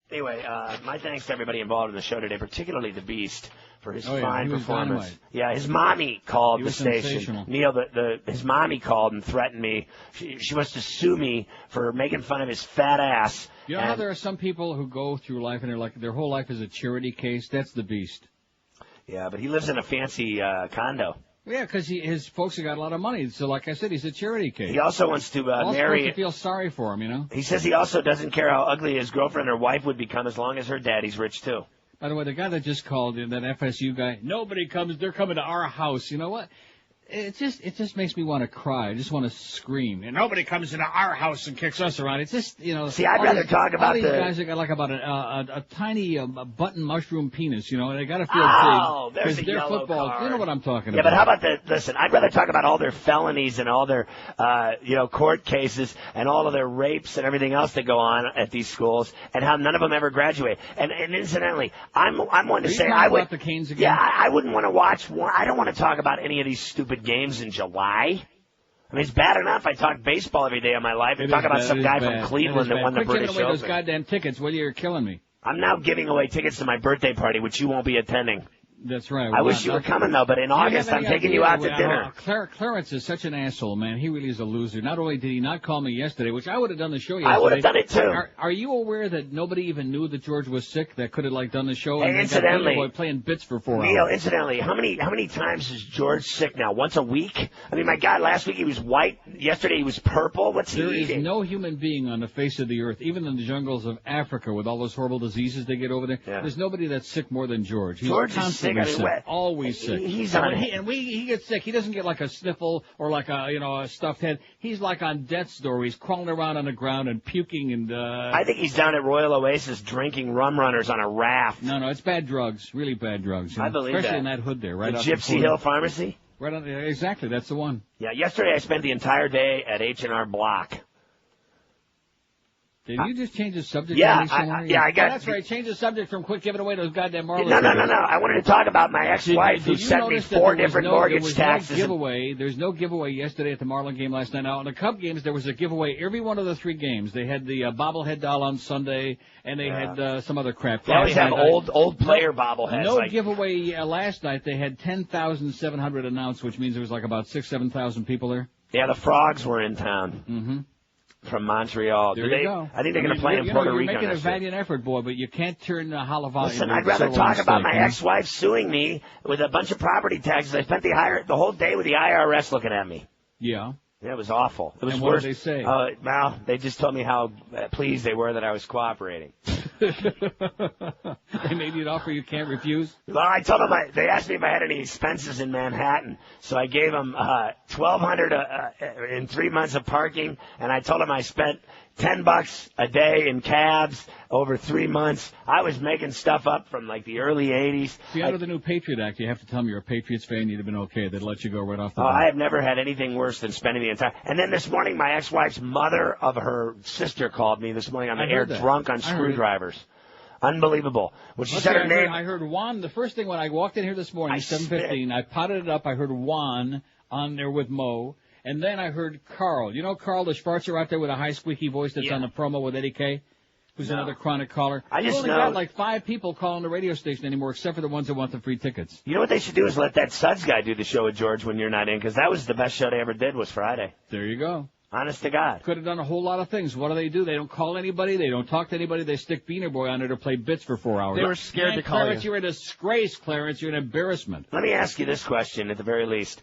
Anyway, my thanks to everybody involved in the show today, particularly the Beast for his fine performance. Dynamite. Yeah, his mommy called the station. Neil, his mommy called and threatened me. She wants to sue me for making fun of his fat ass. You know how there are some people who go through life and they're like their whole life is a charity case? That's the Beast. Yeah, but he lives in a fancy condo. Yeah, because his folks have got a lot of money. So, like I said, he's a charity case. He also wants to marry. Supposed to feel sorry for him, you know. He says he also doesn't care how ugly his girlfriend or wife would become as long as her daddy's rich too. By the way, the guy that just called in, that FSU guy, nobody comes. They're coming to our house. You know what? It just makes me want to cry. I just want to scream. And nobody comes into our house and kicks us around. It's just, you know. See, I'd rather talk about all these guys that got like about a tiny button mushroom penis, you know, and they got to feel big because they're football. Card. You know what I'm talking about. Yeah, but how about listen, I'd rather talk about all their felonies and all their, court cases and all of their rapes and everything else that go on at these schools and how none of them ever graduate. And incidentally, I'm one to say I would. About the Canes again? Yeah, I wouldn't want to watch. I don't want to talk about any of these stupid games in July. I mean, it's bad enough I talk baseball every day of my life and talk about some guy from Cleveland that won the British Open. Quit giving away those goddamn tickets, will you? You're killing me. I'm now giving away tickets to my birthday party, which you won't be attending. That's right. I wish you were coming, though, but in August I'm taking you out to dinner. Clarence is such an asshole, man. He really is a loser. Not only did he not call me yesterday, which I would have done the show yesterday. I would have done it, too. Are you aware that nobody even knew that George was sick that could have, done the show? Hey, and incidentally. Boy playing bits for 4 hours. Neil, incidentally, how many times is George sick now? Once a week? I mean, my God, last week he was white. Yesterday he was purple. What's he eating? There is no human being on the face of the earth, even in the jungles of Africa with all those horrible diseases they get over there. Yeah. There's nobody that's sick more than George. He's George is sick. Always sick. He's on it. And he gets sick. He doesn't get like a sniffle or like a stuffed head. He's like on death's door. He's crawling around on the ground and puking and. I think he's down at Royal Oasis drinking rum runners on a raft. No, it's bad drugs. Really bad drugs. I believe especially that. in that hood there, right? The Gypsy Hill Pharmacy. Right on. Exactly, that's the one. Yeah. Yesterday I spent the entire day at H&R Block. Did you just change the subject? Yeah, I got. That's right. Change the subject from quit giving away those goddamn Marlins. No. I wanted to talk about my ex-wife who sent me 4 different mortgage taxes. There's no giveaway yesterday at the Marlin game last night. Now, in the Cub games, there was a giveaway every one of the 3 games. They had the bobblehead doll on Sunday, and they had some other crap. They always have old player bobbleheads. No giveaway last night. They had 10,700 announced, which means there was like about 7,000 people there. Yeah, the Frogs were in town. Mm-hmm. From Montreal. There you go. I think they're going to play in Puerto Rico. You're making a valiant effort, boy, but you can't turn the Halavati. Listen, I'd rather talk about my ex-wife suing me with a bunch of property taxes. I spent the whole day with the IRS looking at me. Yeah. Yeah, it was awful. It was and worse. What did they say? Well, they just told me how pleased they were that I was cooperating. They made you an offer you can't refuse? Well, I told them they asked me if I had any expenses in Manhattan, so I gave them $1,200 in 3 months of parking, and I told them I spent $10 a day in cabs over 3 months. I was making stuff up from the early 80s. See, under the new Patriot Act, you have to tell them you're a Patriots fan. You'd have been okay. They'd let you go right off the bat. I have never had anything worse than spending the entire. And then this morning, my ex-wife's mother of her sister called me this morning on the air, drunk on screwdrivers. Unbelievable. When she said her name, I heard Juan. The first thing when I walked in here this morning, 7:15, I potted it up. I heard Juan on there with Mo. And then I heard Carl. You know Carl, the Schwarzer out there with a high squeaky voice that's on the promo with Eddie K? Who's another chronic caller. We've only got 5 people calling the radio station anymore, except for the ones that want the free tickets. You know what they should do is let that Suds guy do the show with George when you're not in, because that was the best show they ever did was Friday. There you go. Honest to God. Could have done a whole lot of things. What do? They don't call anybody. They don't talk to anybody. They stick Beaner Boy on there to play bits for 4 hours. They were scared to call Clarence, you're a disgrace, Clarence. You're an embarrassment. Let me ask you this question at the very least.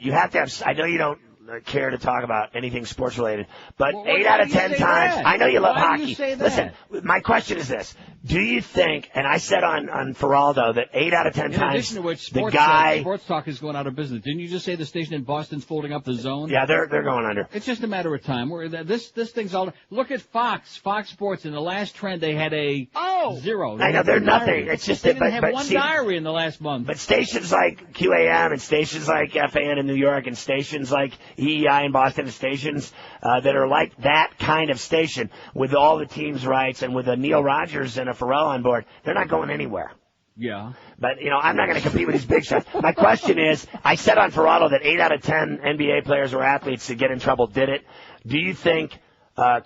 You have to have, I know you don't care to talk about anything sports related, but 8 out of 10 times, I know you love hockey. Do you say that? Listen, my question is this. Do you think, and I said on Feraldo that 8 out of 10 times, in addition to which, the guy... Sports Talk is going out of business. Didn't you just say the station in Boston's folding up the zone? Yeah, they're going under. It's just a matter of time. This thing's all... Look at Fox Sports. In the last trend, they had a 0. I know, they're nothing. It's just they didn't have one diary in the last month. But stations like QAM and stations like FAN in New York and stations like EEI in Boston and stations that are like that kind of station with all the teams' rights and with a Neil Rogers and a Pharrell on board, they're not going anywhere. Yeah. But, I'm not going to compete with these big shots. My question is, I said on Ferrado that 8 out of 10 NBA players or athletes that get in trouble did it. Do you think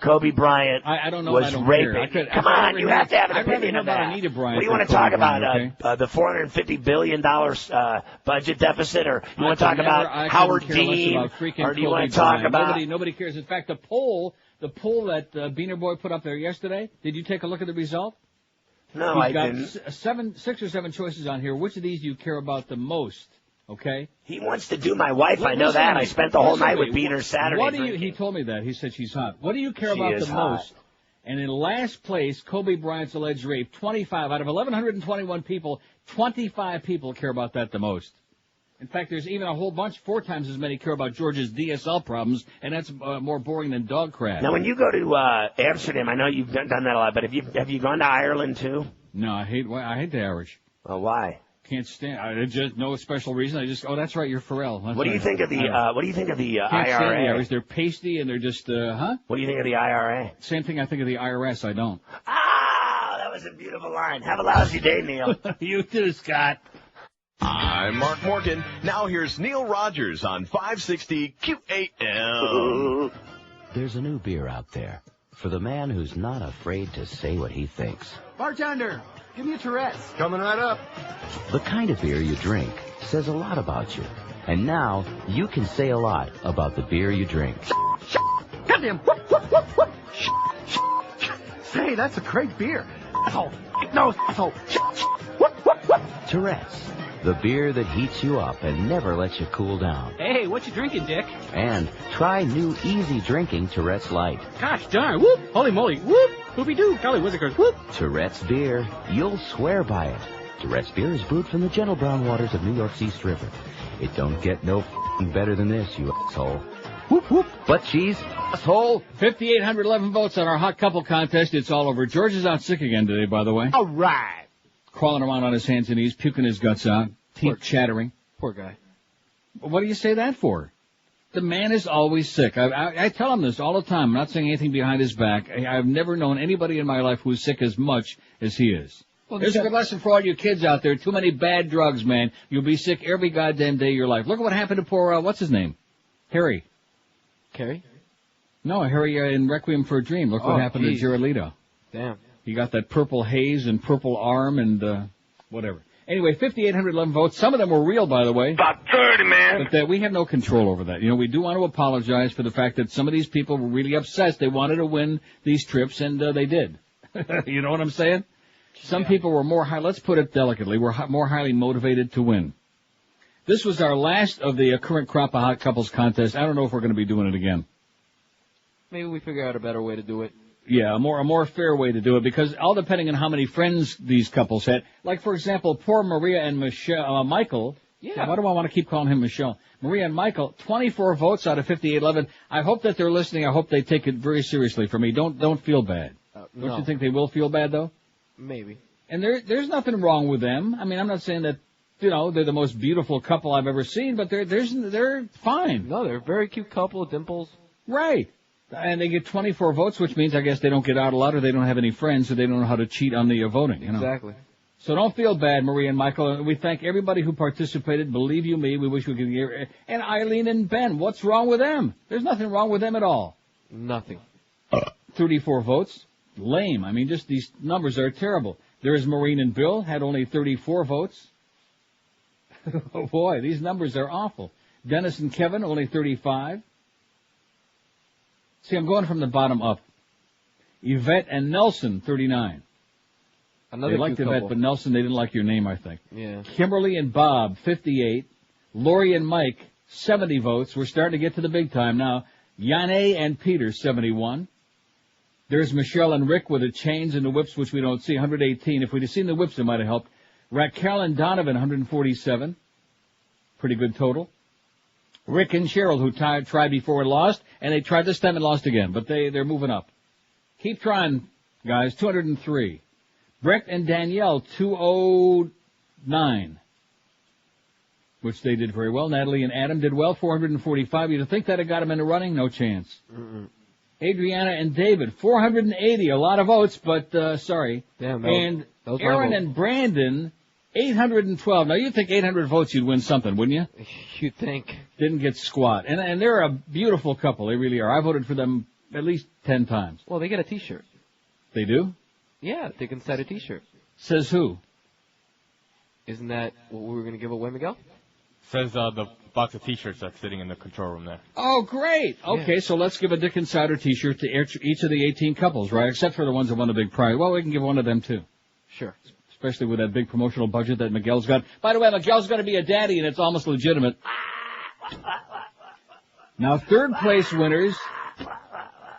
Kobe Bryant I don't know. was I don't raping. care. Come on, you have to have an opinion of that. Anita Bryant. What do you want to talk about? The $450 billion budget deficit, or you want to talk about Howard Dean, or do you want to talk about? Nobody cares. In fact, the poll that Beaner Boy put up there yesterday. Did you take a look at the result? No, I didn't. He's got 6 or 7 choices on here. Which of these do you care about the most? Okay. He wants to do my wife. I know that. I spent the whole night with Beaner Saturday. He told me that. He said she's hot. What do you care about the most? And in last place, Kobe Bryant's alleged rape. 25 out of 1,121 people. 25 people care about that the most. In fact, there's even a whole bunch, 4 times as many care about George's DSL problems, and that's more boring than dog crap. Now, when you go to Amsterdam, I know you've done that a lot, but have you gone to Ireland too? No, I hate the Irish. Well, why? Can't stand. I just no special reason. That's right. You're Pharrell. What do you think of the What do you think of the Can't IRA? Stand the Irish. They're pasty and they're just huh? What do you think of the IRA? Same thing I think of the IRS. I don't. Ah, that was a beautiful line. Have a lousy day, Neil. You too, Scott. I'm Mark Morgan. Now here's Neil Rogers on 560 QAM. There's a new beer out there for the man who's not afraid to say what he thinks. Bartender, give me a Tourette's. Coming right up. The kind of beer you drink says a lot about you. And now you can say a lot about the beer you drink. Goddamn! Whoop, whoop, whoop, whoop. Say, that's a great beer. Asshole! No, asshole! Whoop, whoop, whoop. Tourette's, the beer that heats you up and never lets you cool down. Hey, what you drinking, Dick? And try new easy drinking Tourette's Light. Gosh darn! Whoop! Holy moly! Whoop! Whoopie-doo! Golly whizzikers! Whoop! Tourette's beer, you'll swear by it. Tourette's beer is brewed from the gentle brown waters of New York's East River. It don't get no better than this, you asshole. Whoop, whoop, butt cheese, asshole. 5,811 votes on our hot couple contest. It's all over. George is out sick again today, by the way. All right. Crawling around on his hands and knees, puking his guts out, teeth chattering. Poor guy. What do you say that for? The man is always sick. I tell him this all the time. I'm not saying anything behind his back. I've never known anybody in my life who's sick as much as he is. Well, there's a good lesson for all you kids out there. Too many bad drugs, man. You'll be sick every goddamn day of your life. Look at what happened to poor, what's his name? Harry. Carrie? No, Harry in Requiem for a Dream. Look what happened to Jared Leto. Damn. He got that purple haze and purple arm and whatever. Anyway, 5,811 votes. Some of them were real, by the way. About 30, man. But we have no control over that. You know, we do want to apologize for the fact that some of these people were really obsessed. They wanted to win these trips, and they did. You know what I'm saying? Some people were more let's put it delicately, were more highly motivated to win. This was our last of the current crop of hot couples contest. I don't know if we're going to be doing it again. Maybe we figure out a better way to do it. Yeah, a more fair way to do it, because all depending on how many friends these couples had. Like, for example, poor Maria and Michael. Yeah. Why do I want to keep calling him Michelle? Maria and Michael, 24 votes out of 5,811. I hope that they're listening. I hope they take it very seriously for me. Don't feel bad. No. Don't you think they will feel bad, though? Maybe. And there's nothing wrong with them. I mean, I'm not saying that, they're the most beautiful couple I've ever seen, but they're fine. No, they're a very cute couple, dimples. Right. And they get 24 votes, which means I guess they don't get out a lot, or they don't have any friends, so they don't know how to cheat on the voting. Exactly. So don't feel bad, Maria and Michael. We thank everybody who participated. Believe you me, we wish we could hear. And Eileen and Ben, what's wrong with them? There's nothing wrong with them at all. Nothing. 34 votes. Lame. I mean, just these numbers are terrible. There's Maureen and Bill, had only 34 votes. Oh, boy, these numbers are awful. Dennis and Kevin, only 35. See, I'm going from the bottom up. Yvette and Nelson, 39. They liked Yvette, but Nelson, they didn't like your name, I think. Yeah. Kimberly and Bob, 58. Lori and Mike, 70 votes. We're starting to get to the big time now. Yane and Peter, 71. There's Michelle and Rick with the chains and the whips, which we don't see, 118. If we'd have seen the whips, it might have helped. Raquel and Donovan, 147. Pretty good total. Rick and Cheryl, who tried before and lost, and they tried this time and lost again, but they're moving up. Keep trying, guys, 203. Brett and Danielle, 209, which they did very well. Natalie and Adam did well, 445. You'd think that had got them in the running? No chance. Mm-mm. Adriana and David, 480, a lot of votes, but sorry. Damn, and Aaron and Brandon, 812. Now, you'd think 800 votes you'd win something, wouldn't you? You'd think. Didn't get squat. And they're a beautiful couple. They really are. I voted for them At least 10 times. Well, they get a T-shirt. They do? Yeah, they can set a T-shirt. Says who? Isn't that what we were going to give away, Miguel? Says the box of T-shirts that's sitting in the control room there. Oh, great. Okay, so let's give a Dick Insider T-shirt to each of the 18 couples, right? Except for the ones that won the big prize. Well, we can give one of them, too. Sure. Especially with that big promotional budget that Miguel's got. By the way, Miguel's going to be a daddy, and it's almost legitimate. Now, third place winners,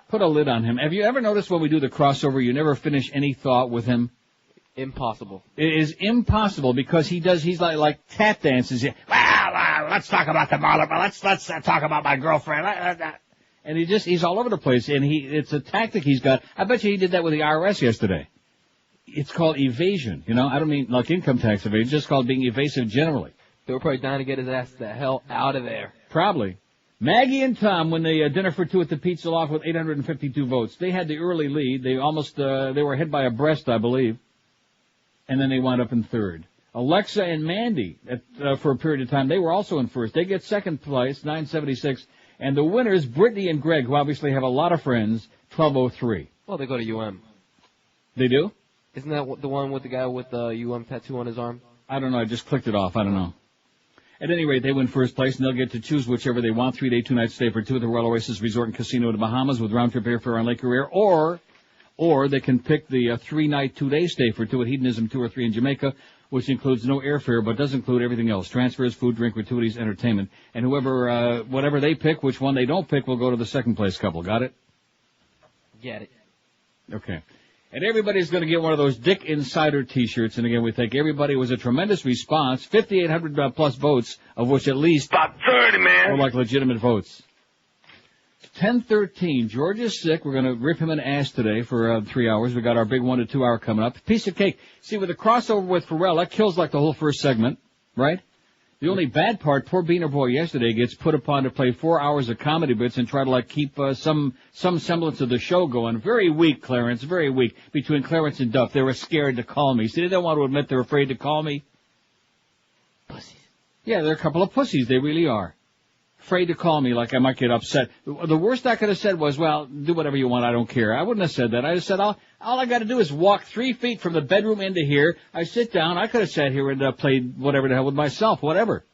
put a lid on him. Have you ever noticed when we do the crossover, you never finish any thought with him? Impossible. It is impossible because he's like tap dances. Well, let's talk about the mother, but let's talk about my girlfriend. And he's all over the place, and it's a tactic he's got. I bet you he did that with the IRS yesterday. It's called evasion, you know. I don't mean like income tax evasion, it's just called being evasive generally. They were probably dying to get his ass the hell out of there. Probably. Maggie and Tom win the dinner for two at the Pizza Loft with 852 votes. They had the early lead. They were ahead by a breast, I believe. And then they wound up in third. Alexa and Mandy, for a period of time, they were also in first. They get second place, 976. And the winners, Brittany and Greg, who obviously have a lot of friends, 1203. Well, they go to UM. They do? Isn't that the one with the guy with the UM tattoo on his arm? I don't know. I just clicked it off. I don't know. At any rate, they win first place, and they'll get to choose whichever they want. 3-day, 2-night stay for two at the Royal Oasis Resort and Casino in the Bahamas with round-trip airfare on Lake Erie, or they can pick the 3-night, 2-day stay for two at Hedonism 2 or 3 in Jamaica, which includes no airfare but does include everything else: transfers, food, drink, gratuities, entertainment. And whatever they pick, which one they don't pick, will go to the second place couple. Got it? Get it. Okay. And everybody's going to get one of those Dick Insider T-shirts. And again, we thank everybody. It was a tremendous response. 5,800 plus votes, of which at least about 30, man, are like legitimate votes. 10:13. George is sick. We're going to rip him an ass today for 3 hours. We got our big 1 to 2 hour coming up. Piece of cake. See, with the crossover with Pharrell, that kills like the whole first segment, right? The only bad part, poor Beaner Boy yesterday gets put upon to play 4 hours of comedy bits and try to like keep some semblance of the show going. Very weak, Clarence. Very weak. Between Clarence and Duff, they were scared to call me. See, they don't want to admit they're afraid to call me. Pussies. Yeah, they're a couple of pussies. They really are. Afraid to call me like I might get upset. The worst I could have said was, well, do whatever you want, I don't care. I wouldn't have said that. I just said, all I got to do is walk 3 feet from the bedroom into here. I sit down. I could have sat here and played whatever the hell with myself, whatever.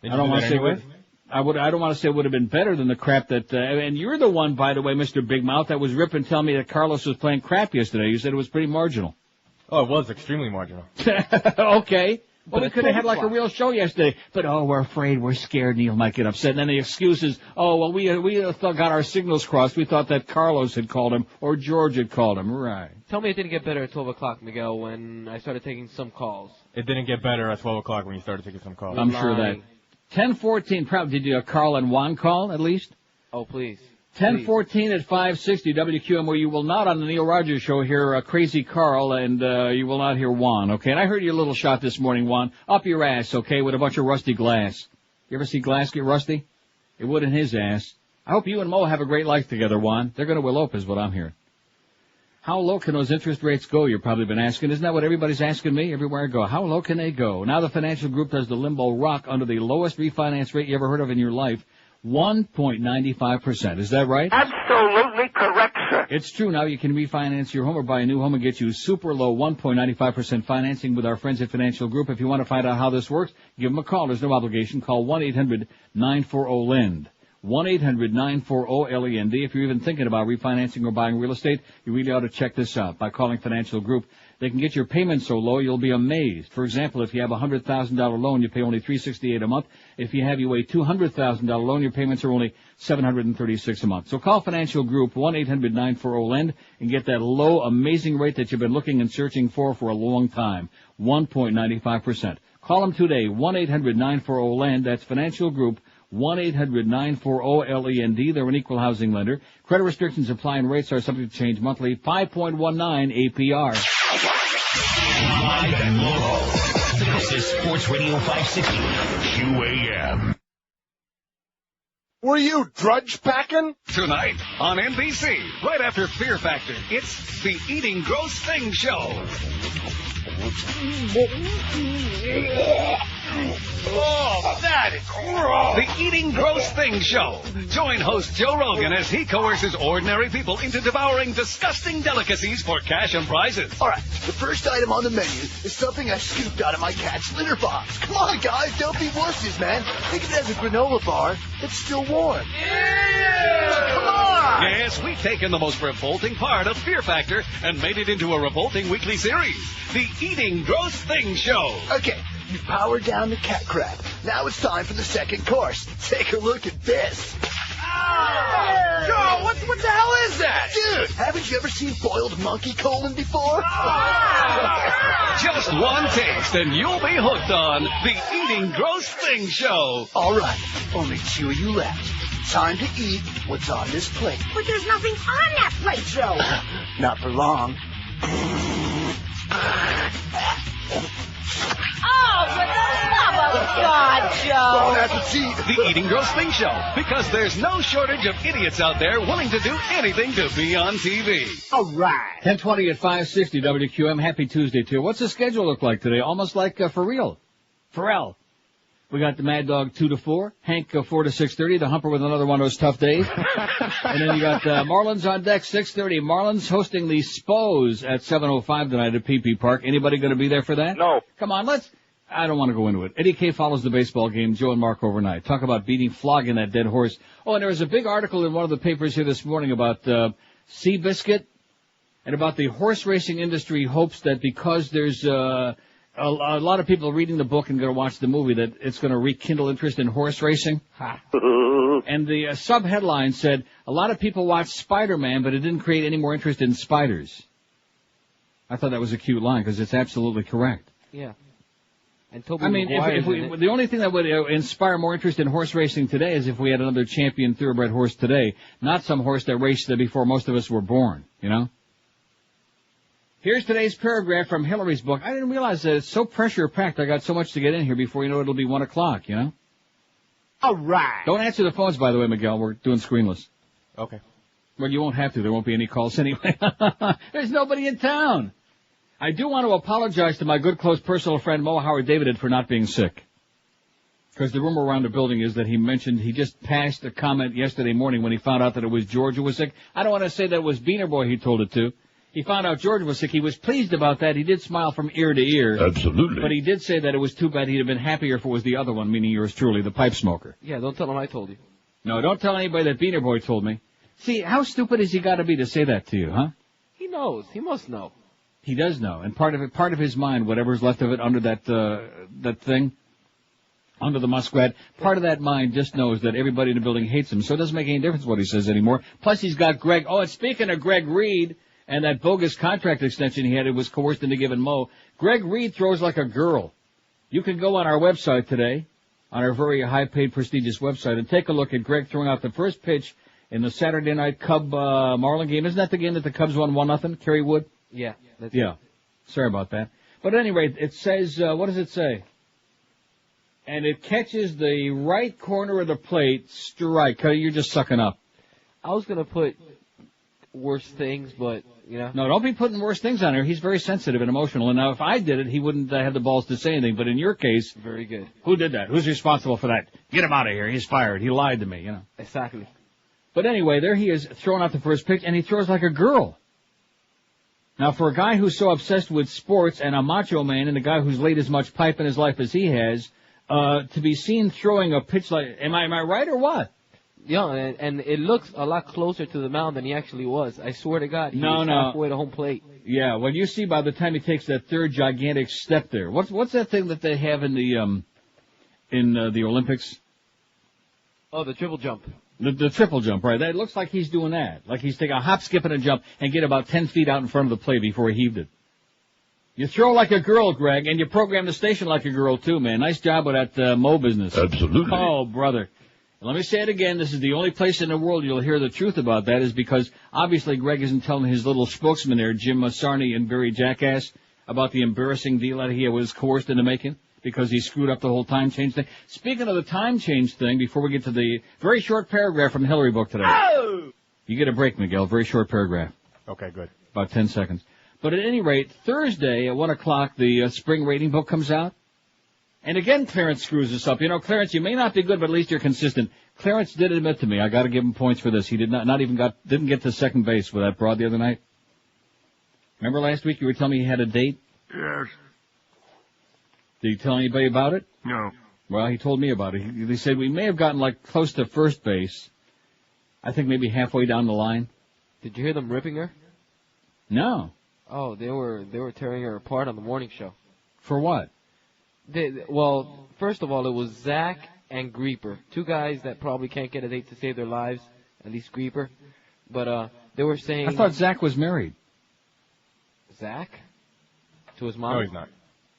I don't want to say what. I don't want to say it would have been better than the crap that. And you're the one, by the way, Mr. Big Mouth, that was ripping telling me that Carlos was playing crap yesterday. You said it was pretty marginal. Oh, it was extremely marginal. Okay. Well, we could have had like a real show yesterday, but we're afraid, we're scared Neil might get upset. And then the excuse is, we got our signals crossed. We thought that Carlos had called him or George had called him. Right. Tell me it didn't get better at 12 o'clock, Miguel, when I started taking some calls. It didn't get better at 12 o'clock when you started taking some calls. I'm sure that. 10:14, probably. Did you Carl and Juan call at least? Oh, please. 10:14 at 560 WQM, where you will not on the Neil Rogers Show hear Crazy Carl, and you will not hear Juan, okay? And I heard your little shot this morning, Juan, up your ass, okay, with a bunch of rusty glass. You ever see glass get rusty? It would in his ass. I hope you and Mo have a great life together, Juan. They're going to elope is what I'm hearing. How low can those interest rates go, you've probably been asking. Isn't that what everybody's asking me everywhere I go? How low can they go? Now the financial group does the limbo rock under the lowest refinance rate you ever heard of in your life, 1.95%. Is that right? Absolutely correct, sir. It's true. Now you can refinance your home or buy a new home and get you super low 1.95% financing with our friends at Financial Group. If you want to find out how this works, give them a call. There's no obligation. Call 1-800-940-LEND. 1-800-940-LEND. If you're even thinking about refinancing or buying real estate, you really ought to check this out. By calling Financial Group, they can get your payments so low you'll be amazed. For example, if you have a $100,000 loan, you pay only $368 a month. If you have a $200,000 loan, your payments are only $736 a month. So call Financial Group, 1-800-940-LEND, and get that low, amazing rate that you've been looking and searching for a long time, 1.95%. Call them today, 1-800-940-LEND. That's Financial Group, 1-800-940-LEND. They're an equal housing lender. Credit restrictions apply and rates are subject to change monthly. 5.19 APR. Live and local. This is Sports Radio 560 QAM. Were you drudge packing? Tonight on NBC, right after Fear Factor, it's the Eating Gross Things Show. Oh, that is gross. The Eating Gross Things Show. Join host Joe Rogan as he coerces ordinary people into devouring disgusting delicacies for cash and prizes. All right, the first item on the menu is something I scooped out of my cat's litter box. Come on, guys, don't be wusses, man. Think of it as a granola bar that's still warm. Yeah! Come on! Yes, we've taken the most revolting part of Fear Factor and made it into a revolting weekly series. The Eating Gross Things Show. Okay, you've powered down the cat crap. Now it's time for the second course. Take a look at this. Joe, what the hell is that? Dude, haven't you ever seen boiled monkey colon before? Just one taste and you'll be hooked on the Eating Gross Things Show. All right, only 2 of you left. Time to eat what's on this plate. But there's nothing on that plate, Joe. Not for long. Oh, for the love of God, Joe. Bon appetit. The Eating Gross Things Show, because there's no shortage of idiots out there willing to do anything to be on TV. All right. 10:20 at 560 WQM. Happy Tuesday to you. What's the schedule look like today? Almost like for real. Pharrell. We got the Mad Dog 2 to 4, Hank 4 to 6:30, the Humper with another one of those tough days, and then you got Marlins on deck 6:30. Marlins hosting the Spos at 7:05 tonight at PP Park. Anybody going to be there for that? No. Come on, I don't want to go into it. Eddie K follows the baseball game. Joe and Mark overnight. Talk about flogging that dead horse. Oh, and there was a big article in one of the papers here this morning about Seabiscuit and about the horse racing industry hopes that because there's a lot of people reading the book and going to watch the movie that it's going to rekindle interest in horse racing. And the sub-headline said, a lot of people watched Spider-Man, but it didn't create any more interest in spiders. I thought that was a cute line because it's absolutely correct. Yeah. And Toby I mean, if the only thing that would inspire more interest in horse racing today is if we had another champion thoroughbred horse today, not some horse that raced before most of us were born, you know? Here's today's paragraph from Hillary's book. I didn't realize that it's so pressure-packed. I got so much to get in here before you know it'll be 1 o'clock, you know? All right. Don't answer the phones, by the way, Miguel. We're doing screenless. Okay. Well, you won't have to. There won't be any calls anyway. There's nobody in town. I do want to apologize to my good, close personal friend Mo Howard David for not being sick. Because the rumor around the building is that he just passed a comment yesterday morning when he found out that it was George who was sick. I don't want to say that it was Beaner Boy he told it to. He found out George was sick. He was pleased about that. He did smile from ear to ear. Absolutely. But he did say that it was too bad he'd have been happier if it was the other one, meaning yours truly, the pipe smoker. Yeah, don't tell him I told you. No, don't tell anybody that Beaner Boy told me. See, how stupid has he got to be to say that to you, huh? He knows. He must know. He does know. And part of his mind, whatever's left of it under that thing, under the muskrat, part of that mind just knows that everybody in the building hates him, so it doesn't make any difference what he says anymore. Plus, he's got Greg. Oh, and speaking of Greg Reed, and that bogus contract extension he had, it was coerced into giving Mo. Greg Reed throws like a girl. You can go on our website today, on our very high-paid, prestigious website, and take a look at Greg throwing out the first pitch in the Saturday night Cub Marlin game. Isn't that the game that the Cubs won 1-0? Kerry Wood? Yeah. Yeah. Sorry about that. But at any rate, it says, what does it say? And it catches the right corner of the plate, strike. You're just sucking up. I was going to put worse things, but, you know. No, don't be putting worse things on here. He's very sensitive and emotional. And now if I did it, he wouldn't have the balls to say anything. But in your case. Very good. Who did that? Who's responsible for that? Get him out of here. He's fired. He lied to me, you know. Exactly. But anyway, there he is throwing out the first pitch, and he throws like a girl. Now, for a guy who's so obsessed with sports and a macho man and a guy who's laid as much pipe in his life as he has, to be seen throwing a pitch like, am I right or what? Yeah, and it looks a lot closer to the mound than he actually was. I swear to God, he was halfway to home plate. Yeah, well, you see by the time he takes that third gigantic step there. What's that thing that they have in the Olympics? Oh, the triple jump. The triple jump, right? That looks like he's doing that. Like he's taking a hop, skip, and a jump and get about 10 feet out in front of the plate before he heaved it. You throw like a girl, Greg, and you program the station like a girl, too, man. Nice job with that Mo business. Absolutely. Oh, brother. Let me say it again. This is the only place in the world you'll hear the truth about that is because obviously Greg isn't telling his little spokesman there, Jim Sarney and Barry Jackass, about the embarrassing deal that he was coerced into making because he screwed up the whole time change thing. Speaking of the time change thing, before we get to the very short paragraph from the Hillary book today. Oh! You get a break, Miguel. Very short paragraph. Okay, good. About 10 seconds. But at any rate, Thursday at 1 o'clock, the spring rating book comes out. And again, Clarence screws us up. You know, Clarence, you may not be good, but at least you're consistent. Clarence did admit to me, I got to give him points for this. He didn't get to second base with that broad the other night. Remember last week you were telling me he had a date? Yes. Did he tell anybody about it? No. Well, he told me about it. He said we may have gotten like close to first base. I think maybe halfway down the line. Did you hear them ripping her? No. Oh, they were tearing her apart on the morning show. For what? Well, first of all, it was Zach and Grieper, two guys that probably can't get a date to save their lives. At least Grieper. But they were saying. I thought Zach was married. Zach? To his mom? No, he's not.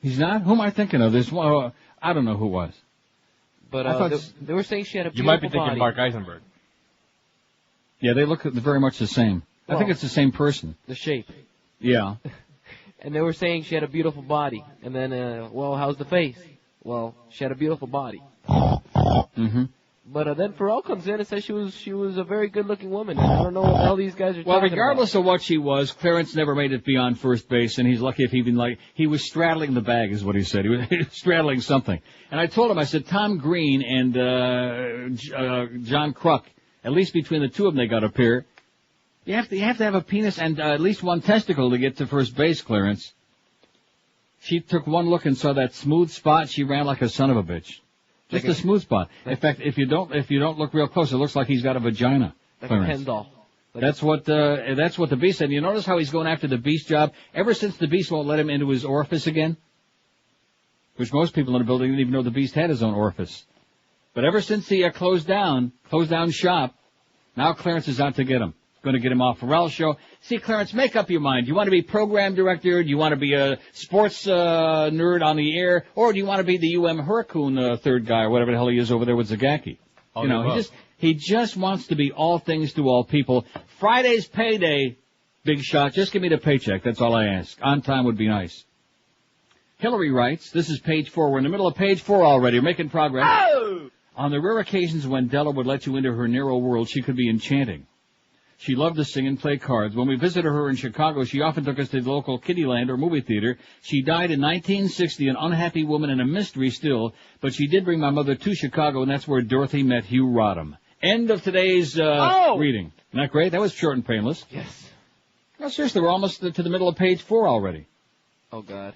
He's not? Who am I thinking of? There's one. I don't know who was. But they were saying she had a beautiful You might be thinking body. Mark Eisenberg. Yeah, they look very much the same. Well, I think it's the same person. The shape. Yeah. And they were saying she had a beautiful body. And then, well, how's the face? Well, she had a beautiful body. Mm-hmm. But then Pharrell comes in and says she was a very good-looking woman. And I don't know what the hell these guys are talking about. Well, regardless of what she was, Clarence never made it beyond first base, and he's lucky if he was straddling the bag, is what he said. He was straddling something. And I told him, I said, Tom Green and John Kruk, at least between the two of them, they got up here. You have to have a penis and at least one testicle to get to first base, Clarence. She took one look and saw that smooth spot. She ran like a son of a bitch. Just a smooth spot. In fact, if you don't look real close, it looks like he's got a vagina. Like Clarence. a pen doll. That's what the Beast said. You notice how he's going after the Beast job? Ever since the Beast won't let him into his orifice again, which most people in the building didn't even know the Beast had his own orifice. But ever since he closed down shop, now Clarence is out to get him. Going to get him off Pharrell's show. See, Clarence, make up your mind. Do you want to be program director? Do you want to be a sports nerd on the air? Or do you want to be the Hurricane third guy or whatever the hell he is over there with Zagacki? You know, he just wants to be all things to all people. Friday's payday, big shot. Just give me the paycheck. That's all I ask. On time would be nice. Hillary writes, this is page 4. We're in the middle of page 4 already. We're making progress. Oh! On the rare occasions when Della would let you into her narrow world, she could be enchanting. She loved to sing and play cards. When we visited her in Chicago, she often took us to the local Kittyland or movie theater. She died in 1960, an unhappy woman and a mystery still, but she did bring my mother to Chicago, and that's where Dorothy met Hugh Rodham. End of today's reading. Isn't that great? That was short and painless. Yes. No, seriously, we're almost to the middle of page 4 already. Oh, God.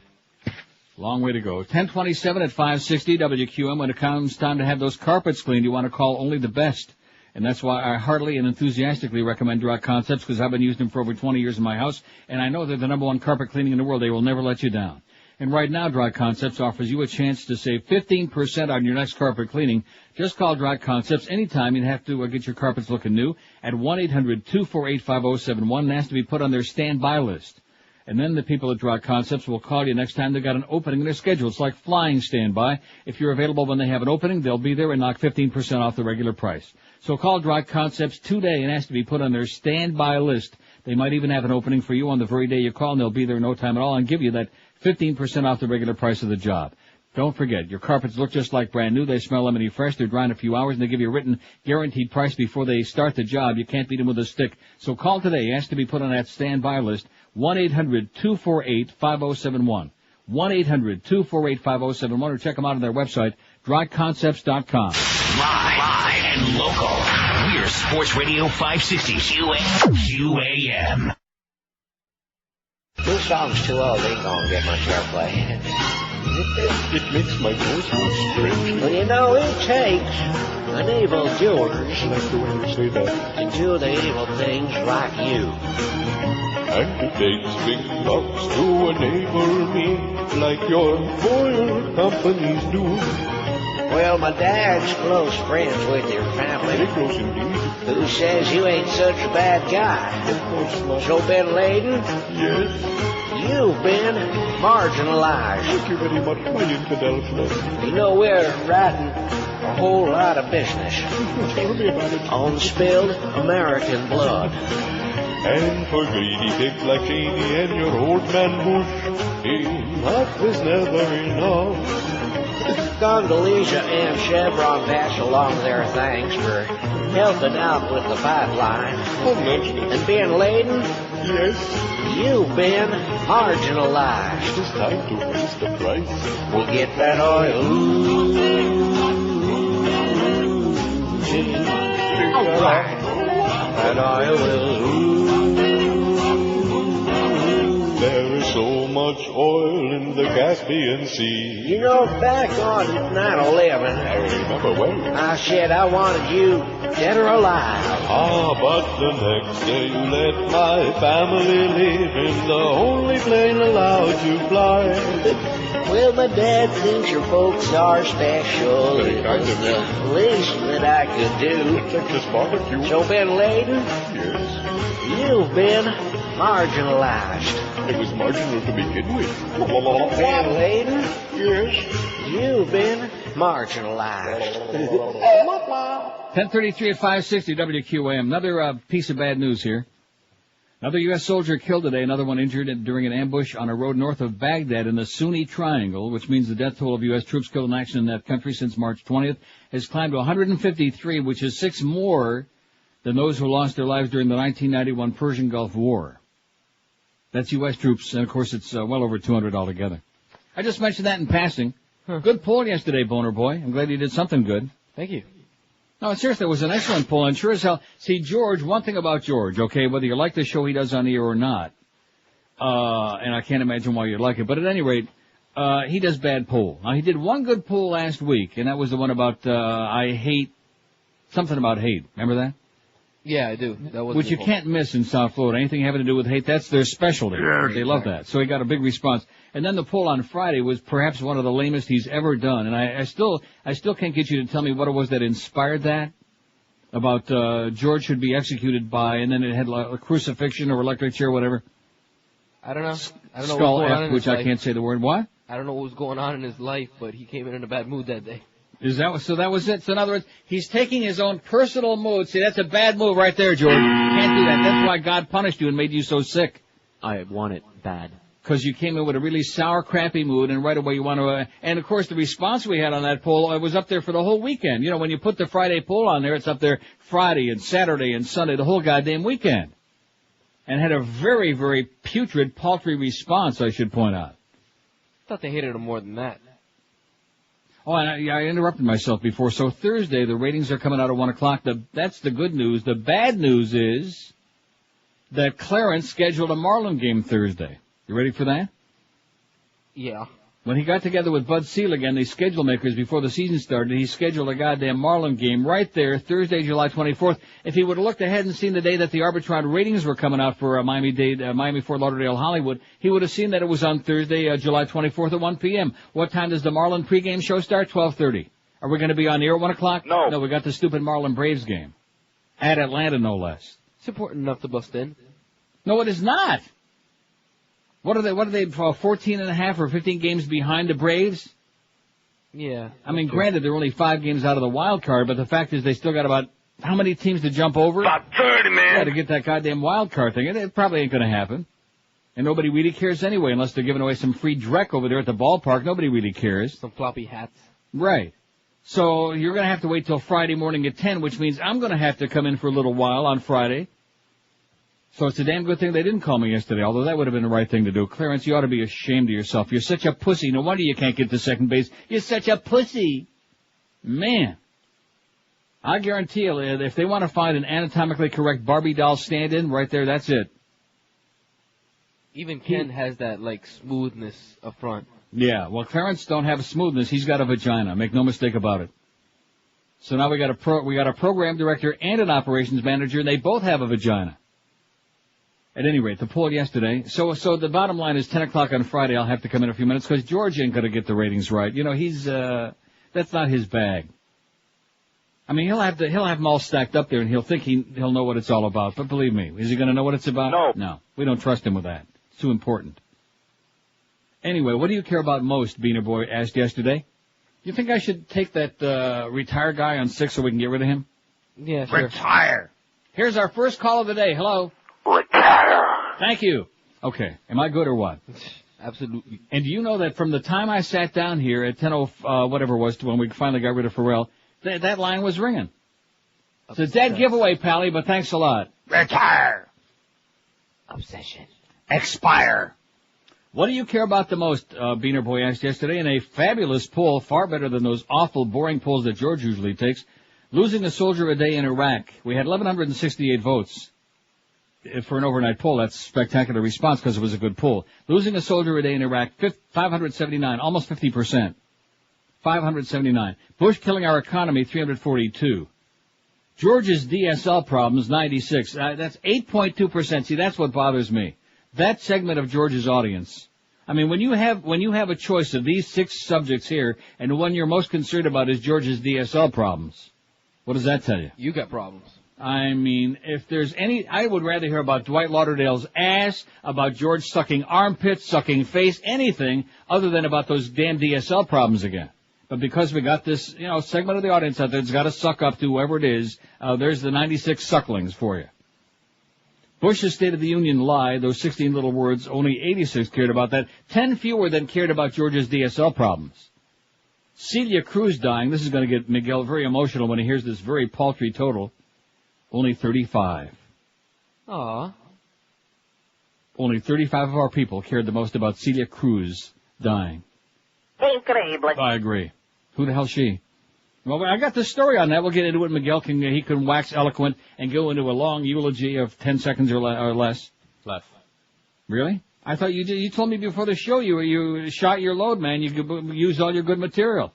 Long way to go. 10:27 at 560 WQM. When it comes time to have those carpets cleaned, you want to call only the best. And that's why I heartily and enthusiastically recommend Dry Concepts, because I've been using them for over 20 years in my house, and I know they're the #1 carpet cleaning in the world. They will never let you down. And right now, Dry Concepts offers you a chance to save 15% on your next carpet cleaning. Just call Dry Concepts anytime you have to get your carpets looking new at 1-800-248-5071 and ask to be put on their standby list. And then the people at Dry Concepts will call you next time they've got an opening in their schedule. It's like flying standby. If you're available when they have an opening, they'll be there and knock 15% off the regular price. So call Dry Concepts today and ask to be put on their standby list. They might even have an opening for you on the very day you call, and they'll be there in no time at all and give you that 15% off the regular price of the job. Don't forget, your carpets look just like brand new. They smell lemony fresh. They're dry in a few hours, and they give you a written guaranteed price before they start the job. You can't beat them with a stick. So call today. Ask to be put on that standby list. 1-800-248-5071. 1-800-248-5071, or check them out on their website, dryconcepts.com. Live and local. We're Sports Radio 560 QAM. This song's too old. Ain't gonna get much airplay. It makes my voice go strange. Well, you know, it takes an evil George. I like the way you say that. To do the evil things like you. And it takes big bucks to enable me, like your foreign companies do. Well, my dad's close friends with your family. Very close indeed. Who says you ain't such a bad guy. Of course not. So, Ben Laden? Yes? You've been marginalized. Thank you very much, my infidel friend. You know, we're writing a whole lot of business. Tell me about it. On spilled American blood. And for greedy pigs like Cheney and your old man Bush, enough is never enough. Condoleezza and Chevron pass along their thanks for helping out with the pipeline. Don't mention it. And Ben Laden, Yes. You've been marginalized. It's time to raise the price. We'll get that oil. All right. That oil will. There is so much oil in the Caspian Sea. You know, back on 9/11, I remember well. I said I wanted you dead or alive. Ah, but the next day you let my family live in the only plane allowed to fly. Well, my dad thinks your folks are special. It was the least that I could do. Texas barbecue. So, Ben Laden, Yes. you've been marginalized. It was marginal to begin with. Ben Laden, Yes. you've been marginalized. 10:33 at 560 WQAM. Another piece of bad news here. Another U.S. soldier killed today, another one injured during an ambush on a road north of Baghdad in the Sunni Triangle, which means the death toll of U.S. troops killed in action in that country since March 20th has climbed to 153, which is 6 more than those who lost their lives during the 1991 Persian Gulf War. That's U.S. troops, and of course it's well over 200 altogether. I just mentioned that in passing. Good poll yesterday, Boner Boy. I'm glad you did something good. Thank you. No, seriously, it was an excellent poll, and sure as hell. See, George, one thing about George, okay, whether you like the show he does on the air or not, and I can't imagine why you'd like it, but at any rate, he does bad poll. Now, he did one good poll last week, and that was the one about, I hate, something about hate. Remember that? Yeah, I do. That was Which you can't miss in South Florida. Anything having to do with hate, that's their specialty. They love that. So he got a big response. And then the poll on Friday was perhaps one of the lamest he's ever done. And I still can't get you to tell me what it was that inspired that. About, George should be executed by, and then it had a crucifixion or electric chair, whatever. I don't know. I don't know Skull what's going on F, in which his I life. can't say the word. What? I don't know what was going on in his life, but he came in a bad mood that day. Is that so? That was it. So in other words, he's taking his own personal mood. See, that's a bad move right there, George. You can't do that. That's why God punished you and made you so sick. I want it bad. Because you came in with a really sour, crappy mood, and right away you want to. And of course, the response we had on that poll, it was up there for the whole weekend. You know, when you put the Friday poll on there, it's up there Friday and Saturday and Sunday, the whole goddamn weekend, and had a very, very putrid, paltry response. I should point out. I thought they hated him more than that. Oh, and I interrupted myself before. So Thursday, the ratings are coming out at 1 o'clock. That's the good news. The bad news is that Clarence scheduled a Marlin game Thursday. You ready for that? Yeah. When he got together with Bud Selig and the schedule makers before the season started, he scheduled a goddamn Marlin game right there, Thursday, July 24th. If he would have looked ahead and seen the day that the Arbitron ratings were coming out for Miami, Fort Lauderdale, Hollywood, he would have seen that it was on Thursday, July 24th at 1 p.m. What time does the Marlin pregame show start? 12:30. Are we going to be on the air at 1 o'clock? No, we got the stupid Marlin Braves game. At Atlanta, no less. It's important enough to bust in. No, it is not. What are they, 14 and a half or 15 games behind the Braves? Yeah. I mean, granted, they're only 5 games out of the wild card, but the fact is they still got about, how many teams to jump over? About 30, man. Yeah, to get that goddamn wild card thing. It probably ain't gonna happen. And nobody really cares anyway, unless they're giving away some free dreck over there at the ballpark. Nobody really cares. Some floppy hats. Right. So you're gonna have to wait till Friday morning at 10, which means I'm gonna have to come in for a little while on Friday. So it's a damn good thing they didn't call me yesterday, although that would have been the right thing to do. Clarence, you ought to be ashamed of yourself. You're such a pussy. No wonder you can't get to second base. You're such a pussy. Man. I guarantee you, if they want to find an anatomically correct Barbie doll stand-in, right there, that's it. Even Ken has that, smoothness up front. Yeah, well, Clarence don't have smoothness. He's got a vagina. Make no mistake about it. So now we got a program director and an operations manager, and they both have a vagina. At any rate, the poll yesterday. So the bottom line is 10 o'clock on Friday. I'll have to come in a few minutes because George ain't going to get the ratings right. You know, that's not his bag. I mean, he'll have them all stacked up there and he'll think he'll know what it's all about. But believe me, is he going to know what it's about? No. We don't trust him with that. It's too important. Anyway, what do you care about most? Beaner Boy asked yesterday. You think I should take that, retired guy on 6 so we can get rid of him? Yeah, sure. Retire. Here's our first call of the day. Hello. Retire. Thank you. Okay. Am I good or what? Absolutely. And do you know that from the time I sat down here at 10:00, whatever it was, to when we finally got rid of Pharrell, that line was ringing. It's a dead giveaway, Pally, but thanks a lot. Retire. Obsession. Expire. What do you care about the most? Beaner Boy asked yesterday in a fabulous poll, far better than those awful, boring polls that George usually takes. Losing a soldier a day in Iraq. We had 1,168 votes for an overnight poll. That's a spectacular response because it was a good poll. Losing a soldier a day in Iraq, 579, almost 50%. 579. Bush killing our economy, 342. George's DSL problems, 96. That's 8.2%. See, that's what bothers me. That segment of George's audience. I mean, when you have a choice of these 6 subjects here, and the one you're most concerned about is George's DSL problems, what does that tell you? You got problems. I mean, if there's any, I would rather hear about Dwight Lauderdale's ass, about George sucking armpits, sucking face, anything other than about those damn DSL problems again. But because we got this, segment of the audience out there that's got to suck up to whoever it is, there's the 96 sucklings for you. Bush's State of the Union lie, those 16 little words, only 86 cared about that. 10 fewer than cared about George's DSL problems. Celia Cruz dying, this is going to get Miguel very emotional when he hears this very paltry total. Only 35. Aww. Only 35 of our people cared the most about Celia Cruz dying. Incredible. I agree. Who the hell's she? Well, I got this story on that. We'll get into it. Miguel can wax eloquent and go into a long eulogy of 10 seconds or less. Less. Really? I thought you told me before the show you shot your load, man. You used all your good material.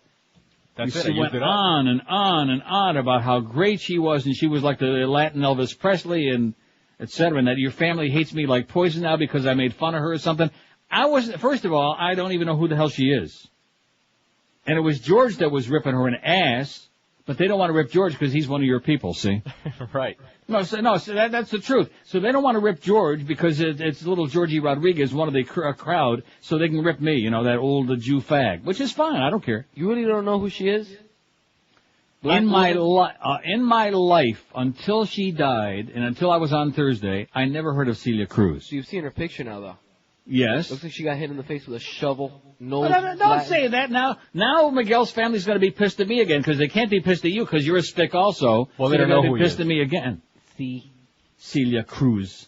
That's it. You went on and on and on about how great she was, and she was like the Latin Elvis Presley and et cetera, and that your family hates me like poison now because I made fun of her or something. First of all, I don't even know who the hell she is. And it was George that was ripping her an ass, but they don't want to rip George because he's one of your people, see? Right. So that's the truth. So they don't want to rip George because it's little Georgie Rodriguez, one of the crowd, so they can rip me, that old Jew fag, which is fine. I don't care. You really don't know who she is? In my life, until she died and until I was on Thursday, I never heard of Celia Cruz. So you've seen her picture now, though. Yes. Looks like she got hit in the face with a shovel. Don't say that now. Now Miguel's family's going to be pissed at me again because they can't be pissed at you because you're a spick also. Well, they don't know who be pissed at me again. Celia Cruz.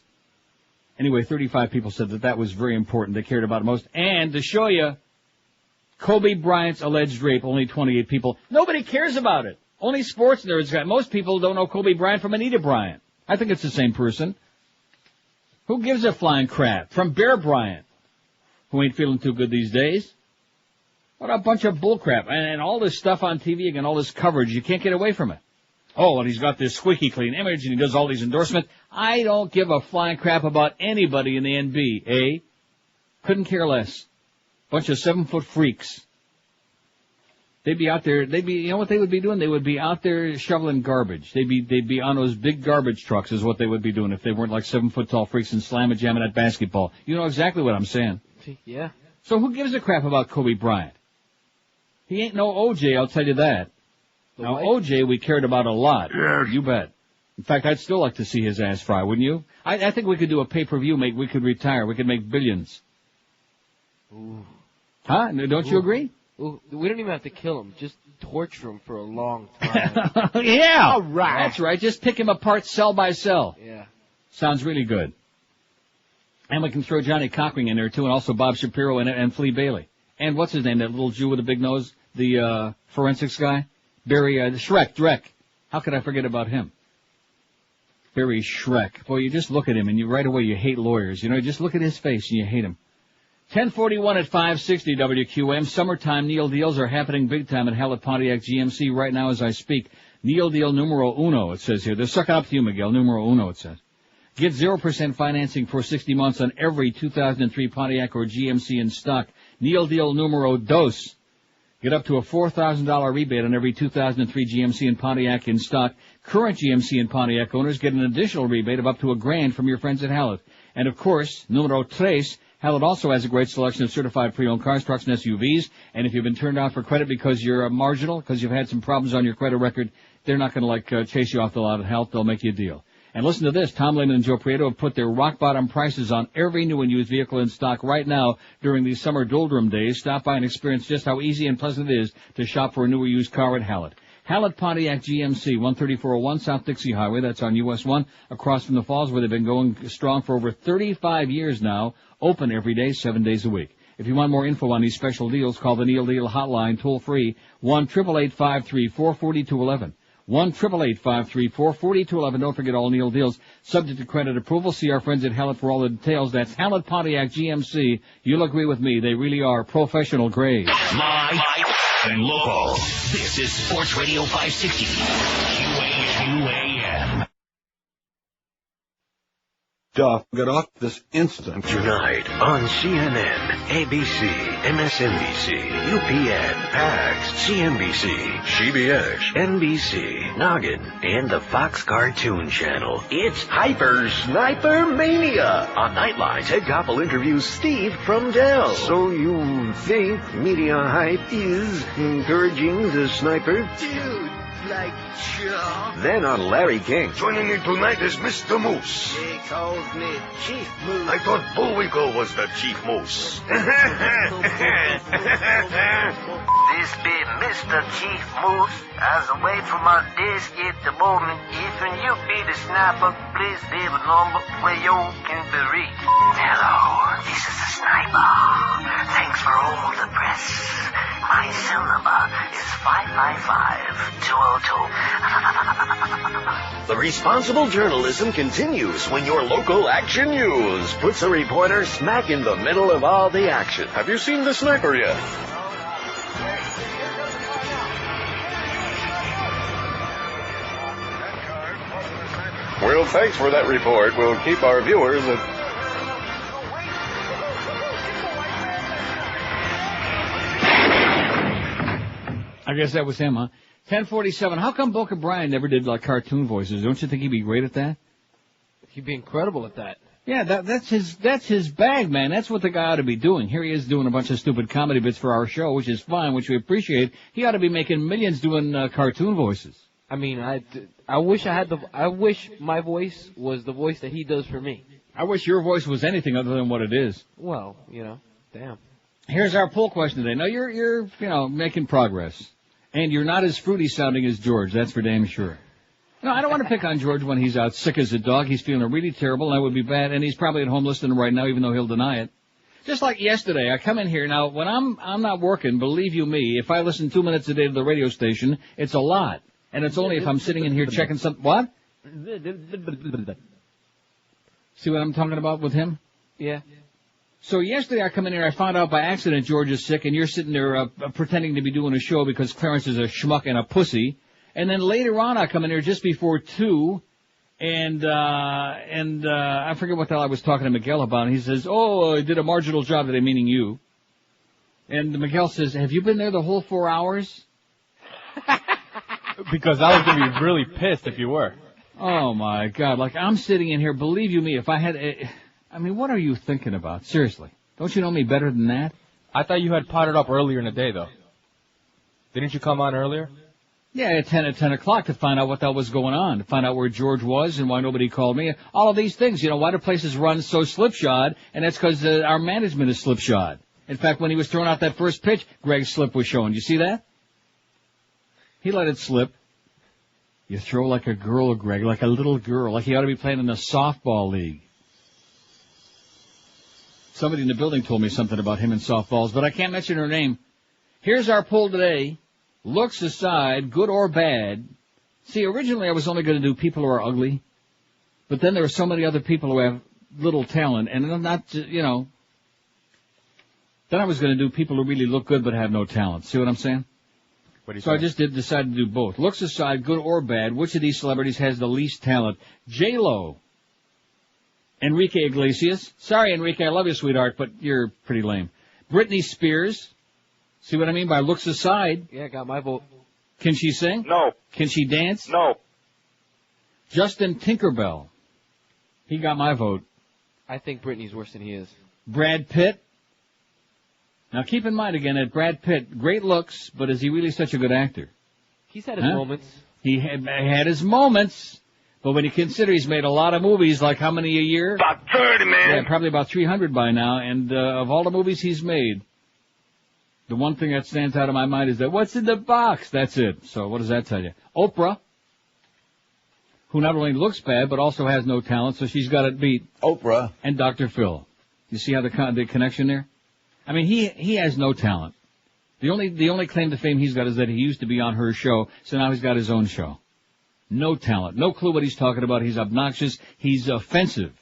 Anyway, 35 people said that was very important. They cared about it most. And to show you, Kobe Bryant's alleged rape, only 28 people. Nobody cares about it. Only sports nerds. Most people don't know Kobe Bryant from Anita Bryant. I think it's the same person. Who gives a flying crap? From Bear Bryant, who ain't feeling too good these days. What a bunch of bullcrap. And all this stuff on TV again, all this coverage, you can't get away from it. Oh, and he's got this squeaky clean image, and he does all these endorsements. I don't give a flying crap about anybody in the NBA, Couldn't care less. Bunch of 7-foot freaks. They'd be out there, you know what they would be doing? They would be out there shoveling garbage. They'd be on those big garbage trucks is what they would be doing if they weren't like 7-foot tall freaks and jamming that basketball. You know exactly what I'm saying. Yeah. So who gives a crap about Kobe Bryant? He ain't no OJ, I'll tell you that. Now, OJ we cared about a lot. Yes. You bet. In fact, I'd still like to see his ass fry, wouldn't you? I think we could do a pay-per-view, we could retire. We could make billions. Ooh. Huh? Don't you agree? Ooh. We don't even have to kill him. Just torture him for a long time. Yeah. All right. That's right. Just pick him apart cell by cell. Yeah. Sounds really good. And we can throw Johnny Cochran in there, too, and also Bob Shapiro and Flea Bailey. And what's his name, that little Jew with a big nose? The forensics guy? Barry Drek. How could I forget about him? Barry Schreck. Boy, you just look at him, and right away you hate lawyers. You just look at his face, and you hate him. 1041 at 560 WQM. Summertime Neil deals are happening big time at Hallett Pontiac GMC right now as I speak. Neil deal numero uno, it says here. They're sucking up to you, Miguel. Numero uno, it says. Get 0% financing for 60 months on every 2003 Pontiac or GMC in stock. Neil deal numero dos. Get up to a $4,000 rebate on every 2003 GMC and Pontiac in stock. Current GMC and Pontiac owners get an additional rebate of up to $1,000 from your friends at Hallett. And of course, numero tres, Hallett also has a great selection of certified pre-owned cars, trucks, and SUVs. And if you've been turned down for credit because you're marginal, because you've had some problems on your credit record, they're not going to chase you off the lot at Hallett. They'll make you a deal. And listen to this. Tom Lehman and Joe Prieto have put their rock-bottom prices on every new and used vehicle in stock right now during these summer doldrum days. Stop by and experience just how easy and pleasant it is to shop for a new or used car at Hallett. Hallett Pontiac GMC, 13401 South Dixie Highway. That's on US 1, across from the falls, where they've been going strong for over 35 years now. Open every day, 7 days a week. If you want more info on these special deals, call the Neil Deal hotline, toll free, 1-888-534-4211. 1-888-534-4211. Don't forget all Neil Deals, subject to credit approval. See our friends at Hallett for all the details. That's Hallett Pontiac GMC. You'll agree with me, they really are professional grade. Live and local. This is Sports Radio 560. QAM. Duff, get off this instant. Tonight on CNN, ABC, MSNBC, UPN, PAX, CNBC, CBS, NBC, Noggin, and the Fox Cartoon Channel. It's Hyper Sniper Mania. On Nightline, Ted Koppel interviews Steve from Dell. So you think media hype is encouraging the sniper? Dude, like Joe. Then on Larry King. Joining me tonight is Mr. Moose. They called me Chief Moose. I thought Bullwinkle was the Chief Moose. This be Mr. Chief Moose. As away from my desk at the moment, if you be the sniper, please leave a number where you can be reached. Hello, this is the sniper. Thanks for all the press. My cell number is 555-202. The responsible journalism continues when your local Action News puts a reporter smack in the middle of all the action. Have you seen the sniper yet? Well, thanks for that report. We'll keep our viewers at... I guess that was him, huh? 1047. How come Boca Brian never did like cartoon voices? Don't you think he'd be great at that? He'd be incredible at that. Yeah, that's his bag, man. That's what the guy ought to be doing. Here he is doing a bunch of stupid comedy bits for our show, which is fine, which we appreciate. He ought to be making millions doing cartoon voices. I mean, I wish my voice was the voice that he does for me. I wish your voice was anything other than what it is. Well, damn. Here's our poll question today. Now you're making progress. And you're not as fruity sounding as George, that's for damn sure. No, I don't want to pick on George when he's out sick as a dog. He's feeling really terrible, and that would be bad. And he's probably at home listening right now, even though he'll deny it. Just like yesterday, I come in here. Now, when I'm not working, believe you me, if I listen 2 minutes a day to the radio station, it's a lot. And it's only if I'm sitting in here checking something. What? See what I'm talking about with him? Yeah. So yesterday I come in here, I found out by accident George is sick, and you're sitting there pretending to be doing a show because Clarence is a schmuck and a pussy. And then later on I come in here just before 2, and I forget what the hell I was talking to Miguel about. And he says, I did a marginal job today, meaning you. And Miguel says, have you been there the whole 4 hours? Because I was going to be really pissed if you were. Oh, my God. Like, I'm sitting in here, believe you me, if I had... I mean, what are you thinking about? Seriously. Don't you know me better than that? I thought you had potted up earlier in the day, though. Didn't you come on earlier? Yeah, at 10 o'clock to find out what the hell was going on, to find out where George was and why nobody called me. All of these things, why do places run so slipshod? And that's because our management is slipshod. In fact, when he was throwing out that first pitch, Greg's slip was showing. You see that? He let it slip. You throw like a girl, Greg, like a little girl, like he ought to be playing in the softball league. Somebody in the building told me something about him in softballs, but I can't mention her name. Here's our poll today. Looks aside, good or bad. See, originally I was only going to do people who are ugly, but then there are so many other people who have little talent, and I'm not, then I was going to do people who really look good but have no talent. See what I'm saying? So I just decided to do both. Looks aside, good or bad, which of these celebrities has the least talent? J-Lo. Enrique Iglesias. Sorry, Enrique, I love you, sweetheart, but you're pretty lame. Britney Spears. See what I mean by looks aside? Yeah, got my vote. Can she sing? No. Can she dance? No. Justin Tinkerbell. He got my vote. I think Britney's worse than he is. Brad Pitt. Now keep in mind again that Brad Pitt, great looks, but is he really such a good actor? He's had his moments. He had his moments. But when you consider he's made a lot of movies, like how many a year? About 30, man. Yeah, probably about 300 by now. And of all the movies he's made, The one thing that stands out of my mind is that what's in the box? That's it. So what does that tell you? Oprah, who not only looks bad but also has no talent, so she's got it beat. Oprah. And Dr. Phil. You see how the connection there? I mean, he has no talent. The only claim to fame he's got is that he used to be on her show, so now he's got his own show. No talent. No clue what he's talking about. He's obnoxious. He's offensive.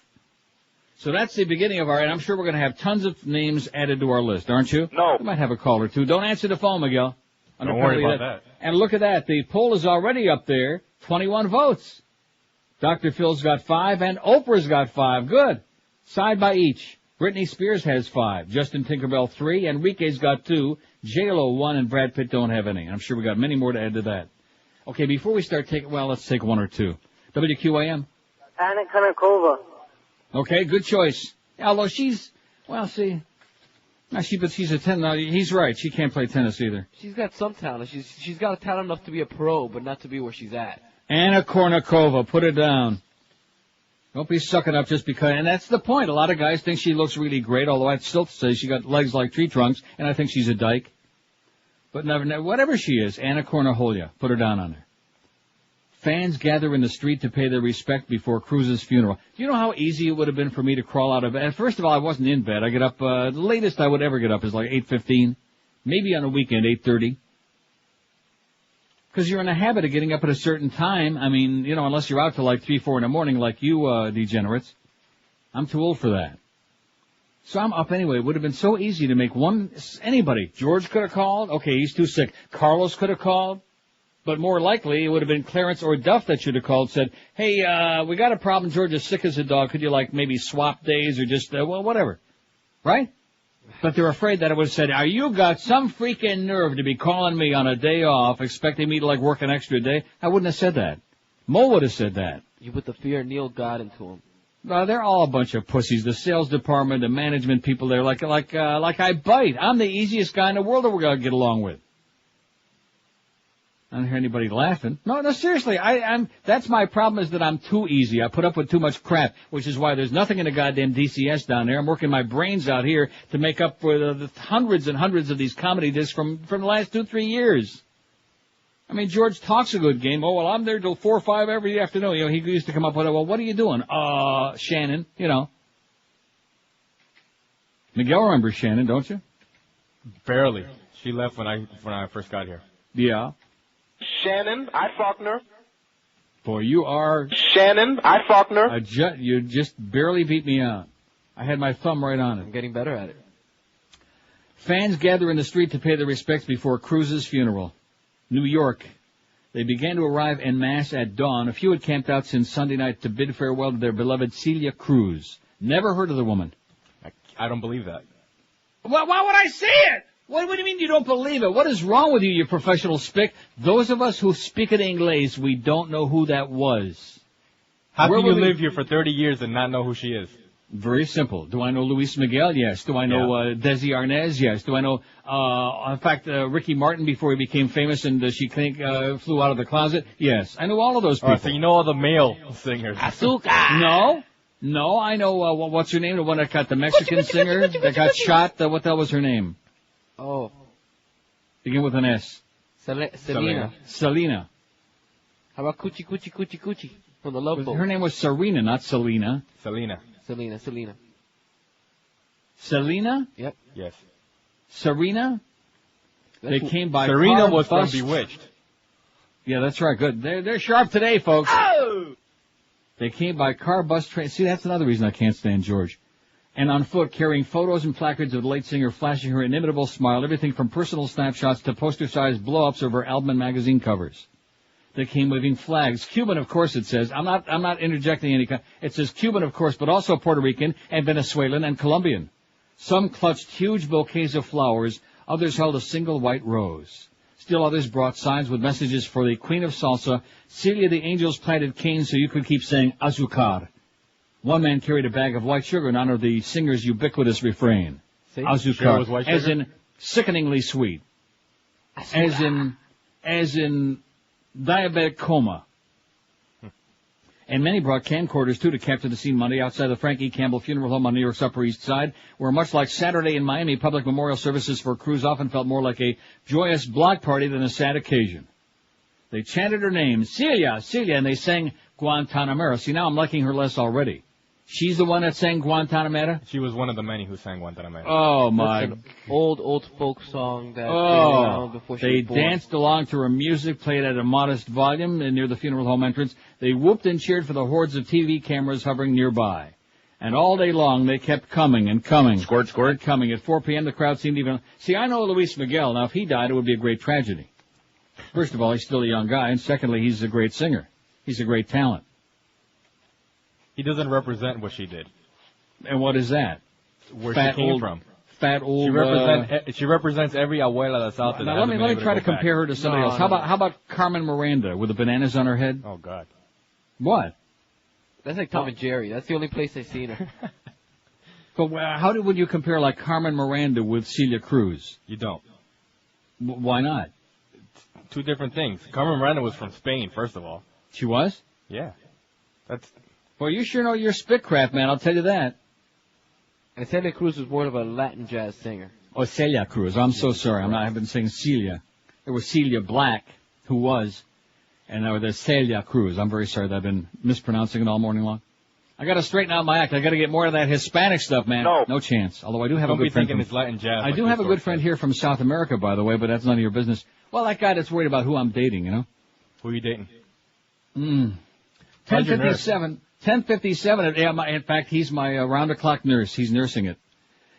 So that's the beginning of and I'm sure we're going to have tons of names added to our list, aren't you? No. We might have a call or two. Don't answer the phone, Miguel. Don't worry about that. And look at that. The poll is already up there. 21 votes. Dr. Phil's got 5 and Oprah's got 5. Good. Side by each. Britney Spears has 5. Justin Tinkerbell 3. Enrique's got 2. J-Lo 1 and Brad Pitt don't have any. I'm sure we got many more to add to that. Okay, before we start let's take one or two. WQAM. Anna Kournikova. Okay, good choice. Although she's a tennis. He's right. She can't play tennis either. She's got some talent. She's got a talent enough to be a pro, but not to be where she's at. Anna Kournikova, put it down. Don't be sucking up just because, and that's the point. A lot of guys think she looks really great, although I'd still say she got legs like tree trunks, and I think she's a dyke. But never, whatever she is, Anna Kournikova, put her down on her. Fans gather in the street to pay their respect before Cruz's funeral. Do you know how easy it would have been for me to crawl out of bed? First of all, I wasn't in bed. I get up, the latest I would ever get up is like 8:15. Maybe on a weekend, 8:30. Because you're in the habit of getting up at a certain time. I mean, unless you're out till like 3, 4 in the morning like you, degenerates. I'm too old for that. So I'm up anyway. It would have been so easy to make anybody. George could have called. Okay, he's too sick. Carlos could have called. But more likely, it would have been Clarence or Duff that should have called, said, hey, we got a problem. George is sick as a dog. Could you, maybe swap days or just, whatever. Right? But they're afraid that it would have said, you got some freaking nerve to be calling me on a day off, expecting me to, work an extra day. I wouldn't have said that. Mo would have said that. You put the fear Neil got into him. No, they're all a bunch of pussies. The sales department, the management people, they're like I bite. I'm the easiest guy in the world that we're going to get along with. I don't hear anybody laughing. No, seriously. That's my problem is that I'm too easy. I put up with too much crap, which is why there's nothing in the goddamn DCS down there. I'm working my brains out here to make up for the hundreds and hundreds of these comedy discs from the last 2-3 years. I mean, George talks a good game. Oh, well, I'm there till 4 or 5 every afternoon. He used to come up with, well, what are you doing? Shannon, Miguel remembers Shannon, don't you? Barely. She left when I first got here. Yeah. Shannon, I Faulkner. Boy, you are... Shannon, I Faulkner. You just barely beat me out. I had my thumb right on it. I'm getting better at it. Fans gather in the street to pay their respects before Cruz's funeral. New York. They began to arrive en masse at dawn. A few had camped out since Sunday night to bid farewell to their beloved Celia Cruz. Never heard of the woman. I don't believe that. Well, why would I say it? What do you mean you don't believe it? What is wrong with you, you professional spick? Those of us who speak in English, we don't know who that was. How can you live here for 30 years and not know who she is? Very simple. Do I know Luis Miguel? Yes. Do I know Desi Arnaz? Yes. Do I know, in fact, Ricky Martin before he became famous and she flew out of the closet? Yes. I know all of those people. So you know all the male singers. Azúcar! No, I know, what's her name? The one that got the Mexican singer that got shot? What the hell was her name? Oh. Begin with an S. Selena. Selena. How about Coochie Coochie Coochie Coochie from the Love Boat? Her name was Serena, not Selena. Selena. Selena? Yep. Yes. Serena? They came by Serena car, was bus. from Bewitched. Yeah, that's right. Good. They're sharp today, folks. Oh! They came by car, bus, train. See, that's another reason I can't stand George. And on foot, carrying photos and placards of the late singer, flashing her inimitable smile, everything from personal snapshots to poster-sized blow-ups of her album and magazine covers. They came waving flags. Cuban, of course, it says. I'm not interjecting any kind. It says Cuban, of course, but also Puerto Rican and Venezuelan and Colombian. Some clutched huge bouquets of flowers. Others held a single white rose. Still others brought signs with messages for the Queen of Salsa. Celia the Angels planted canes so you could keep saying azúcar. One man carried a bag of white sugar in honor of the singer's ubiquitous refrain. Azúcar, as in sickeningly sweet. As in diabetic coma. And many brought camcorders, too, to capture the scene Monday outside the Frankie Campbell Funeral Home on New York's Upper East Side, where much like Saturday in Miami, public memorial services for Cruz often felt more like a joyous block party than a sad occasion. They chanted her name, Celia, Celia, and they sang Guantanamera. See, now I'm liking her less already. She's the one that sang Guantanamera? She was one of the many who sang Guantanamera. Oh, my. That's an old folk song that around before she they was born. danced along to her music, played at a modest volume near the funeral home entrance. They whooped and cheered for the hordes of TV cameras hovering nearby. And all day long, they kept coming and coming. Squirt, squirt. And coming. At 4 p.m., the crowd seemed even... See, I know Luis Miguel. Now, if he died, it would be a great tragedy. First of all, he's still a young guy, and secondly, he's a great singer. He's a great talent. He doesn't represent what she did. And what is that? Where she came from. Fat old... She represents every abuela that's out there. Now, let me try to compare her to somebody else. How about Carmen Miranda with the bananas on her head? Oh, God. What? That's like Tom and Jerry. That's the only place I've seen her. But how would you compare, like, Carmen Miranda with Celia Cruz? You don't. Why not? Two different things. Carmen Miranda was from Spain, first of all. She was? Yeah. That's... Well, you sure know your spitcraft, man, I'll tell you that. And Celia Cruz was more of a Latin jazz singer. Oh, Celia Cruz. I'm so sorry. I've been saying Celia. There was Celia Black, who was, and now there's Celia Cruz. I'm very sorry that I've been mispronouncing it all morning long. I got to straighten out my act. I got to get more of that Hispanic stuff, man. No chance. Although I do have a good friend. Don't be thinking it's Latin jazz. I do have a good friend here from South America, by the way, but that's none of your business. Well, that guy that's worried about who I'm dating, you know. Who are you dating? 10:57. 10:57. Yeah, in fact, he's my round-the-clock nurse. He's nursing it.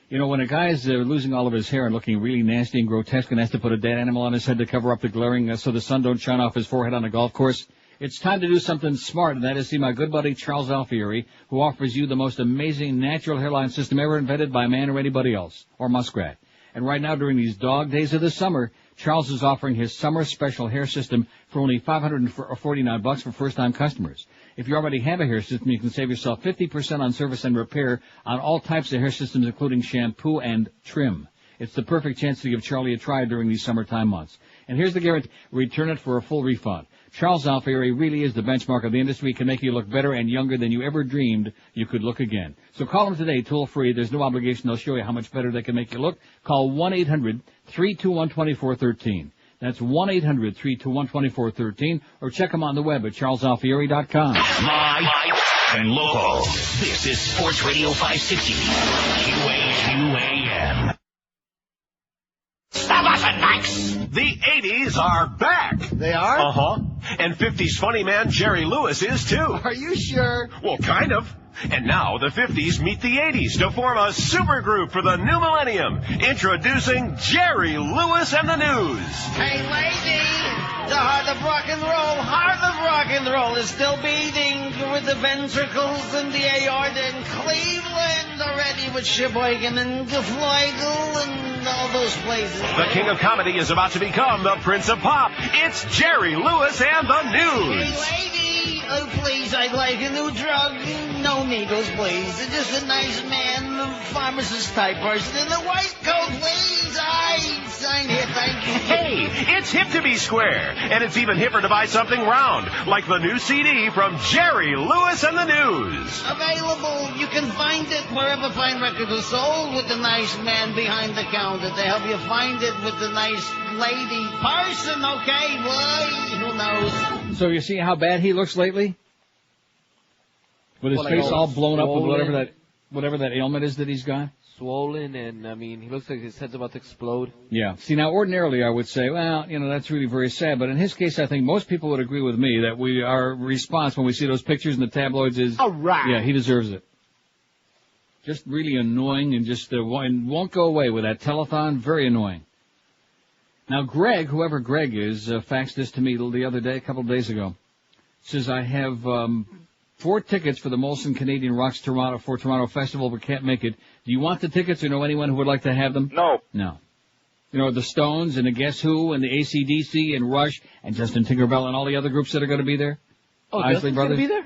You know, when a guy's losing all of his hair and looking really nasty and grotesque and has to put a dead animal on his head to cover up the glaring so the sun don't shine off his forehead on a golf course, it's time to do something smart, and that is see my good buddy Charles Alfieri, who offers you the most amazing natural hairline system ever invented by man or anybody else, or muskrat. And right now, during these dog days of the summer, Charles is offering his summer special hair system for only $549 for first-time customers. If you already have a hair system, you can save yourself 50% on service and repair on all types of hair systems, including shampoo and trim. It's the perfect chance to give Charlie a try during these summertime months. And here's the guarantee. Return it for a full refund. Charles Alfieri really is the benchmark of the industry. He can make you look better and younger than you ever dreamed you could look again. So call him today, toll-free. There's no obligation. They'll show you how much better they can make you look. Call 1-800-321-2413. That's 1-800-321-2413, or check them on the web at charlesalfieri.com. Live and local. This is Sports Radio 560. QAQAM. Stop us at Max! The 80s are back. They are? Uh-huh. And 50s funny man Jerry Lewis is too. Are you sure? Well, kind of. And now the 50s meet the 80s to form a supergroup for the new millennium. Introducing Jerry Lewis and the News. Hey, lady, the heart of rock and roll is still beating with the ventricles and the aorta in Cleveland already with Sheboygan and Gefleugel and all those places. The king of comedy is about to become the prince of pop. It's Jerry Lewis and the News. Hey, lady, oh, please, I'd like a new drug. No needles, please. Just a nice man, a pharmacist type person in a white coat, please. I sign here, thank you. Hey, it's hip to be square, and it's even hipper to buy something round, like the new CD from Jerry Lewis and the News. Available. You can find it wherever fine records are sold with the nice man behind the counter to help you find it with the nice lady person, okay, boy? Who knows? So you see how bad he looks lately? With his face all blown up with whatever that ailment is that he's got? Swollen, and, I mean, he looks like his head's about to explode. Yeah. See, now, ordinarily I would say, well, you know, that's really very sad. But in his case, I think most people would agree with me that our response when we see those pictures in the tabloids is, all right. Yeah, he deserves it. Just really annoying and just and won't go away with that telethon. Very annoying. Now, Greg, whoever Greg is, faxed this to me the other day, a couple of days ago. Says, I have 4 tickets for the Molson Canadian Rocks Toronto Festival, but can't make it. Do you want the tickets or know anyone who would like to have them? No. No. You know, the Stones and the Guess Who and the AC/DC and Rush and Justin Tinkerbell and all the other groups that are going to be there? Oh, Justin's going to be there?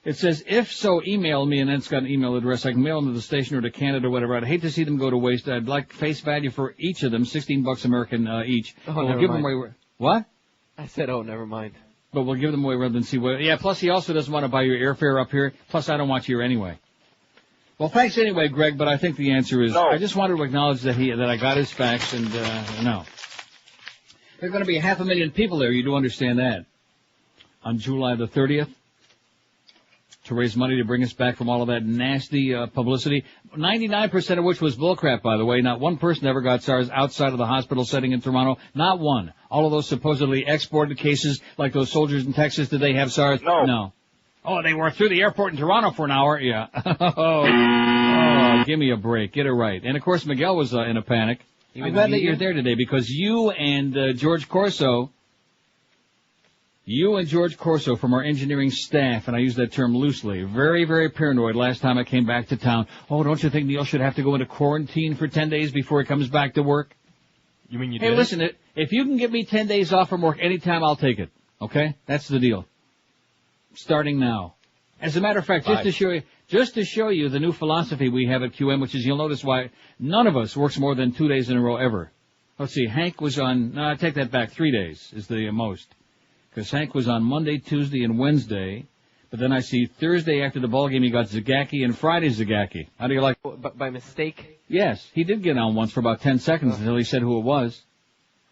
It says, if so, email me, and then it's got an email address. I can mail them to the station or to Canada or whatever. I'd hate to see them go to waste. I'd like face value for each of them, $16 American each. Oh, we'll never give mind. them away. What? I said, oh, never mind. But we'll give them away rather than see what... Yeah, plus he also doesn't want to buy your airfare up here. Plus I don't want you here anyway. Well, thanks anyway, Greg, but I think the answer is... No. I just wanted to acknowledge that I got his facts, and no. There are going to be 500,000 people there, you do understand that. On July the 30th. To raise money to bring us back from all of that nasty publicity. 99% of which was bullcrap, by the way. Not one person ever got SARS outside of the hospital setting in Toronto. Not one. All of those supposedly exported cases, like those soldiers in Texas, did they have SARS? No. Oh, they were through the airport in Toronto for an hour? Yeah. Oh, give me a break. Get it right. And, of course, Miguel was in a panic. I'm glad that you're there today because you and George Corso... You and George Corso from our engineering staff, and I use that term loosely, very, very paranoid last time I came back to town. Oh, don't you think Neil should have to go into quarantine for 10 days before he comes back to work? You mean you did? Hey, listen, if you can give me 10 days off from work anytime, I'll take it. Okay? That's the deal. Starting now. As a matter of fact, just to show you the new philosophy we have at QM, which is you'll notice why none of us works more than 2 days in a row ever. Let's see, Hank was on, no, I take that back, 3 days is the most. Because Hank was on Monday, Tuesday, and Wednesday. But then I see Thursday after the ball game he got Zagacki and Friday Zagacki. How do you like? By mistake? Yes, he did get on once for about 10 seconds until he said who it was.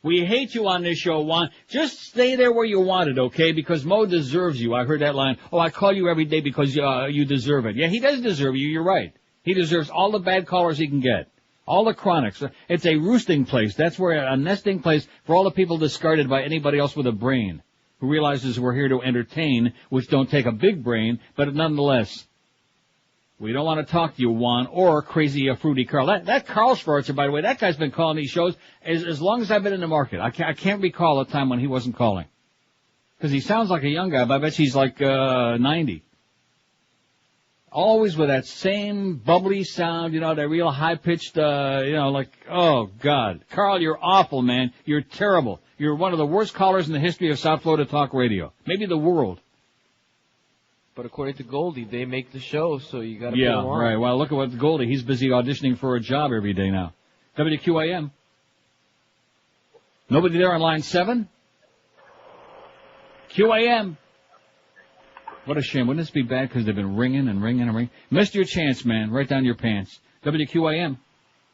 We hate you on this show, Juan. Just stay there where you want it, okay? Because Mo deserves you. I heard that line. Oh, I call you every day because you deserve it. Yeah, he does deserve you. You're right. He deserves all the bad callers he can get. All the chronics. It's a roosting place. That's where a nesting place for all the people discarded by anybody else with a brain. Who realizes we're here to entertain, which don't take a big brain, but nonetheless, we don't want to talk to you, Juan, or crazy fruity Carl. That Carl Schwarzer, by the way, that guy's been calling these shows as long as I've been in the market. I can't recall a time when he wasn't calling. Because he sounds like a young guy, but I bet he's like 90. Always with that same bubbly sound, that real high-pitched, like, oh, God. Carl, you're awful, man. You're terrible. You're one of the worst callers in the history of South Florida talk radio. Maybe the world. But according to Goldie, they make the show, so you gotta put them on. Yeah, right. Well, look at what Goldie, he's busy auditioning for a job every day now. WQAM. Nobody there on line 7? QAM. What a shame. Wouldn't this be bad because they've been ringing and ringing and ringing? Missed your chance, man. Right down your pants. WQAM.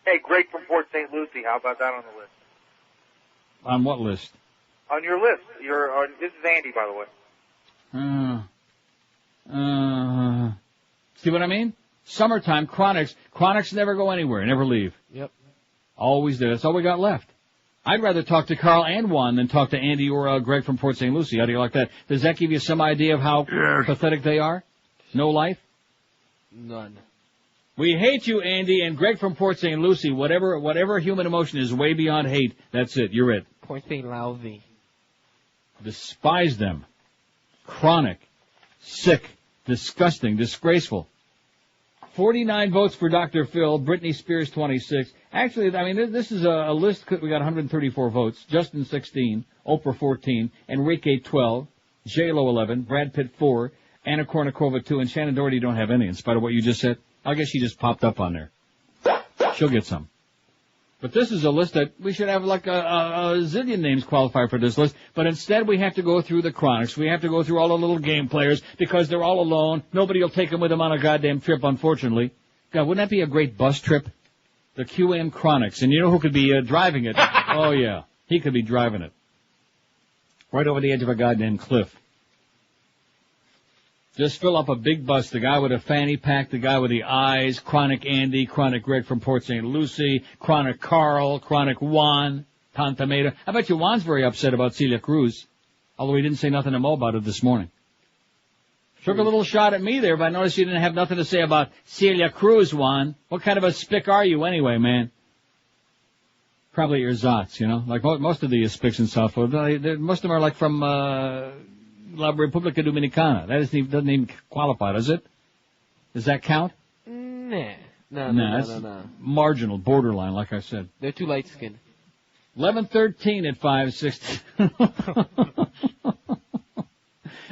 Hey, Greg from Port St. Lucie. How about that on the list? On what list? On your list. This is Andy, by the way. See what I mean? Summertime, chronics. Chronics never go anywhere, never leave. Yep. Always there. That's all we got left. I'd rather talk to Carl and Juan than talk to Andy or Greg from Port St. Lucie. How do you like that? Does that give you some idea of how pathetic they are? No life? None. We hate you, Andy, and Greg from Port St. Lucie. Whatever human emotion is way beyond hate, that's it. You're it. Port St. Lousy. Despise them. Chronic. Sick. Disgusting. Disgraceful. 49 votes for Dr. Phil. Britney Spears, 26. Actually, I mean, this is a list. We got 134 votes. Justin, 16. Oprah, 14. Enrique, 12. J-Lo, 11. Brad Pitt, 4. Anna Kournikova, 2. And Shannon Doherty don't have any, in spite of what you just said. I guess she just popped up on there. She'll get some. But this is a list that we should have like a zillion names qualify for this list. But instead we have to go through the chronics. We have to go through all the little game players because they're all alone. Nobody will take them with them on a goddamn trip, unfortunately. God, wouldn't that be a great bus trip? The QM Chronics. And you know who could be driving it? Oh, yeah. He could be driving it. Right over the edge of a goddamn cliff. Just fill up a big bus, the guy with a fanny pack, the guy with the eyes, Chronic Andy, Chronic Greg from Port St. Lucie, Chronic Carl, Chronic Juan, Tantameda. I bet you Juan's very upset about Celia Cruz, although he didn't say nothing to Mo about it this morning. Took a little shot at me there, but I noticed you didn't have nothing to say about Celia Cruz, Juan. What kind of a spick are you anyway, man? Probably your Zots, like most of the spics in South Florida. Most of them are like from, La República Dominicana. That doesn't even qualify, does it? Does that count? No. Marginal, borderline, like I said. They're too light-skinned. 11:13 at 560.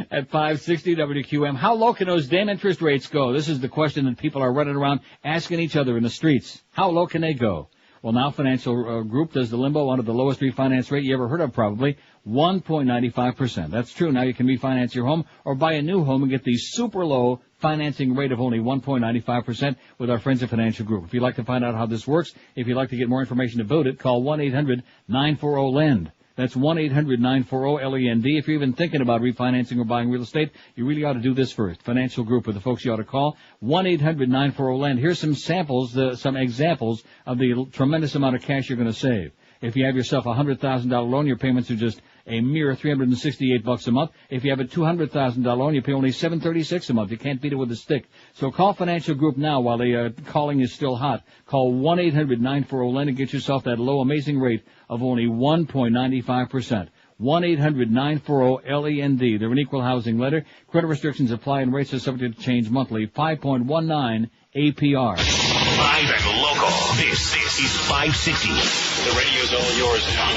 At 560 WQM. How low can those damn interest rates go? This is the question that people are running around asking each other in the streets. How low can they go? Well, now Financial Group does the limbo under the lowest refinance rate you ever heard of, probably 1.95%. That's true. Now you can refinance your home or buy a new home and get the super low financing rate of only 1.95% with our friends at Financial Group. If you'd like to find out how this works, if you'd like to get more information about it, call 1-800-940-LEND. That's 1-800-940-LEND. If you're even thinking about refinancing or buying real estate, you really ought to do this first. Financial Group are the folks you ought to call. 1-800-940-LEND. Here's some samples, some examples of the tremendous amount of cash you're going to save. If you have yourself a $100,000 loan, your payments are just a mere $368 a month. If you have a $200,000 loan, you pay only $736 a month. You can't beat it with a stick. So call Financial Group now while the calling is still hot. Call 1-800-940-LEND and get yourself that low, amazing rate of only 1.95%. 1-800-940-LEND. They're an equal housing lender. Credit restrictions apply and rates are subject to change monthly. 5.19 APR. Live and local. This is 560. The radio's all yours now.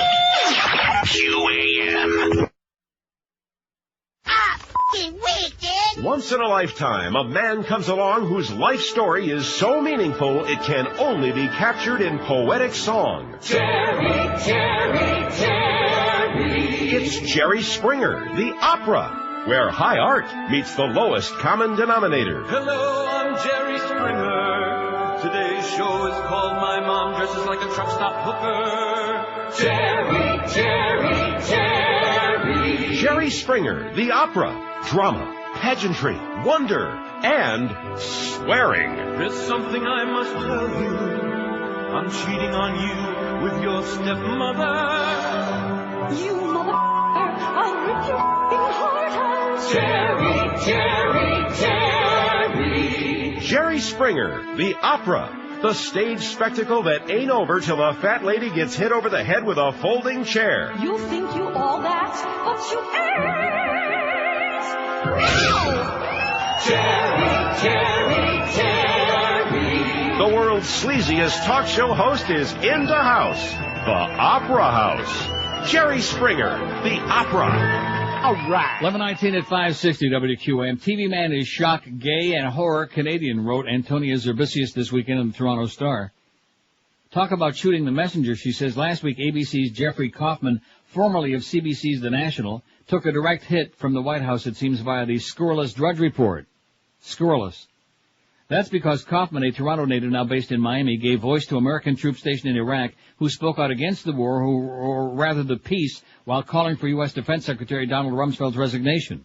QAM. Once in a lifetime, a man comes along whose life story is so meaningful it can only be captured in poetic song. Jerry, Jerry, Jerry. It's Jerry Springer, the opera, where high art meets the lowest common denominator. Hello, I'm Jerry Springer. Today's show is called My Mom Dresses Like a Truck Stop Hooker. Jerry, Jerry, Jerry. Jerry Springer, the opera, drama, pageantry, wonder, and swearing. There's something I must tell you. I'm cheating on you with your stepmother. You motherfucker, I'll rip your heart out. Jerry, Jerry, Jerry. Jerry Springer, the opera, the stage spectacle that ain't over till a fat lady gets hit over the head with a folding chair. You think you all that, but you ain't. Jerry, Jerry, Jerry. The world's sleaziest talk show host is in the house, the Opera House. Jerry Springer, the opera. All right. 11:19 at 560 WQAM. TV man is shock, gay, and horror Canadian, wrote Antonia Zerbisius this weekend in the Toronto Star. Talk about shooting the messenger, she says. Last week, ABC's Jeffrey Kaufman, formerly of CBC's The National, took a direct hit from the White House, it seems, via the scurrilous Drudge Report. Scurrilous. That's because Kaufman, a Toronto native now based in Miami, gave voice to American troops stationed in Iraq who spoke out against the war, or rather the peace, while calling for U.S. Defense Secretary Donald Rumsfeld's resignation.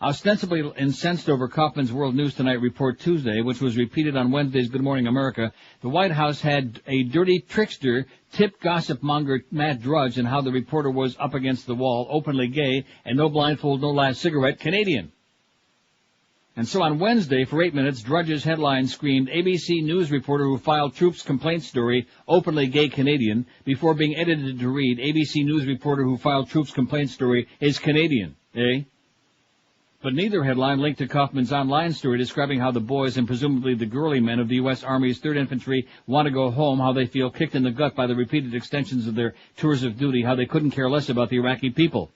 Ostensibly incensed over Kaufman's World News Tonight report Tuesday, which was repeated on Wednesday's Good Morning America, the White House had a dirty trickster tip gossip monger Matt Drudge and how the reporter was up against the wall, openly gay, and no blindfold, no last cigarette, Canadian. And so on Wednesday, for 8 minutes, Drudge's headline screamed, ABC News reporter who filed troops complaint story, openly gay Canadian, before being edited to read, ABC News reporter who filed troops complaint story is Canadian, eh? But neither headline linked to Kaufman's online story describing how the boys and presumably the girly men of the U.S. Army's 3rd Infantry want to go home, how they feel kicked in the gut by the repeated extensions of their tours of duty, how they couldn't care less about the Iraqi people.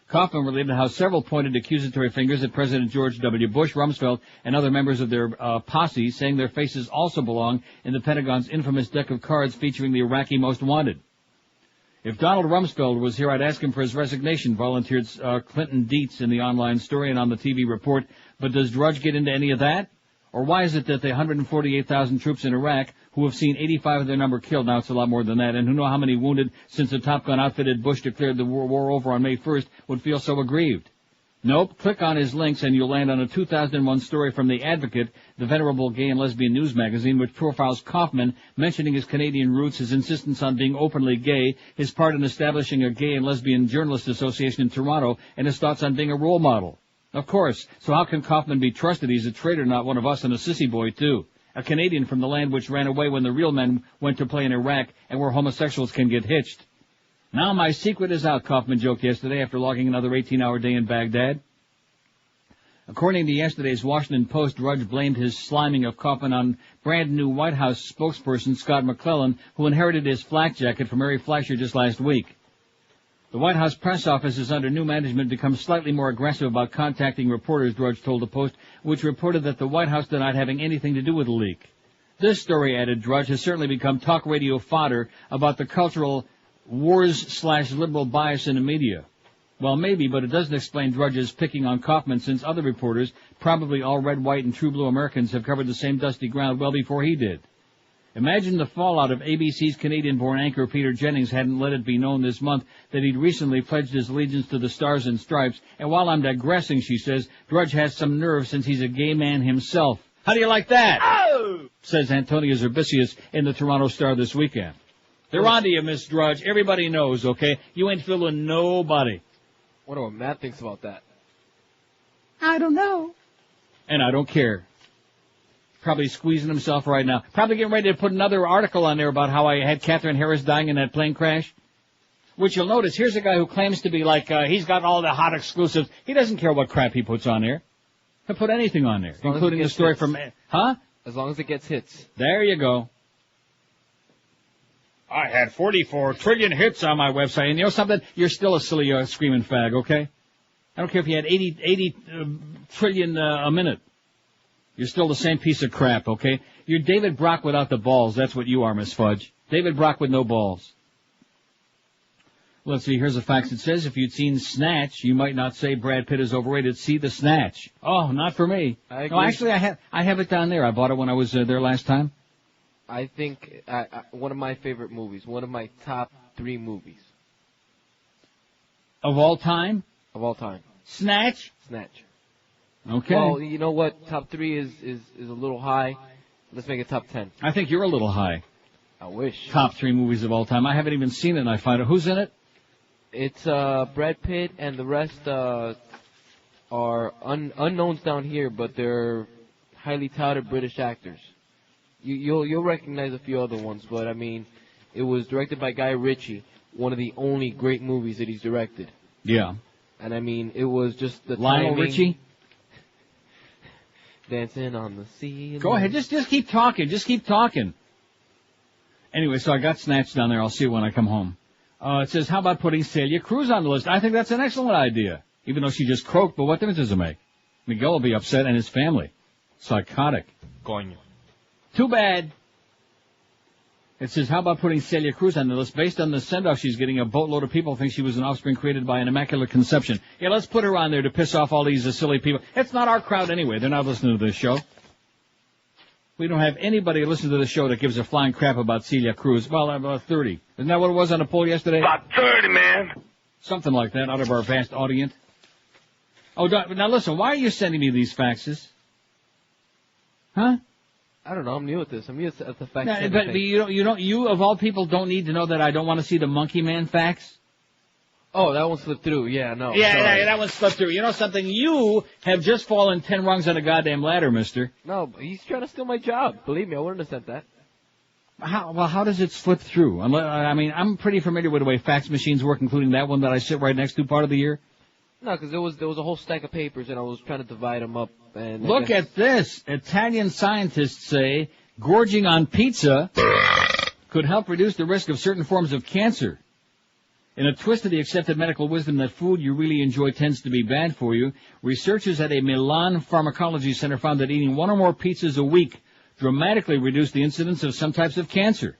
Kaufman related how several pointed accusatory fingers at President George W. Bush, Rumsfeld, and other members of their posse, saying their faces also belong in the Pentagon's infamous deck of cards featuring the Iraqi most wanted. If Donald Rumsfeld was here, I'd ask him for his resignation, volunteered Clinton Dietz in the online story and on the TV report. But does Drudge get into any of that? Or why is it that the 148,000 troops in Iraq, who have seen 85 of their number killed, now it's a lot more than that, and who know how many wounded since the Top Gun outfitted Bush declared the war over on May 1st, would feel so aggrieved? Nope. Click on his links and you'll land on a 2001 story from The Advocate, the venerable gay and lesbian news magazine, which profiles Kaufman, mentioning his Canadian roots, his insistence on being openly gay, his part in establishing a gay and lesbian journalists association in Toronto, and his thoughts on being a role model. Of course. So how can Kaufman be trusted? He's a traitor, not one of us, and a sissy boy, too. A Canadian from the land which ran away when the real men went to play in Iraq and where homosexuals can get hitched. Now my secret is out, Kaufman joked yesterday after logging another 18-hour day in Baghdad. According to yesterday's Washington Post, Drudge blamed his sliming of Kaufman on brand-new White House spokesperson Scott McClellan, who inherited his flak jacket from Mary Fleischer just last week. The White House press office is under new management become slightly more aggressive about contacting reporters, Drudge told the Post, which reported that the White House denied having anything to do with the leak. This story, added Drudge, has certainly become talk radio fodder about the cultural wars/liberal bias in the media. Well, maybe, but it doesn't explain Drudge's picking on Kaufman, since other reporters, probably all red, white, and true blue Americans, have covered the same dusty ground well before he did. Imagine the fallout if ABC's Canadian-born anchor Peter Jennings hadn't let it be known this month that he'd recently pledged his allegiance to the Stars and Stripes. And while I'm digressing, she says, Drudge has some nerve since he's a gay man himself. How do you like that? Oh! Says Antonia Zerbisius in the Toronto Star this weekend. They're on to you, Miss Drudge. Everybody knows, okay? You ain't fooling nobody. Wonder what Matt thinks about that. I don't know. And I don't care. Probably squeezing himself right now. Probably getting ready to put another article on there about how I had Catherine Harris dying in that plane crash. Which you'll notice, here's a guy who claims to be like, he's got all the hot exclusives. He doesn't care what crap he puts on there. He'll put anything on there, including the story from... Huh? As long as it gets hits. There you go. I had 44 trillion hits on my website, and you know something? You're still a silly screaming fag, okay? I don't care if you had 80 trillion a minute. You're still the same piece of crap, okay? You're David Brock without the balls. That's what you are, Miss Fudge. David Brock with no balls. Let's see, here's a fax. It says, if you'd seen Snatch, you might not say Brad Pitt is overrated. See the Snatch. Oh, not for me. No, actually, I have it down there. I bought it when I was there last time. I think one of my favorite movies, one of my top 3 movies. Of all time? Of all time. Snatch? Snatch. Okay. Well, you know what? Top 3 is a little high. Let's make it top 10. I think you're a little high. I wish. Top 3 movies of all time. I haven't even seen it, and I find it. Who's in it? It's Brad Pitt, and the rest are unknowns down here, but they're highly touted British actors. You'll recognize a few other ones, but I mean, it was directed by Guy Ritchie, one of the only great movies that he's directed. Yeah. And I mean, it was just the Lionel timing. Richie? Dancing on the sea. Go ahead, just keep talking, Anyway, so I got Snatch down there. I'll see it when I come home. It says, how about putting Celia Cruz on the list? I think that's an excellent idea, even though she just croaked, but what difference does it make? Miguel will be upset, and his family. Psychotic. Coño. Too bad. It says, how about putting Celia Cruz on the list? Based on the send-off she's getting, a boatload of people think she was an offspring created by an immaculate conception. Yeah, let's put her on there to piss off all these silly people. It's not our crowd anyway. They're not listening to this show. We don't have anybody listen to the show that gives a flying crap about Celia Cruz. Well, about 30. Isn't that what it was on the poll yesterday? About 30, man. Something like that out of our vast audience. Oh, now listen, why are you sending me these faxes? Huh? I don't know. I'm new at this. I'm new at the fax. No, but you of all people don't need to know that I don't want to see the Monkey Man fax. Oh, that one slipped through. Yeah, no. Yeah, that one slipped through. You know something? You have just fallen 10 rungs on a goddamn ladder, mister. No, he's trying to steal my job. Believe me, I wouldn't have sent that. How does it slip through? I mean, I'm pretty familiar with the way fax machines work, including that one that I sit right next to part of the year. No, because there was a whole stack of papers, and I was trying to divide them up. And look at this. Italian scientists say gorging on pizza could help reduce the risk of certain forms of cancer. In a twist of the accepted medical wisdom that food you really enjoy tends to be bad for you, researchers at a Milan pharmacology center found that eating 1 or more pizzas a week dramatically reduced the incidence of some types of cancer.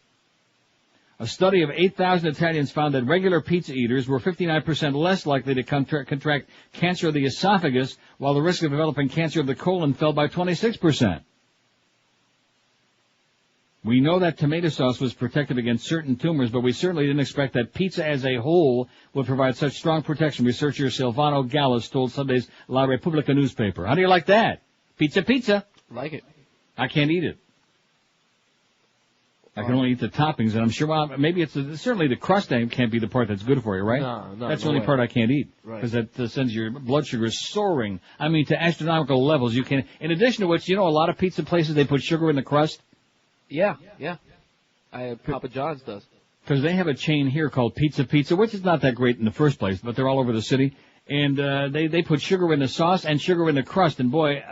A study of 8,000 Italians found that regular pizza eaters were 59% less likely to contract cancer of the esophagus, while the risk of developing cancer of the colon fell by 26%. We know that tomato sauce was protective against certain tumors, but we certainly didn't expect that pizza as a whole would provide such strong protection, researcher Silvano Gallus told Sunday's La Repubblica newspaper. How do you like that? Pizza. Like it. I can't eat it. I can only eat the toppings, and I'm sure, well, maybe it's certainly the crust can't be the part that's good for you, right? No, that's the only part I can't eat, because that sends your blood sugar soaring. I mean, to astronomical levels. You can. In addition to which, you know, a lot of pizza places they put sugar in the crust. Yeah. Papa John's does. Because they have a chain here called Pizza, which is not that great in the first place, but they're all over the city, and they put sugar in the sauce and sugar in the crust, and boy,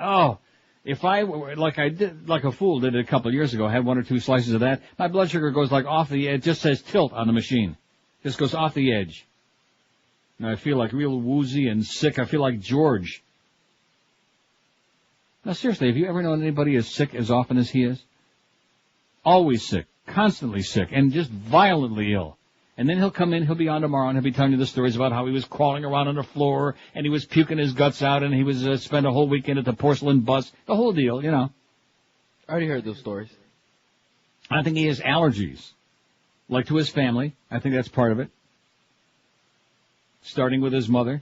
if I, like a fool did it a couple of years ago, had 1 or 2 slices of that, my blood sugar goes like off the edge. It just says tilt on the machine. Just goes off the edge. And I feel like real woozy and sick. I feel like George. Now seriously, have you ever known anybody as sick as often as he is? Always sick. Constantly sick. And just violently ill. And then he'll come in, he'll be on tomorrow, and he'll be telling you the stories about how he was crawling around on the floor, and he was puking his guts out, and he was spent a whole weekend at the porcelain bus. The whole deal, you know. I already heard those stories. I think he has allergies. Like to his family. I think that's part of it. Starting with his mother,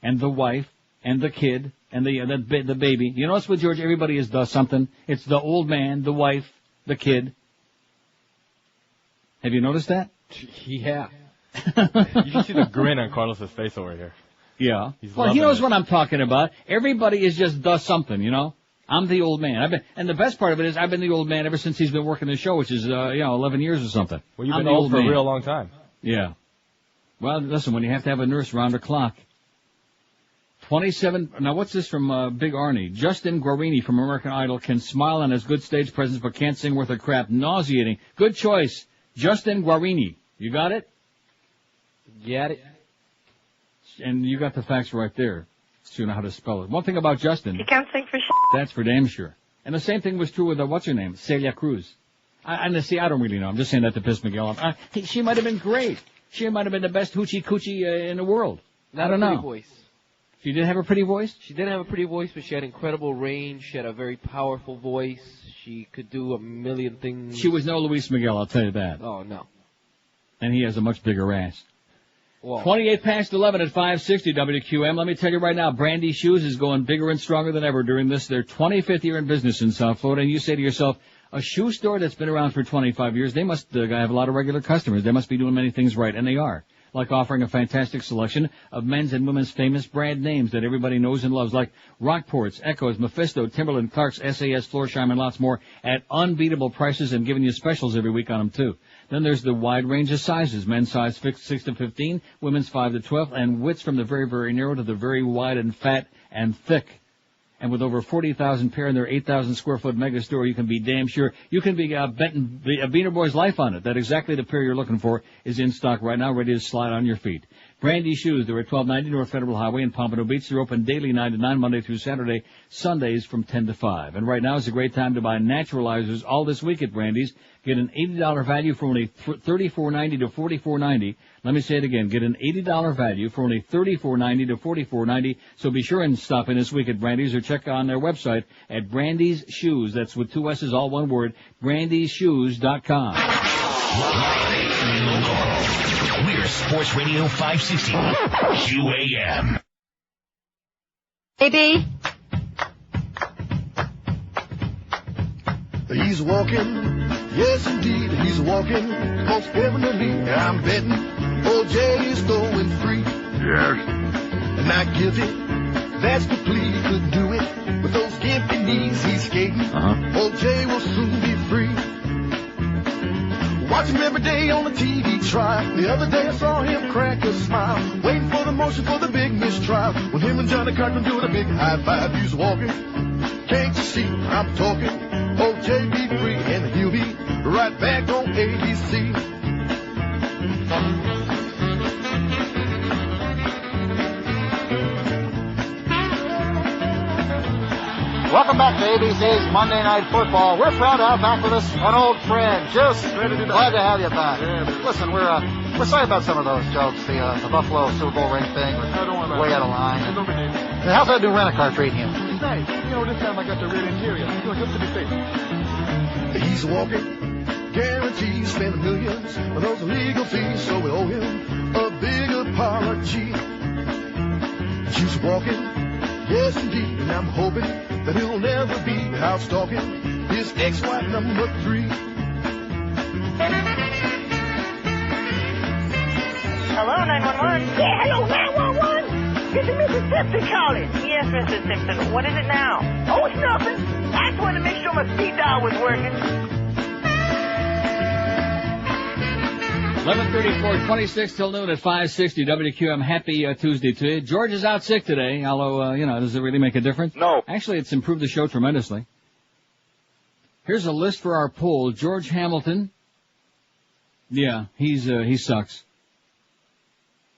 and the wife, and the kid, and the baby. You notice with George, everybody does something. It's the old man, the wife, the kid. Have you noticed that? Yeah. You can see the grin on Carlos's face over here. Yeah. He's Well, he knows loving what I'm talking about. Everybody does something, you know. I'm the old man. And the best part of it is I've been the old man ever since he's been working the show, which is, 11 years or something. Well, you've I'm been the old for man. a real long time. Yeah. Well, listen, when you have to have a nurse round the clock. 27, now what's this from Big Arnie? Justin Guarini from American Idol can smile and has good stage presence but can't sing worth a crap. Nauseating. Good choice. Justin Guarini. You got it? Got it. And you got the facts right there. So you know how to spell it. One thing about Justin. He can't sing for shit. That's for damn sure. And the same thing was true with, what's her name? Celia Cruz. I don't really know. I'm just saying that to piss Miguel off. She might have been great. She might have been the best hoochie coochie in the world. I don't know. Voice. She did have a pretty voice? She didn't have a pretty voice, but she had incredible range. She had a very powerful voice. She could do a million things. She was no Luis Miguel, I'll tell you that. Oh, no. And he has a much bigger ass. Whoa. 28 past 11 at 560 WQM. Let me tell you right now, Brandy Shoes is going bigger and stronger than ever during their 25th year in business in South Florida. And you say to yourself, a shoe store that's been around for 25 years, they must have a lot of regular customers. They must be doing many things right, and they are. Like offering a fantastic selection of men's and women's famous brand names that everybody knows and loves, like Rockports, Echoes, Mephisto, Timberland, Clark's, SAS, Florsheim, and lots more at unbeatable prices and giving you specials every week on them, too. Then there's the wide range of sizes, men's size 6 to 15, women's 5 to 12, and widths from the very, very narrow to the very wide and fat and thick. And with over 40,000 pair in their 8,000 square foot mega store, you can be damn sure you can be betting a Beaner Boy's life on it. That exactly the pair you're looking for is in stock right now, ready to slide on your feet. Brandy Shoes, they're at 1290 North Federal Highway in Pompano Beach. They're open daily 9 to 9, Monday through Saturday, Sundays from 10 to 5. And right now is a great time to buy naturalizers all this week at Brandy's. Get an $80 value for only $34.90 to $44.90. Let me say it again. Get an $80 value for only $34.90 to $44.90. So be sure and stop in this week at Brandy's or check on their website at Brandy's Shoes. That's with 2 S's, all one word, brandyshoes.com. We're Sports Radio 560 QAM. Baby. He's walking, yes indeed, he's walking, most definitely I'm betting OJ is going free. Yes. Not guilty, that's the plea, could do it, with those gimpy knees he's skating, OJ will soon be free. Watch him every day on the TV trial, the other day I saw him crack a smile, waiting for the motion for the big mistrial, when him and Johnny Cochran doing a big high five, he's walking, can't you see I'm talking? OJ be free, and he'll be right back on ABC. Welcome back to ABC's Monday Night Football. We're proud to have back with us an old friend. Just glad to have you back. Listen, we're sorry about some of those jokes. The Buffalo Super Bowl ring thing was way out of line. And how's that new rent-a-car treating you? It's nice. This time I got the real interior. Looks to be safe. He's walking, guaranteed spending millions on those legal fees, so we owe him a big apology. He's walking, yes indeed, and I'm hoping that he'll never be out stalking his ex-wife number 3. Hello, 911. Yeah, hello, 911. This is Mrs. Simpson calling. Yes, Mrs. Simpson. What is it now? Oh, it's nothing. I just wanted to make sure my speed dial was working. 11:34, 26 till noon at 560 WQM. Happy Tuesday to you. George is out sick today, although, does it really make a difference? No. Actually, it's improved the show tremendously. Here's a list for our poll. George Hamilton. Yeah, he sucks.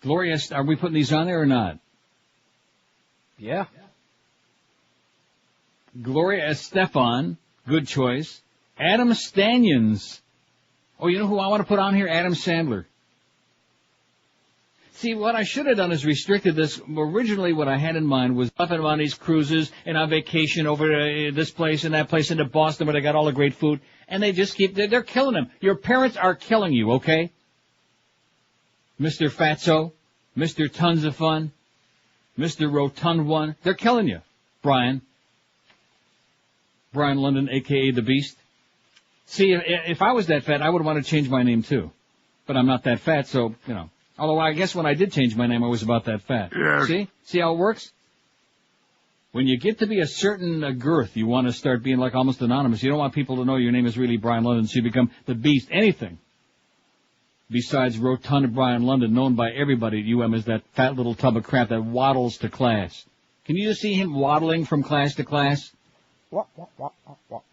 Gloria, are we putting these on there or not? Yeah. Gloria Estefan, good choice. Adam Stanions. Oh, you know who I want to put on here? Adam Sandler. See, what I should have done is restricted this. Originally, what I had in mind was up and on these cruises and on vacation over this place and that place into Boston where they got all the great food. And they just they're killing them. Your parents are killing you, okay? Mr. Fatso, Mr. Tons of Fun, Mr. Rotund One. They're killing you, Brian. Brian London, a.k.a. The Beast. See, if I was that fat, I would want to change my name, too. But I'm not that fat, so, you know. Although I guess when I did change my name, I was about that fat. Yes. See? See how it works? When you get to be a certain girth, you want to start being like almost anonymous. You don't want people to know your name is really Brian London, so you become The Beast. Anything besides Rotund Brian London, known by everybody at UM as that fat little tub of crap that waddles to class. Can you just see him waddling from class to class?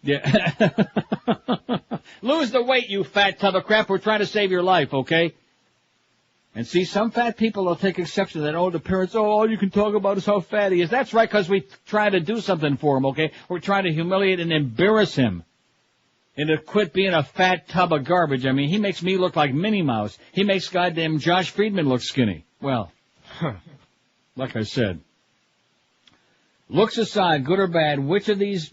Yeah. Lose the weight, you fat tub of crap. We're trying to save your life, okay? And see, some fat people will take exception to that. Oh, the parents, all you can talk about is how fat he is. That's right, because we try to do something for him, okay? We're trying to humiliate and embarrass him. And to quit being a fat tub of garbage. I mean, he makes me look like Minnie Mouse. He makes goddamn Josh Friedman look skinny. Well, like I said. Looks aside, good or bad, which of these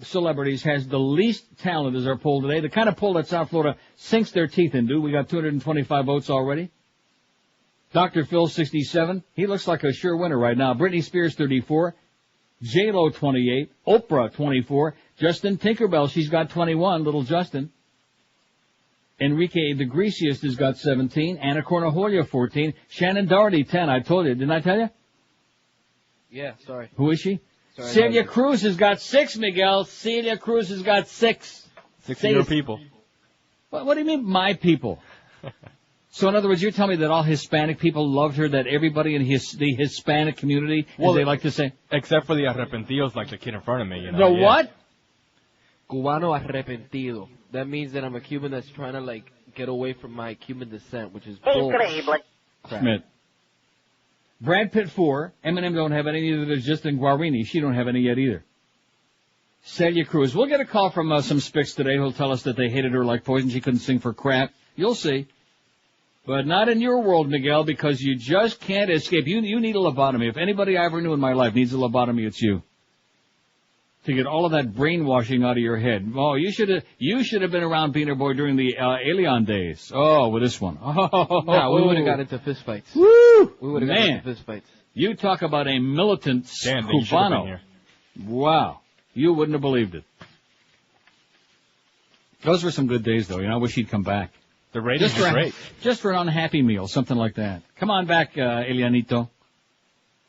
celebrities has the least talent as our poll today? The kind of poll that South Florida sinks their teeth into. We got 225 votes already. Dr. Phil, 67. He looks like a sure winner right now. Britney Spears, 34. J-Lo, 28. Oprah, 24. Justin Tinkerbell, she's got 21. Little Justin. Enrique the Greasiest has got 17. Anna Cornajolia, 14. Shannon Doherty, 10. I told you. Didn't I tell you? Yeah, sorry. Who is she? Sorry, Celia Cruz has got 6, Miguel. Celia Cruz has got 6. 6 of your people. What do you mean, my people? So, in other words, you're telling me that all Hispanic people loved her, that everybody in the Hispanic community, as they like to say? Except for the arrepentidos like the kid in front of me, you know. The what? Cubano arrepentido. That means that I'm a Cuban that's trying to, like, get away from my Cuban descent, which is bull. Schmidt. Brad Pitt, 4. Eminem don't have any, neither does Justin Guarini. She don't have any yet either. Celia Cruz. We'll get a call from some spics today who'll tell us that they hated her like poison. She couldn't sing for crap. You'll see. But not in your world, Miguel, because you just can't escape. You need a lobotomy. If anybody I ever knew in my life needs a lobotomy, it's you. To get all of that brainwashing out of your head. Oh, you should have been around Beaner Boy during the Alien days. Oh, with this one. No, we would have got into fistfights. Woo! We would have got into fistfights. You talk about a militant Cubano. Wow. You wouldn't have believed it. Those were some good days, though. You know, I wish he'd come back. The ratings were great. Just for an unhappy meal, something like that. Come on back, Elianito.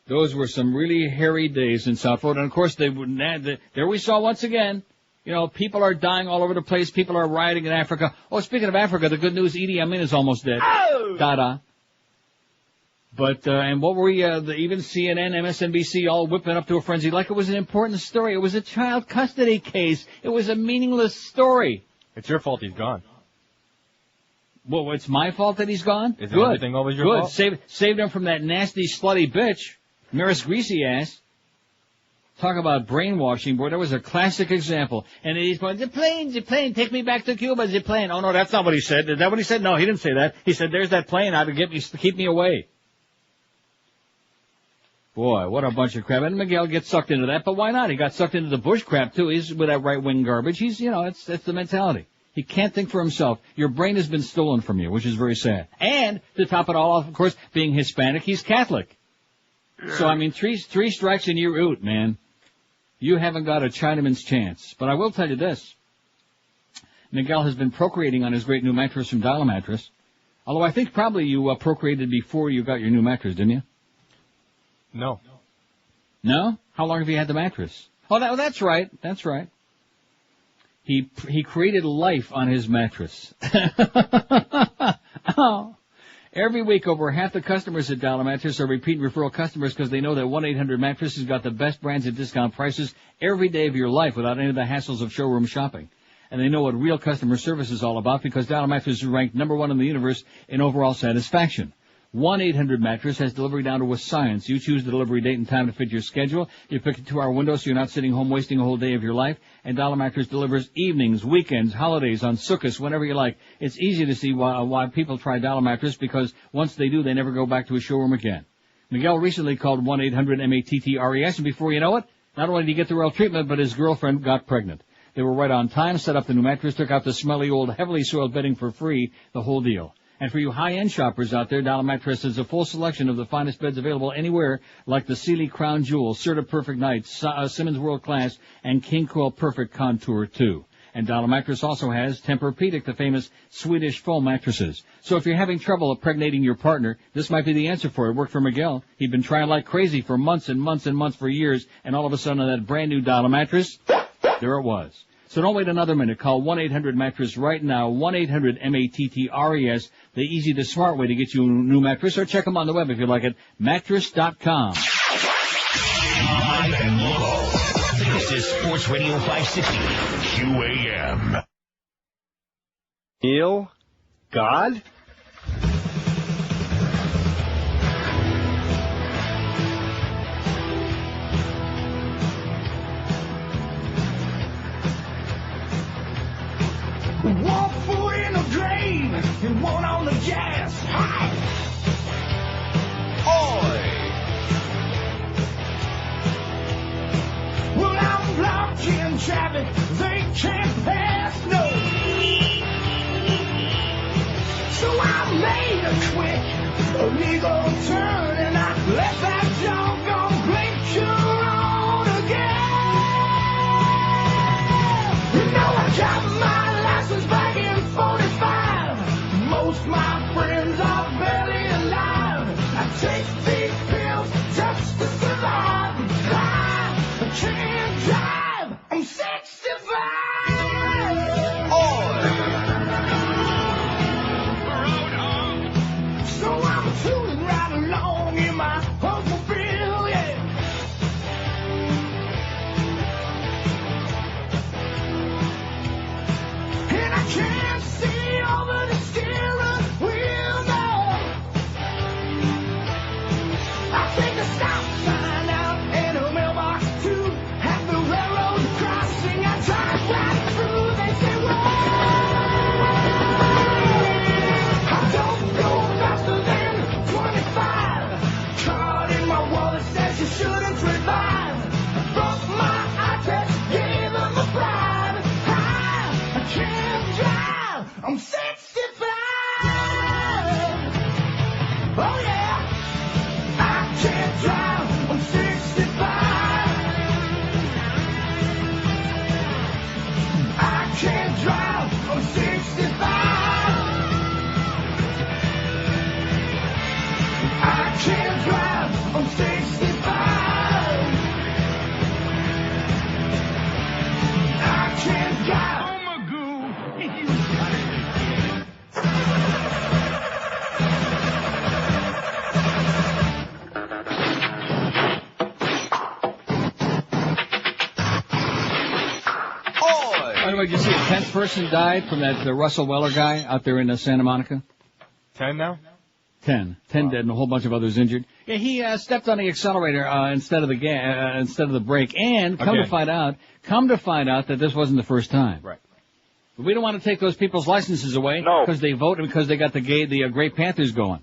Those were some really hairy days in South Florida. And, of course, there we saw once again, you know, people are dying all over the place. People are rioting in Africa. Oh, speaking of Africa, the good news, Idi Amin is almost dead. Oh! Dada. But, and what were we, even CNN, MSNBC all whipping up to a frenzy like it was an important story. It was a child custody case. It was a meaningless story. It's your fault he's gone. Well, it's my fault that he's gone? Is everything always your fault? Saved him from that nasty, slutty bitch. Maris Greasy ass. Talk about brainwashing, boy. That was a classic example. And he's going, the plane, take me back to Cuba, the plane. Oh, no, that's not what he said. Is that what he said? No, he didn't say that. He said, there's that plane out to keep me away. Boy, what a bunch of crap. And Miguel gets sucked into that, but why not? He got sucked into the Bush crap, too. He's with that right-wing garbage. He's, you know, it's the mentality. He can't think for himself. Your brain has been stolen from you, which is very sad. And, to top it all off, of course, being Hispanic, he's Catholic. So, I mean, three strikes and you're out, man. You haven't got a Chinaman's chance. But I will tell you this. Miguel has been procreating on his great new mattress from Dial Mattress. Although I think probably you procreated before you got your new mattress, didn't you? No. No? How long have you had the mattress? Oh, that's right. That's right. He created life on his mattress. Oh. Every week, over half the customers at Dollar Mattress are repeat referral customers because they know that 1-800-Mattress has got the best brands at discount prices every day of your life without any of the hassles of showroom shopping. And they know what real customer service is all about because Dollar Mattress is ranked #1 in the universe in overall satisfaction. 1-800-Mattress has delivery down to a science. You choose the delivery date and time to fit your schedule. You pick a 2-hour window so you're not sitting home wasting a whole day of your life. And Dollar Mattress delivers evenings, weekends, holidays, on Sukkot, whenever you like. It's easy to see why people try Dollar Mattress, because once they do, they never go back to a showroom again. Miguel recently called 1-800-MATTRES, and before you know it, not only did he get the real treatment, but his girlfriend got pregnant. They were right on time, set up the new mattress, took out the smelly old heavily soiled bedding for free, the whole deal. And for you high-end shoppers out there, Dollar Mattress has a full selection of the finest beds available anywhere, like the Sealy Crown Jewel, Serta Perfect Night, Simmons World Class, and King Coil Perfect Contour 2. And Dollar Mattress also has Tempur-Pedic, the famous Swedish foam mattresses. So if you're having trouble impregnating your partner, this might be the answer for it. It worked for Miguel. He'd been trying like crazy for months and months and months for years, and all of a sudden on that brand new Dollar Mattress, there it was. So don't wait another minute. Call 1-800-Mattress right now, 1-800-MATTRES, the easy to smart way to get you a new mattress, or check them on the web if you like it, mattress.com. Live and local. This is Sports Radio 560, QAM. Neil? God? One foot in the drain and one on the gas. Hi. Oi. Well, I'm blocked in traffic. They can't pass, no. So I made a quick illegal turn and I let that doggone brake sure on again. You know I got my back in 45. Most my friends are barely alive. I take these pills just to survive. I can't drive. I'm 65. So I'm tooling right along in my Oldsmobile, yeah. And I can't see over the steering wheel now. I take the stop sign out and a mailbox too. At the railroad crossing, I drive right through. They say, whoa. I don't go faster than 25. Card in my wallet says you shouldn't revive. Broke my eye test, gave them a bribe. I can't drive. I'm 65. Oh yeah. I can't drive. I'm 65. I can't drive. I'm 65. I can't drive. I'm 65. I can't drive. By the way, did you see a 10th person died from that Russell Weller guy out there in Santa Monica? 10 now? 10 dead and a whole bunch of others injured. Yeah, he stepped on the accelerator instead of the brake, and come to find out that this wasn't the first time. Right. But we don't want to take those people's licenses away because they vote and because they got the Great Panthers going.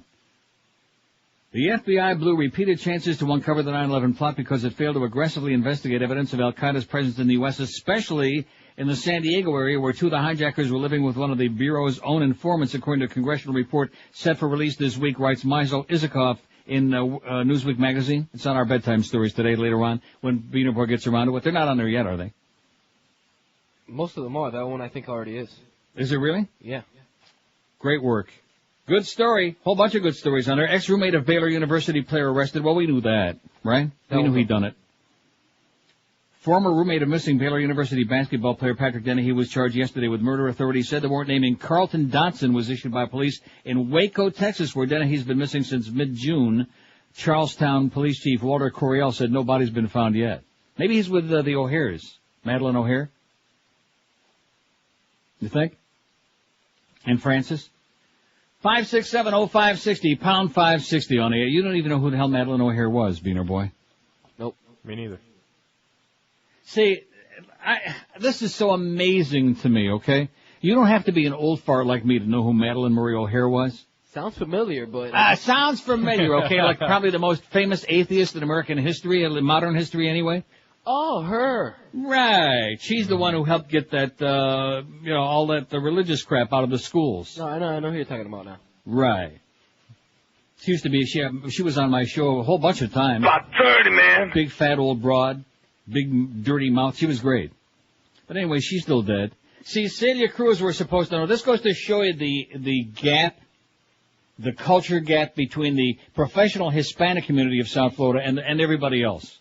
The FBI blew repeated chances to uncover the 9/11 plot because it failed to aggressively investigate evidence of Al-Qaeda's presence in the U.S., especially in the San Diego area where two of the hijackers were living with one of the Bureau's own informants, according to a congressional report set for release this week, writes Michael Isikoff in Newsweek magazine. It's on our bedtime stories today later on when Beanerbor gets around to it. They're not on there yet, are they? Most of them are. That one I think already is. Is it really? Yeah. Great work. Good story. Whole bunch of good stories on there. Ex-roommate of Baylor University player arrested. Well, we knew that, right? We knew he'd done it. Former roommate of missing Baylor University basketball player Patrick Dennehy was charged yesterday with murder. Authorities said the warrant naming Carlton Dotson was issued by police in Waco, Texas, where Dennehy's been missing since mid-June. Charlestown Police Chief Walter Coriel said no body's been found yet. Maybe he's with the O'Hares. Madeline O'Hare? You think? And Francis? 5670560, pound 560 on the air. You don't even know who the hell Madeline O'Hare was, Beaner Boy. Nope. Me neither. See, this is so amazing to me, okay? You don't have to be an old fart like me to know who Madeline Marie O'Hare was. Sounds familiar, but... Sounds familiar, okay? Like probably the most famous atheist in American history, in modern history anyway. Oh, her. Right. She's the one who helped get that, all that the religious crap out of the schools. No, I know who you're talking about now. Right. She used to be, she was on my show a whole bunch of times. About 30, man. Big fat old broad, big dirty mouth. She was great. But anyway, she's still dead. See, Celia Cruz, we're supposed to know. This goes to show you the gap, the culture gap between the professional Hispanic community of South Florida and everybody else.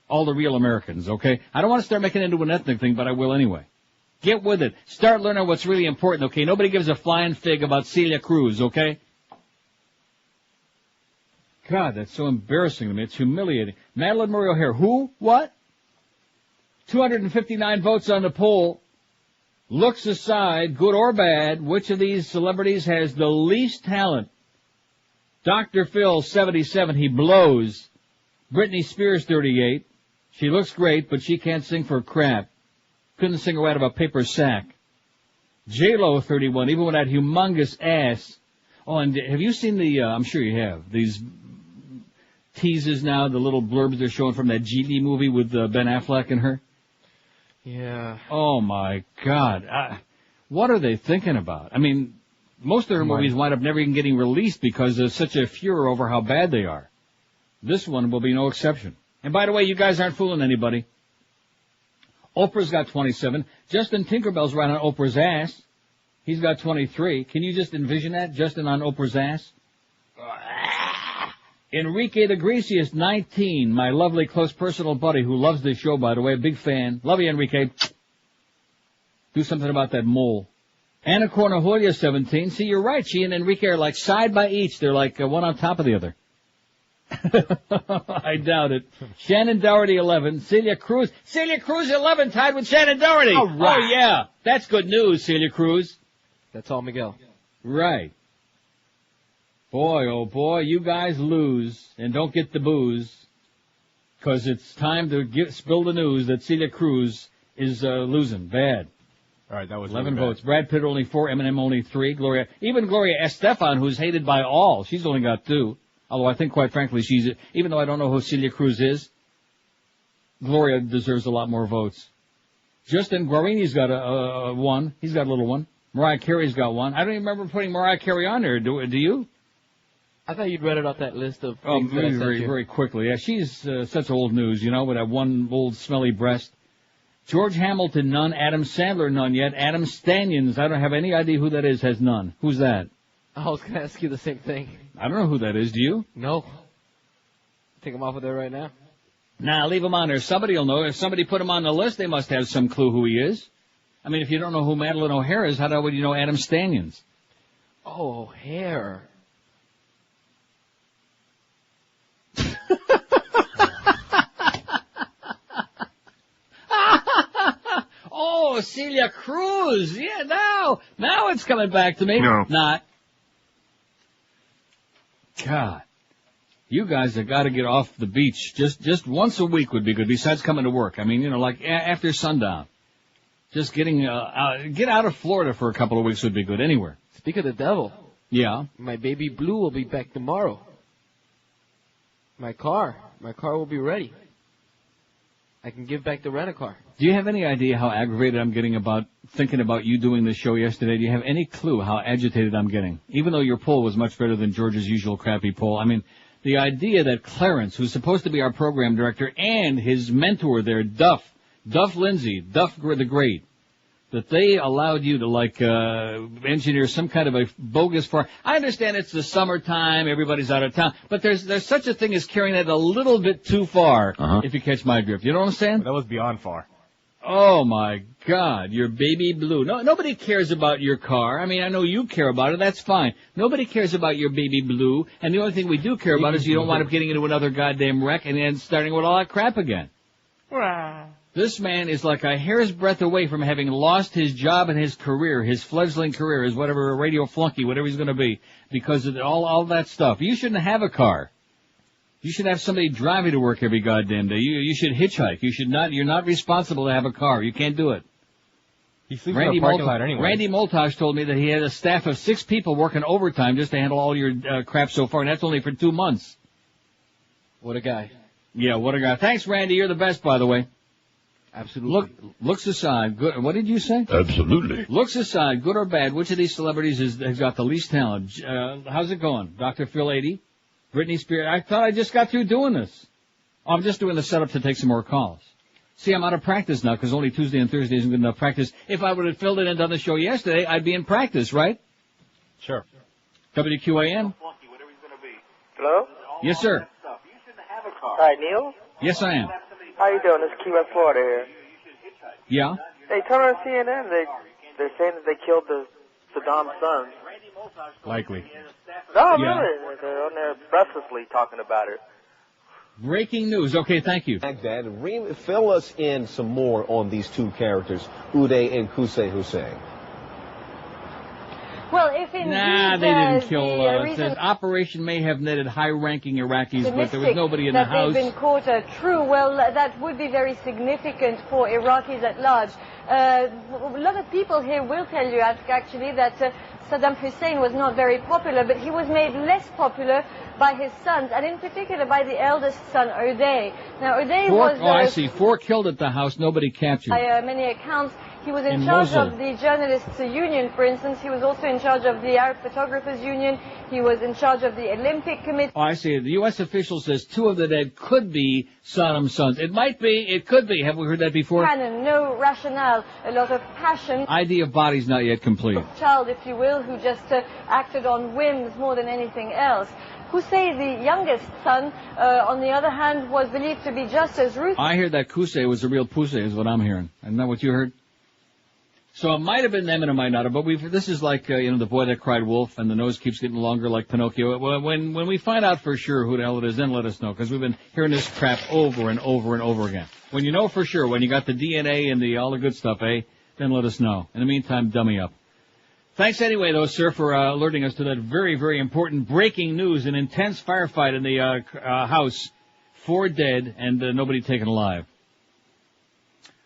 All the real Americans, okay? I don't want to start making it into an ethnic thing, but I will anyway. Get with it. Start learning what's really important, okay? Nobody gives a flying fig about Celia Cruz, okay? God, that's so embarrassing to me. It's humiliating. Madeline Marie O'Hare, who? What? 259 votes on the poll. Looks aside, good or bad, which of these celebrities has the least talent? Dr. Phil, 77, he blows. Britney Spears, 38. She looks great, but she can't sing for crap. Couldn't sing her out of a paper sack. J-Lo, 31, even with that humongous ass. Oh, and have you seen I'm sure you have, these teases now, the little blurbs they're showing from that GD movie with Ben Affleck and her? Yeah. Oh, my God. What are they thinking about? I mean, most of their movies wind up never even getting released because there's such a furor over how bad they are. This one will be no exception. And by the way, you guys aren't fooling anybody. Oprah's got 27. Justin Tinkerbell's right on Oprah's ass. He's got 23. Can you just envision that? Justin on Oprah's ass? Enrique the Greasiest, 19. My lovely close personal buddy who loves this show, by the way. Big fan. Love you, Enrique. Do something about that mole. Anna Cornajolia, 17. See, you're right. She and Enrique are like side by each. They're like one on top of the other. I doubt it. Shannon Doherty, 11. Celia Cruz, 11, tied with Shannon Doherty. All right. Oh, yeah. That's good news, Celia Cruz. That's all, Miguel. Right. Boy, oh boy, you guys lose and don't get the booze, because it's time to spill the news that Celia Cruz is losing. Bad. All right, that was 11 really votes. Brad Pitt only 4, Eminem only 3. Gloria Estefan, who's hated by all, she's only got 2. Although I think, quite frankly, even though I don't know who Celia Cruz is, Gloria deserves a lot more votes. Justin Guarini's got a 1. He's got a little one. Mariah Carey's got 1. I don't even remember putting Mariah Carey on there. Do you? I thought you'd read it off that list of Oh, things that I sent very, you. very quickly. Yeah, she's such old news, with that one old smelly breast. George Hamilton, none. Adam Sandler, none yet. Adam Stanions, I don't have any idea who that is, has none. Who's that? I was going to ask you the same thing. I don't know who that is. Do you? No. Take him off of there right now. Nah, leave him on there. Somebody will know. If somebody put him on the list, they must have some clue who he is. I mean, if you don't know who Madeline O'Hare is, how would you know Adam Stanions? Oh, O'Hare. Oh, Celia Cruz. Yeah, now it's coming back to me. No. Not. God. You guys have got to get off the beach. Just once a week would be good, besides coming to work. I mean, like after sundown. Just get out of Florida for a couple of weeks would be good anywhere. Speak of the devil. Yeah. My baby Blue will be back tomorrow. My car will be ready. I can give back the rent-a-car. Do you have any idea how aggravated I'm getting about thinking about you doing this show yesterday? Do you have any clue how agitated I'm getting? Even though your poll was much better than George's usual crappy poll. I mean, the idea that Clarence, who's supposed to be our program director, and his mentor there, Duff Lindsay, Duff the Great, that they allowed you to, engineer some kind of a bogus farm. I understand it's the summertime, everybody's out of town, but there's such a thing as carrying it a little bit too far, if you catch my drift. You know what I'm saying? That was beyond far. Oh, my God, your baby Blue. No, nobody cares about your car. I mean, I know you care about it. That's fine. Nobody cares about your baby Blue, and the only thing we do care about is you don't wind up getting into another goddamn wreck and then starting with all that crap again. This man is like a hair's breadth away from having lost his job and his career, his fledgling career, his whatever, radio flunky, whatever he's going to be, because of all that stuff. You shouldn't have a car. You should have somebody drive you to work every goddamn day. You should hitchhike. You're not responsible to have a car. You can't do it. He sleeps in a parking lot anyway. Randy Moltosh told me that he had a staff of 6 people working overtime just to handle all your crap so far, and that's only for 2 months. What a guy. Yeah, what a guy. Thanks, Randy. You're the best, by the way. Absolutely. Looks aside, good. What did you say? Absolutely. Looks aside, good or bad, which of these celebrities has got the least talent? How's it going? Dr. Phil 80? Britney Spears? I thought I just got through doing this. Oh, I'm just doing the setup to take some more calls. See, I'm out of practice now because only Tuesday and Thursday isn't good enough practice. If I would have filled it and done the show yesterday, I'd be in practice, right? Sure. WQAM? Hello? Yes, sir. Hi, Neil? Yes, I am. How you doing? This is Key West, Florida here. Yeah? Hey, turn on CNN. They're saying that they killed Saddam's sons. Likely. No, Yeah. really. They're on there breathlessly talking about it. Breaking news. Okay, thank you. Baghdad, fill us in some more on these two characters, Uday and Qusay Hussein. Well, if indeed Nah, they didn't the kill. It reason says Operation may have netted high-ranking Iraqis, but there was nobody in the that house. they've been caught are true, well, that would be very significant for Iraqis at large. A lot of people here will tell you, actually, that Saddam Hussein was not very popular, but he was made less popular by his sons, and in particular by the eldest son, Uday. Now, Uday was... I see. 4 killed at the house, nobody captured. By many accounts, he was in In charge Mosul. of the Journalists Union, for instance. He was also in charge of the Arab Photographers Union. He was in charge of the Olympic Committee. Oh, I see. The U.S. official says 2 of the dead could be Saddam's sons. It might be, it could be. Have we heard that before? Canon, no rationale, a lot of passion. ID of body's not yet complete. Child, if you will, who just acted on whims more than anything else. Qusay, the youngest son, on the other hand, was believed to be just as ruthless. I hear that Qusay was the real Qusay, is what I'm hearing. Isn't that what you heard? So it might have been them and it might not have, but this is like, the boy that cried wolf and the nose keeps getting longer like Pinocchio. When we find out for sure who the hell it is, then let us know, because we've been hearing this crap over and over and over again. When you know for sure, when you got the DNA and all the good stuff, then let us know. In the meantime, dummy up. Thanks anyway, though, sir, for alerting us to that very, very important breaking news. An intense firefight in the house. 4 dead and nobody taken alive.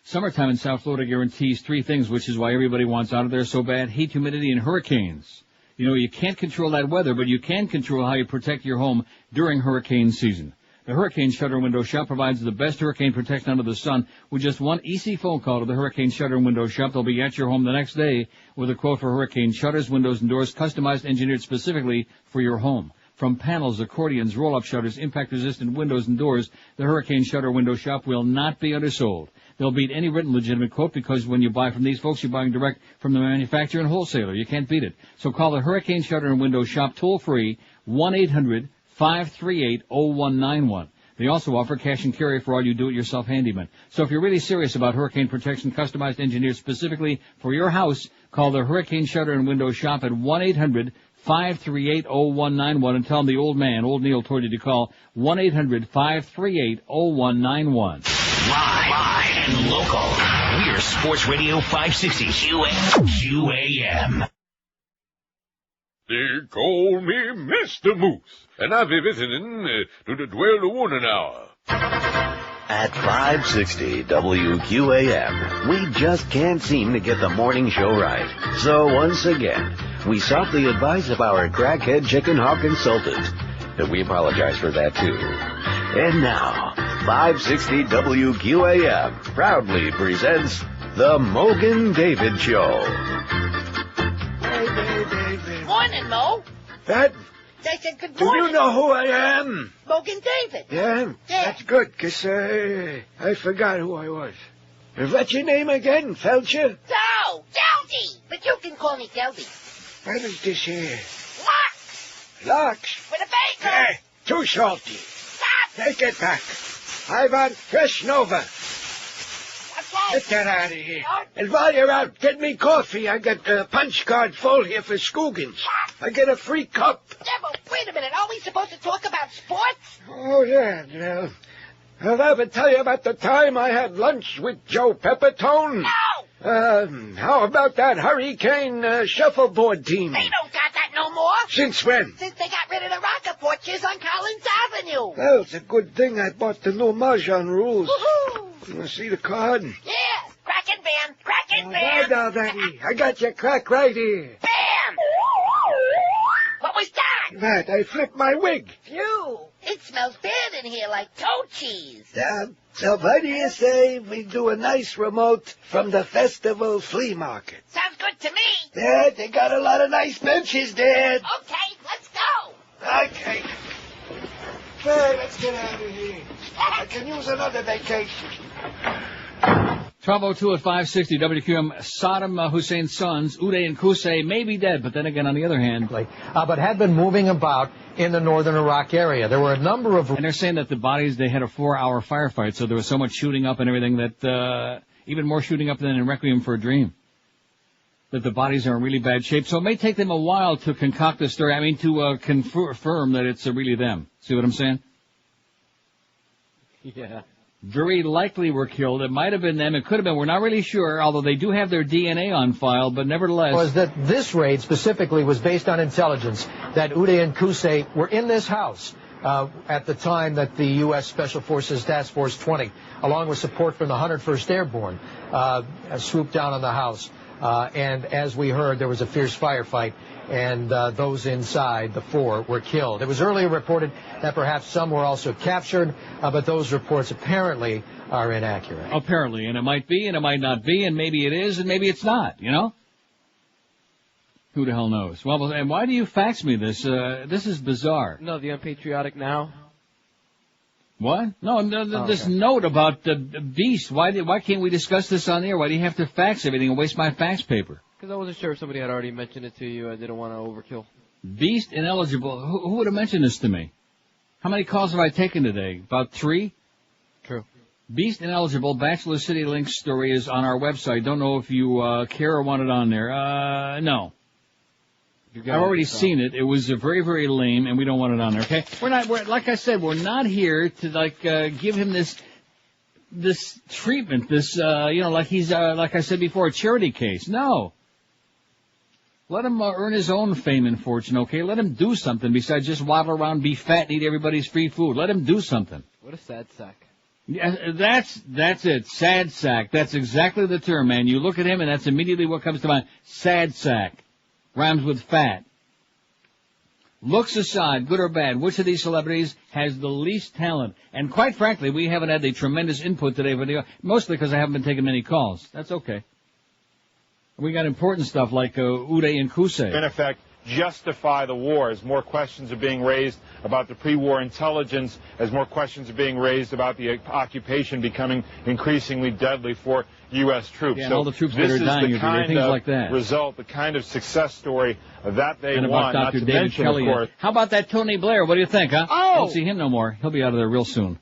Summertime in South Florida guarantees 3 things, which is why everybody wants out of there so bad. Heat, humidity, and hurricanes. You know, you can't control that weather, but you can control how you protect your home during hurricane season. The Hurricane Shutter and Window Shop provides the best hurricane protection under the sun with just one easy phone call to the Hurricane Shutter and Window Shop. They'll be at your home the next day with a quote for hurricane shutters, windows, and doors customized, engineered specifically for your home. From panels, accordions, roll-up shutters, impact-resistant windows and doors, the Hurricane Shutter Window Shop will not be undersold. They'll beat any written legitimate quote because when you buy from these folks, you're buying direct from the manufacturer and wholesaler. You can't beat it. So call the Hurricane Shutter and Window Shop toll-free 1-800-538-0191. They also offer cash and carry for all you do-it-yourself handymen. So if you're really serious about hurricane protection, customized, engineered specifically for your house, call the Hurricane Shutter and Window Shop at 1-800-538-0191 and tell them the old Neil, told you to call 1-800-538-0191. Live and local. We're Sports Radio 560 QAM. They call me Mr. Moose, and I'll be visiting to the 12 to 1 an hour. At 560 WQAM, we just can't seem to get the morning show right. So once again, we sought the advice of our crackhead chicken hawk consultant. And we apologize for that too. And now, 560 WQAM proudly presents The Mogan David Show. Morning, Mo. That? They said good Do morning. you know who I am? Mogan David. Yeah? That's good, 'cause I forgot who I was. What's your name again, Felcher? No, Deldy. But you can call me Deldy. What is this here? Lux. Lux? With a bacon. Hey, too salty. Stop. Take it back. I want fresh Nova. Get that out of here. And while you're out, get me coffee. I got the punch card full here for Skoogans. I get a free cup. Yeah, but wait a minute. Are we supposed to talk about sports? Oh, yeah. Well, I'll ever tell you about the time I had lunch with Joe Peppertone? No! How about that Hurricane Shuffleboard team? They don't got that no more. Since when? Since they got rid of the rocket porches on Collins Avenue. Well, it's a good thing I bought the new Mahjong rules. Woohoo! You want to see the card? Yeah, crackin' band, crackin' Right band. now, Daddy. I got your crack right here. Bam! What was that? Matt, I flipped my wig. Phew! It smells bad in here like toe cheese. So what do you say we do a nice remote from the festival flea market? Sounds good to me. Yeah, they got a lot of nice benches, Dad. Okay, let's go. Okay. Hey, let's get out of here. I can use another vacation. 12:02 at 560 WQM. Saddam Hussein's sons, Uday and Qusay, may be dead, but then again, on the other hand, but had been moving about in the northern Iraq area. There were a number of... And they're saying that the bodies, they had a 4-hour firefight, so there was so much shooting up and everything that, even more shooting up than in Requiem for a Dream. That the bodies are in really bad shape. So it may take them a while to concoct the story. I mean, to confirm that it's really them. See what I'm saying? Yeah. Very likely were killed. It might have been them. It could have been. We're not really sure, although they do have their DNA on file, but nevertheless... ...was that this raid specifically was based on intelligence that Uday and Qusay were in this house at the time that the U.S. Special Forces Task Force 20, along with support from the 101st Airborne, swooped down on the house. And as we heard, there was a fierce firefight, and those inside, the 4, were killed. It was earlier reported that perhaps some were also captured, but those reports apparently are inaccurate. Apparently, and it might be, and it might not be, and maybe it is, and maybe it's not, you know? Who the hell knows? Well, and why do you fax me this? This is bizarre. No, the Unpatriotic Now. What? No, this note about the Beast. Why can't we discuss this on the air? Why do you have to fax everything and waste my fax paper? Because I wasn't sure if somebody had already mentioned it to you. I didn't want to overkill. Beast ineligible. Who would have mentioned this to me? How many calls have I taken today? About 3? True. Beast ineligible. Bachelor City Link story is on our website. Don't know if you care or want it on there. No. I've already seen it. It was very, very lame, and we don't want it on there, okay? We're like I said, we're not here to, give him this treatment, like he's, like I said before, a charity case. No. Let him earn his own fame and fortune, okay? Let him do something besides just waddle around, be fat, and eat everybody's free food. Let him do something. What a sad sack. Yeah, that's it. Sad sack. That's exactly the term, man. You look at him, and that's immediately what comes to mind. Sad sack. Rhymes with fat. Looks aside, good or bad, which of these celebrities has the least talent? And quite frankly, we haven't had the tremendous input today, mostly because I haven't been taking many calls. That's okay. We got important stuff like Uday and Qusay. In effect, justify the war as more questions are being raised about the pre-war intelligence, as more questions are being raised about the occupation becoming increasingly deadly for U.S. troops. Yeah, so all the troops that are dying, things like that. Result, the kind of success story that they and want, about not Dr. to David mention, Kelly. of course. How about that Tony Blair? What do you think, huh? Oh! Don't see him no more. He'll be out of there real soon.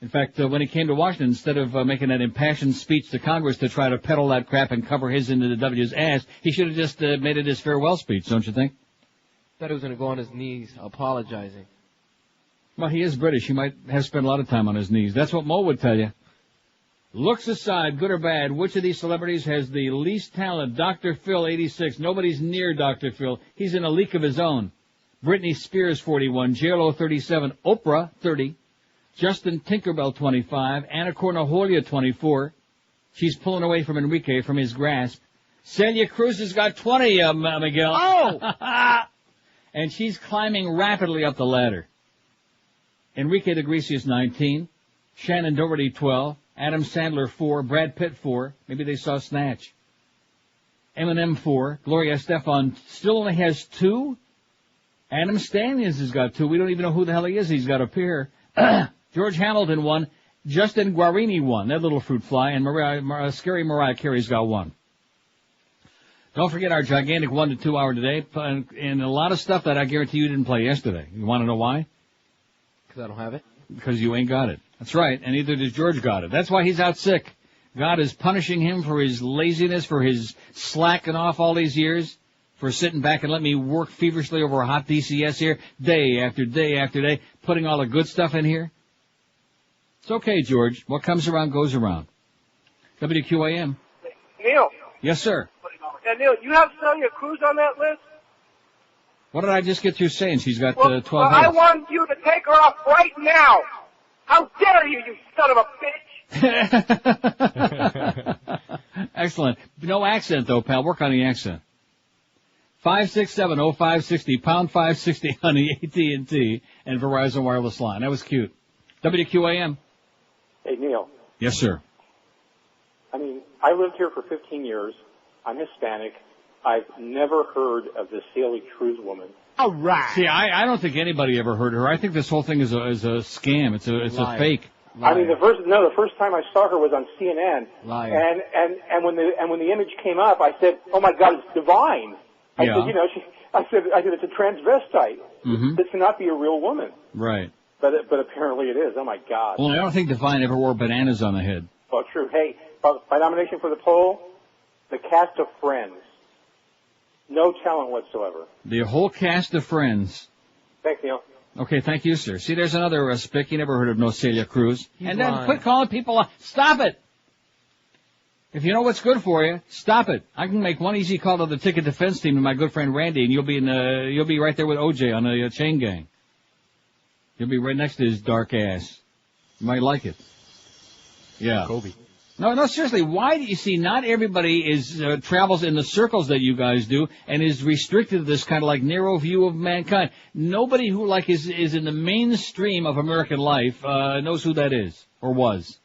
In fact, when he came to Washington, instead of making that impassioned speech to Congress to try to peddle that crap and cover his into the W's ass, he should have just made it his farewell speech, don't you think? Thought he was going to go on his knees apologizing. Well, he is British. He might have spent a lot of time on his knees. That's what Mo would tell you. Looks aside, good or bad, which of these celebrities has the least talent? Dr. Phil, 86. Nobody's near Dr. Phil. He's in a league of his own. Britney Spears, 41. J.Lo, 37. Oprah, 30. Justin Tinkerbell, 25. Anna Cornajolia, 24. She's pulling away from Enrique from his grasp. Celia Cruz has got 20, Miguel. Oh! And she's climbing rapidly up the ladder. Enrique the Greasiest, 19. Shannon Doherty, 12. Adam Sandler, 4. Brad Pitt, 4. Maybe they saw Snatch. Eminem, 4. Gloria Estefan still only has 2. Adam Stanions has got 2. We don't even know who the hell he is. He's got a pair. George Hamilton, 1. Justin Guarini, 1. That little fruit fly. And Scary Mariah Carey's got 1. Don't forget our gigantic 1 to 2 hour today. And a lot of stuff that I guarantee you didn't play yesterday. You want to know why? Because I don't have it. Because you ain't got it. That's right. And neither does George got it. That's why he's out sick. God is punishing him for his laziness, for his slacking off all these years, for sitting back and letting me work feverishly over a hot DCS here, day after day after day, putting all the good stuff in here. It's okay, George. What comes around goes around. WQAM. Neil. Yes, sir. Yeah, Neil, you have Celia Cruz on that list? What did I just get through saying? She's got 12 Well, I hits. want you to take her off right now. How dare you, you son of a bitch! Excellent. No accent, though, pal. Work on the accent. 567-0560, pound 560 on the AT&T and Verizon wireless line. That was cute. WQAM. Hey, Neil. Yes, sir. I mean, I lived here for 15 years. I'm Hispanic. I've never heard of this Celia Cruz woman. All right. See, I don't think anybody ever heard of her. I think this whole thing is a scam. It's a fake. I mean, the first time I saw her was on CNN. Liar. And when the image came up, I said, "Oh my God, it's divine." I Yeah. said, you know, I said it's a transvestite. Mm-hmm. This cannot be a real woman. Right. But apparently it is. Oh my God. Well, I don't think Divine ever wore bananas on the head. Well, true. Hey, by nomination for the poll, the cast of Friends. No talent whatsoever. The whole cast of Friends. Thanks, Neil. Okay, thank you, sir. See, there's another spick. You never heard of no Celia Cruz. And then lying. quit calling people. Stop it. If you know what's good for you, stop it. I can make one easy call to the ticket defense team and my good friend Randy, and you'll be right there with OJ on the chain gang. You'll be right next to his dark ass. You might like it. Yeah. Kobe. No, seriously, why do you see not everybody travels in the circles that you guys do and is restricted to this kind of like narrow view of mankind? Nobody who is in the mainstream of American life knows who that is or was.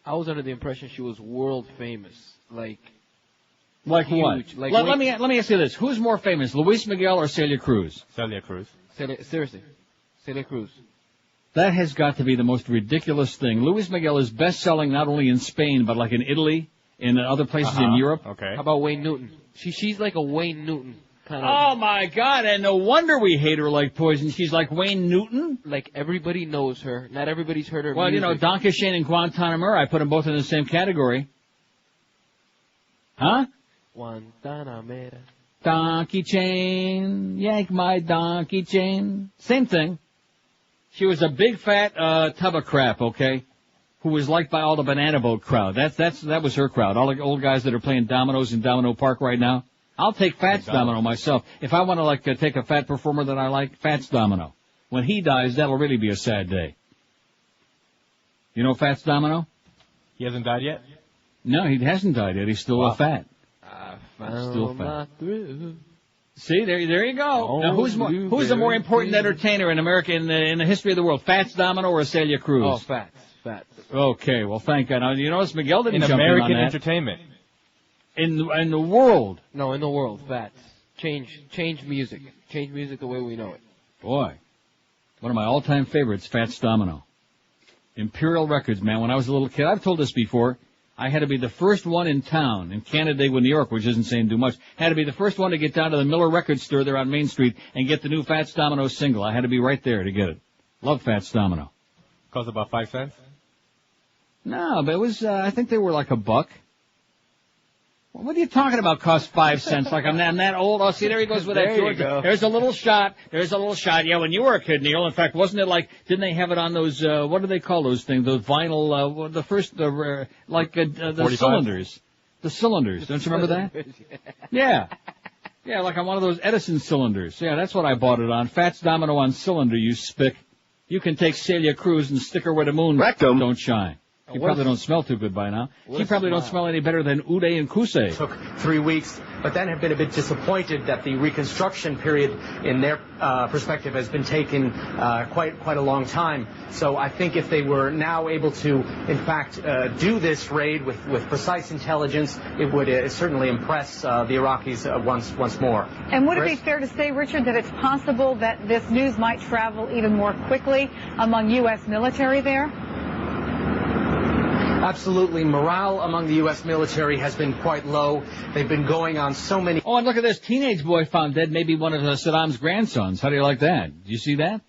I was under the impression she was world famous. Like what? Huge. Like let me ask you this. Who's more famous, Luis Miguel or Celia Cruz? Celia Cruz. Seriously. Celia Cruz. That has got to be the most ridiculous thing. Luis Miguel is best-selling not only in Spain, but like in Italy, in other places in Europe. Okay. How about Wayne Newton? She's like a Wayne Newton kind of. Oh, my God, and no wonder we hate her like poison. She's like Wayne Newton? Like, everybody knows her. Not everybody's heard her Well, music. you know, Donkey Shane and Guantanamo, I put them both in the same category. Huh? Guantanamera. Donkey chain, yank my donkey chain. Same thing. She was a big fat tub of crap, okay, who was liked by all the banana boat crowd. That was her crowd. All the old guys that are playing dominoes in Domino Park right now. I'll take Fats Domino myself. If I want to take a fat performer that I like, Fats Domino. When he dies, that'll really be a sad day. You know Fats Domino? He hasn't died yet? No, he hasn't died yet. He's still fat. Still fat. See, there you go. Now, who's the more important entertainer in America in the history of the world, Fats Domino or Celia Cruz? Oh, Fats. Okay, well, thank God. Now, you notice Miguel didn't in jump American in on that. entertainment. In the world. No, in the world, Fats. Change music. Change music the way we know it. Boy, one of my all-time favorites, Fats Domino. Imperial Records, man. When I was a little kid, I've told this before. I had to be the first one in town, in Canandaigua, New York, which isn't saying too much. Had to be the first one to get down to the Miller Record store there on Main Street and get the new Fats Domino single. I had to be right there to get it. Love Fats Domino. Cost about 5 cents? No, but it was, I think they were like $1. What are you talking about cost 5 cents? Like I'm that old? Oh, see, there he goes with that There George. you go. There's a little shot. Yeah, when you were a kid, Neil. In fact, wasn't it like, didn't they have it on those, what do they call those things? Those vinyl, the 45? cylinders. The cylinders. Don't you remember that? Yeah. Yeah, like on one of those Edison cylinders. Yeah, that's what I bought it on. Fats Domino on cylinder, you spick. You can take Celia Cruz and stick her where the moon don't shine. She probably don't smell too good by now. She probably don't smell any better than Uday and Qusay. Took 3 weeks, but then have been a bit disappointed that the reconstruction period in their perspective has been taken quite a long time. So I think if they were now able to, in fact, do this raid with precise intelligence, it would certainly impress the Iraqis once more. And would it be fair to say, Richard, that it's possible that this news might travel even more quickly among U.S. military there? Absolutely. Morale among the U.S. military has been quite low. They've been going on so many... Oh, and look at this. Teenage boy found dead, maybe one of Saddam's grandsons. How do you like that? Do you see that?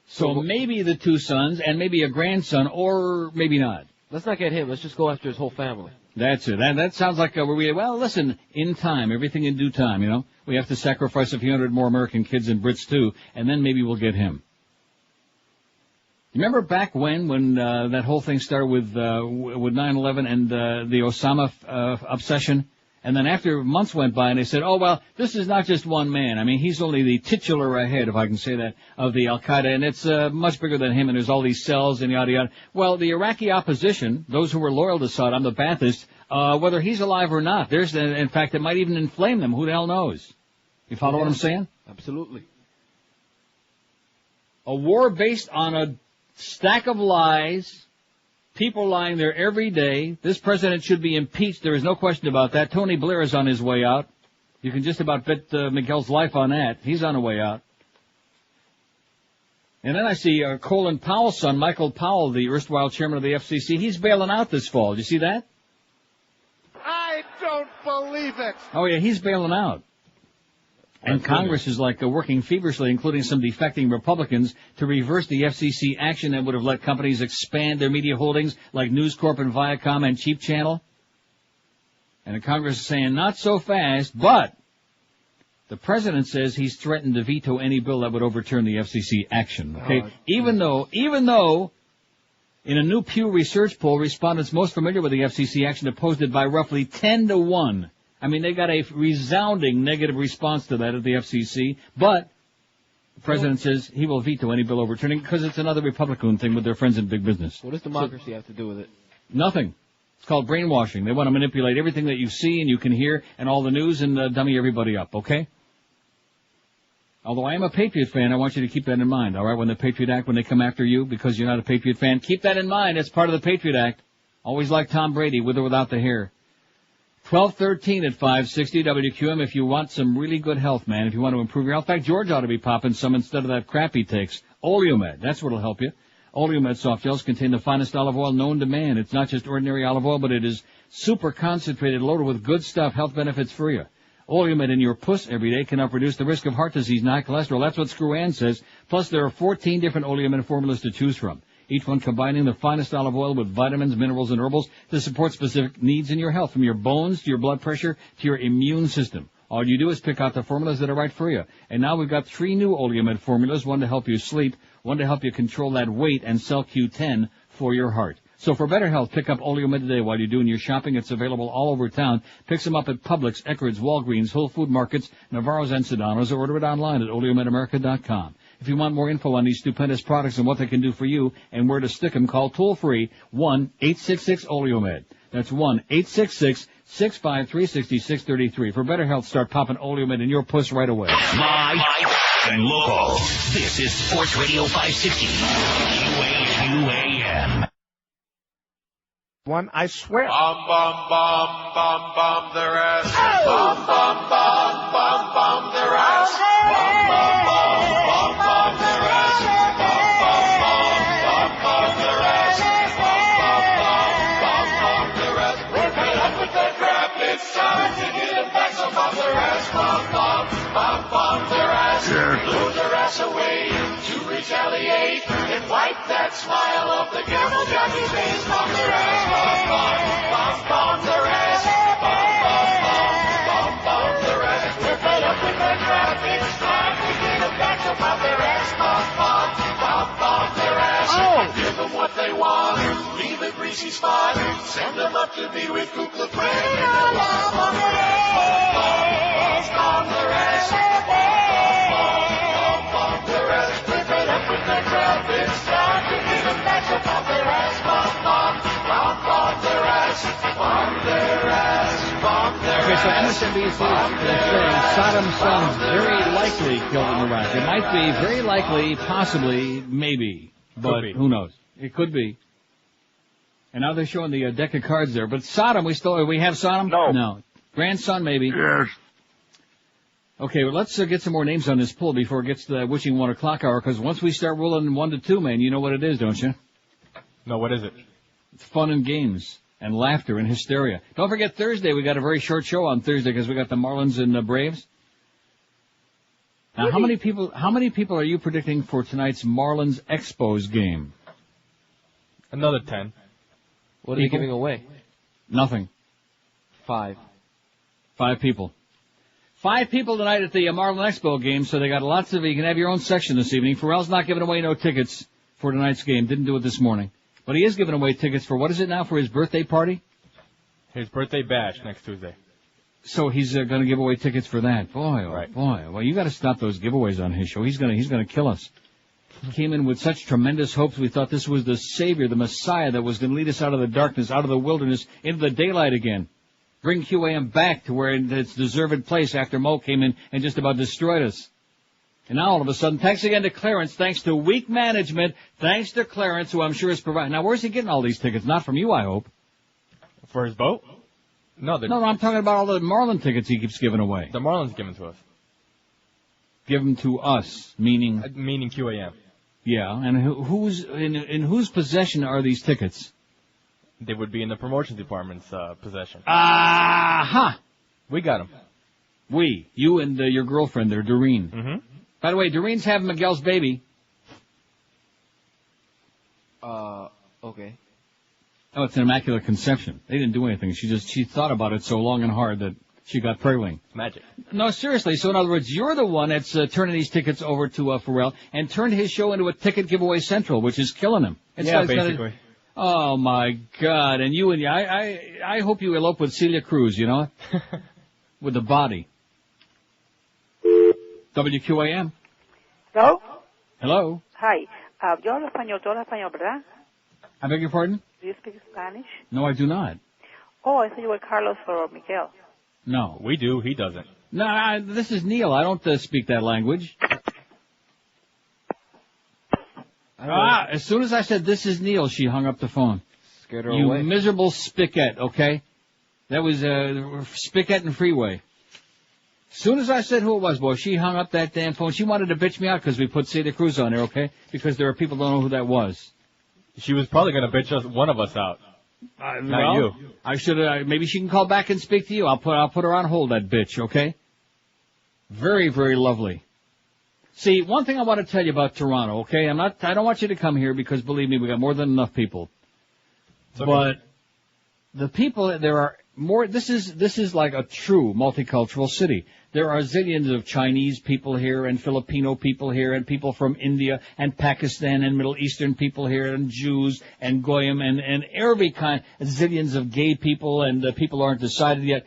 So maybe the 2 sons and maybe a grandson, or maybe not. Let's not get him. Let's just go after his whole family. That's it. That sounds like well, listen, in time, everything in due time, you know. We have to sacrifice a few hundred more American kids and Brits, too, and then maybe we'll get him. Remember back when that whole thing started with 9/11 and the Osama obsession? And then after months went by and they said, oh, well, this is not just one man. I mean, he's only the titular head, if I can say that, of the Al-Qaeda, and it's much bigger than him, and there's all these cells and yada yada. Well, the Iraqi opposition, those who were loyal to Saddam, the Baathists, whether he's alive or not, in fact, it might even inflame them. Who the hell knows? You follow what I'm saying? Absolutely. A war based on a stack of lies, people lying there every day. This president should be impeached. There is no question about that. Tony Blair is on his way out. You can just about bet Miguel's life on that. He's on the way out. And then I see Colin Powell's son, Michael Powell, the erstwhile chairman of the FCC. He's bailing out this fall. Did you see that? I don't believe it. Oh, yeah, he's bailing out. And Congress is working feverishly, including some defecting Republicans, to reverse the FCC action that would have let companies expand their media holdings like News Corp and Viacom and Cheap Channel. And the Congress is saying, not so fast, but the president says he's threatened to veto any bill that would overturn the FCC action. Okay, even though in a new Pew Research poll, respondents most familiar with the FCC action opposed it by roughly 10-1. I mean, they got a resounding negative response to that at the FCC, but the president says he will veto any bill overturning because it's another Republican thing with their friends in big business. What does democracy have to do with it? Nothing. It's called brainwashing. They want to manipulate everything that you see and you can hear and all the news and dummy everybody up, okay? Although I am a Patriot fan, I want you to keep that in mind, all right? When the Patriot Act, when they come after you because you're not a Patriot fan, keep that in mind. It's part of the Patriot Act. Always like Tom Brady, with or without the hair. 12:13 at 560 WQM if you want some really good health, man. If you want to improve your health. In fact, George ought to be popping some instead of that crap he takes. Oleomed, that's what'll help you. Oleomed soft gels contain the finest olive oil known to man. It's not just ordinary olive oil, but it is super concentrated, loaded with good stuff, health benefits for you. Oleomed in your puss every day can help reduce the risk of heart disease, not cholesterol. That's what Screw Ann says. Plus, there are 14 different Oleomed formulas to choose from. Each one combining the finest olive oil with vitamins, minerals, and herbals to support specific needs in your health, from your bones to your blood pressure to your immune system. All you do is pick out the formulas that are right for you. And now we've got 3 new Oleomed formulas, one to help you sleep, one to help you control that weight, and Cell Q10 for your heart. So for better health, pick up Oleomed today while you're doing your shopping. It's available all over town. Pick some up at Publix, Eckerd's, Walgreens, Whole Food Markets, Navarro's, and Sedano's, or order it online at oleomedamerica.com. If you want more info on these stupendous products and what they can do for you and where to stick them, call toll-free 1-866-OLEOMED. That's 1-866-653-6633. For better health, start popping Oleomed in your puss right away. Live and local. This is Sports Radio 560. UAM. One, I swear. Bomb, bomb, bomb, bomb, bomb their ass. Oh! Bomb, bomb, bomb, bomb, bomb their ass. Bomb, bomb, bomb, bomb, bomb their ass. Bomb, bomb, bomb, bomb, bomb their ass. Bomb, bomb, bomb, bomb, bomb their ass. We're fed up with their crap. It's time to get them back. So bomb their ass. Bomb, bomb, bomb, bomb their ass. Blew their ass away to retaliate and wipe that smile of the camel jockey's face. Bomb their ass. Bomb, bomb, bomb, bomb their ass. Bomb, bomb, bomb, bomb, bomb their ass. We're fed up with their crap. It's time to get them back. So bomb their ass. Bomb, bomb, bomb, bomb their ass. Give them what they want. Leave a greasy spot. Send them up to be with Ku Klux Klan. Bomb, bomb their ass. Bomb, bomb, bomb their ass. Bomb, bomb, bomb, bomb their ass. We're fed up with their crap. It's time to get them back. So bomb their ass. Bomb, bomb, bomb their ass. Bomb their ass. Bomb their ass. Okay, so MSNBC is saying Saddam's son's very likely killed in Iraq. It might be very likely, possibly, maybe, but who knows? It could be. And now they're showing the deck of cards there. But Saddam, we have Saddam? No. Grandson, maybe. Yes. Okay, well, let's get some more names on this poll before it gets to the witching 1 o'clock hour, because once we start rolling 1 to 2, man, you know what it is, don't you? No, what is it? It's fun and games and laughter and hysteria. Don't forget Thursday, we got a very short show on Thursday because we got the Marlins and the Braves. Now, how many people are you predicting for tonight's Marlins Expos game? Another 10. What are you giving away? Nothing. 5. 5 people. 5 people tonight at the Marlin Expo game, so they got lots of, you can have your own section this evening. Pharrell's not giving away no tickets. for tonight's game. Didn't do it this morning. But he is giving away tickets for, what is it now, for his birthday party? His birthday bash next Tuesday. So he's going to give away tickets for that. Boy, oh boy. Well, you got to stop those giveaways on his show. He's going to kill us. Came in with such tremendous hopes. We thought this was the Savior, the Messiah that was going to lead us out of the darkness, out of the wilderness, into the daylight again. Bring QAM back to where its deserved place after Mo came in and just about destroyed us. And now all of a sudden, thanks again to Clarence, thanks to weak management, thanks to Clarence, who I'm sure is providing. Now, where's he getting all these tickets? Not from you, I hope. For his boat? No, I'm talking about all the Marlin tickets he keeps giving away. The Marlin's given to us. Give them to us, meaning? Meaning QAM. Yeah, and who's in whose possession are these tickets? They would be in the promotions department's possession. Aha! We got them. You and your girlfriend there, Doreen. Mm-hmm. By the way, Doreen's having Miguel's baby. Okay. Oh, it's an immaculate conception. They didn't do anything. She thought about it so long and hard that she got pregnant. Magic. No, seriously. So in other words, you're the one that's turning these tickets over to Pharrell and turned his show into a ticket giveaway central, which is killing him. Basically. Oh my God! And I hope you elope with Celia Cruz, you know, with the body. WQAM. Hello? Hello? Hi. Yo hablo español, tú hablas español, ¿verdad? I beg your pardon? Do you speak Spanish? No, I do not. Oh, I thought you were Carlos or Miguel. No. We do, he doesn't. No, this is Neil. I don't speak that language. As soon as I said, this is Neil, she hung up the phone. Scared her you away. Miserable spigot, okay? That was Spigot and Freeway. As soon as I said who it was, boy, she hung up that damn phone. She wanted to bitch me out because we put Celia Cruz on there, okay? Because there are people who don't know who that was. She was probably going to bitch one of us out. Not you. I should have. Maybe she can call back and speak to you. I'll put her on hold, that bitch, okay? Very, very lovely. See, one thing I want to tell you about Toronto, okay? I don't want you to come here because, believe me, we got more than enough people. Okay. But the people, there are more. This is like a true multicultural city. There are zillions of Chinese people here and Filipino people here and people from India and Pakistan and Middle Eastern people here and Jews and Goyim and every kind, zillions of gay people and people aren't decided yet.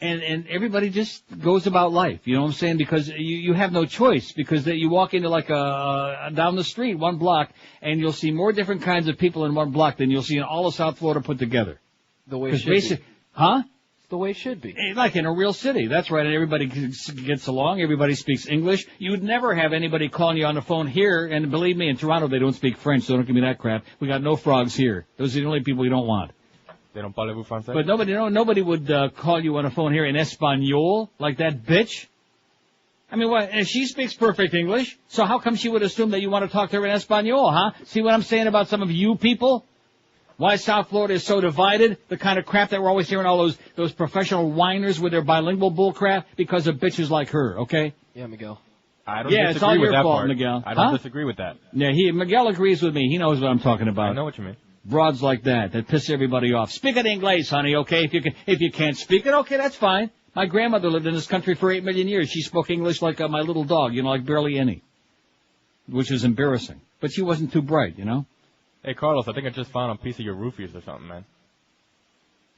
And everybody just goes about life, you know what I'm saying? Because you have no choice because you walk into like down the street, one block, and you'll see more different kinds of people in one block than you'll see in all of South Florida put together. The way it should be. Huh? It's the way it should be. Like in a real city. That's right. And everybody gets along. Everybody speaks English. You would never have anybody calling you on the phone here. And believe me, in Toronto, they don't speak French, so don't give me that crap. We got no frogs here. Those are the only people you don't want. They don't parlez-vous français? But nobody would call you on the phone here in Espanol, like that bitch. I mean, what? And she speaks perfect English, so how come she would assume that you want to talk to her in Espanol, huh? See what I'm saying about some of you people? Why South Florida is so divided? The kind of crap that we're always hearing all those professional whiners with their bilingual bull crap because of bitches like her, okay? Yeah, Miguel. I don't disagree it's all with your that fault, part. Miguel. I don't disagree with that. Yeah, Miguel agrees with me. He knows what I'm talking about. I know what you mean. Broads like that piss everybody off. Speak it English, honey, okay? If you can't speak it, okay, that's fine. My grandmother lived in this country for 8 million years. She spoke English like my little dog, like barely any. Which is embarrassing. But she wasn't too bright, Hey, Carlos, I think I just found a piece of your roofies or something, man.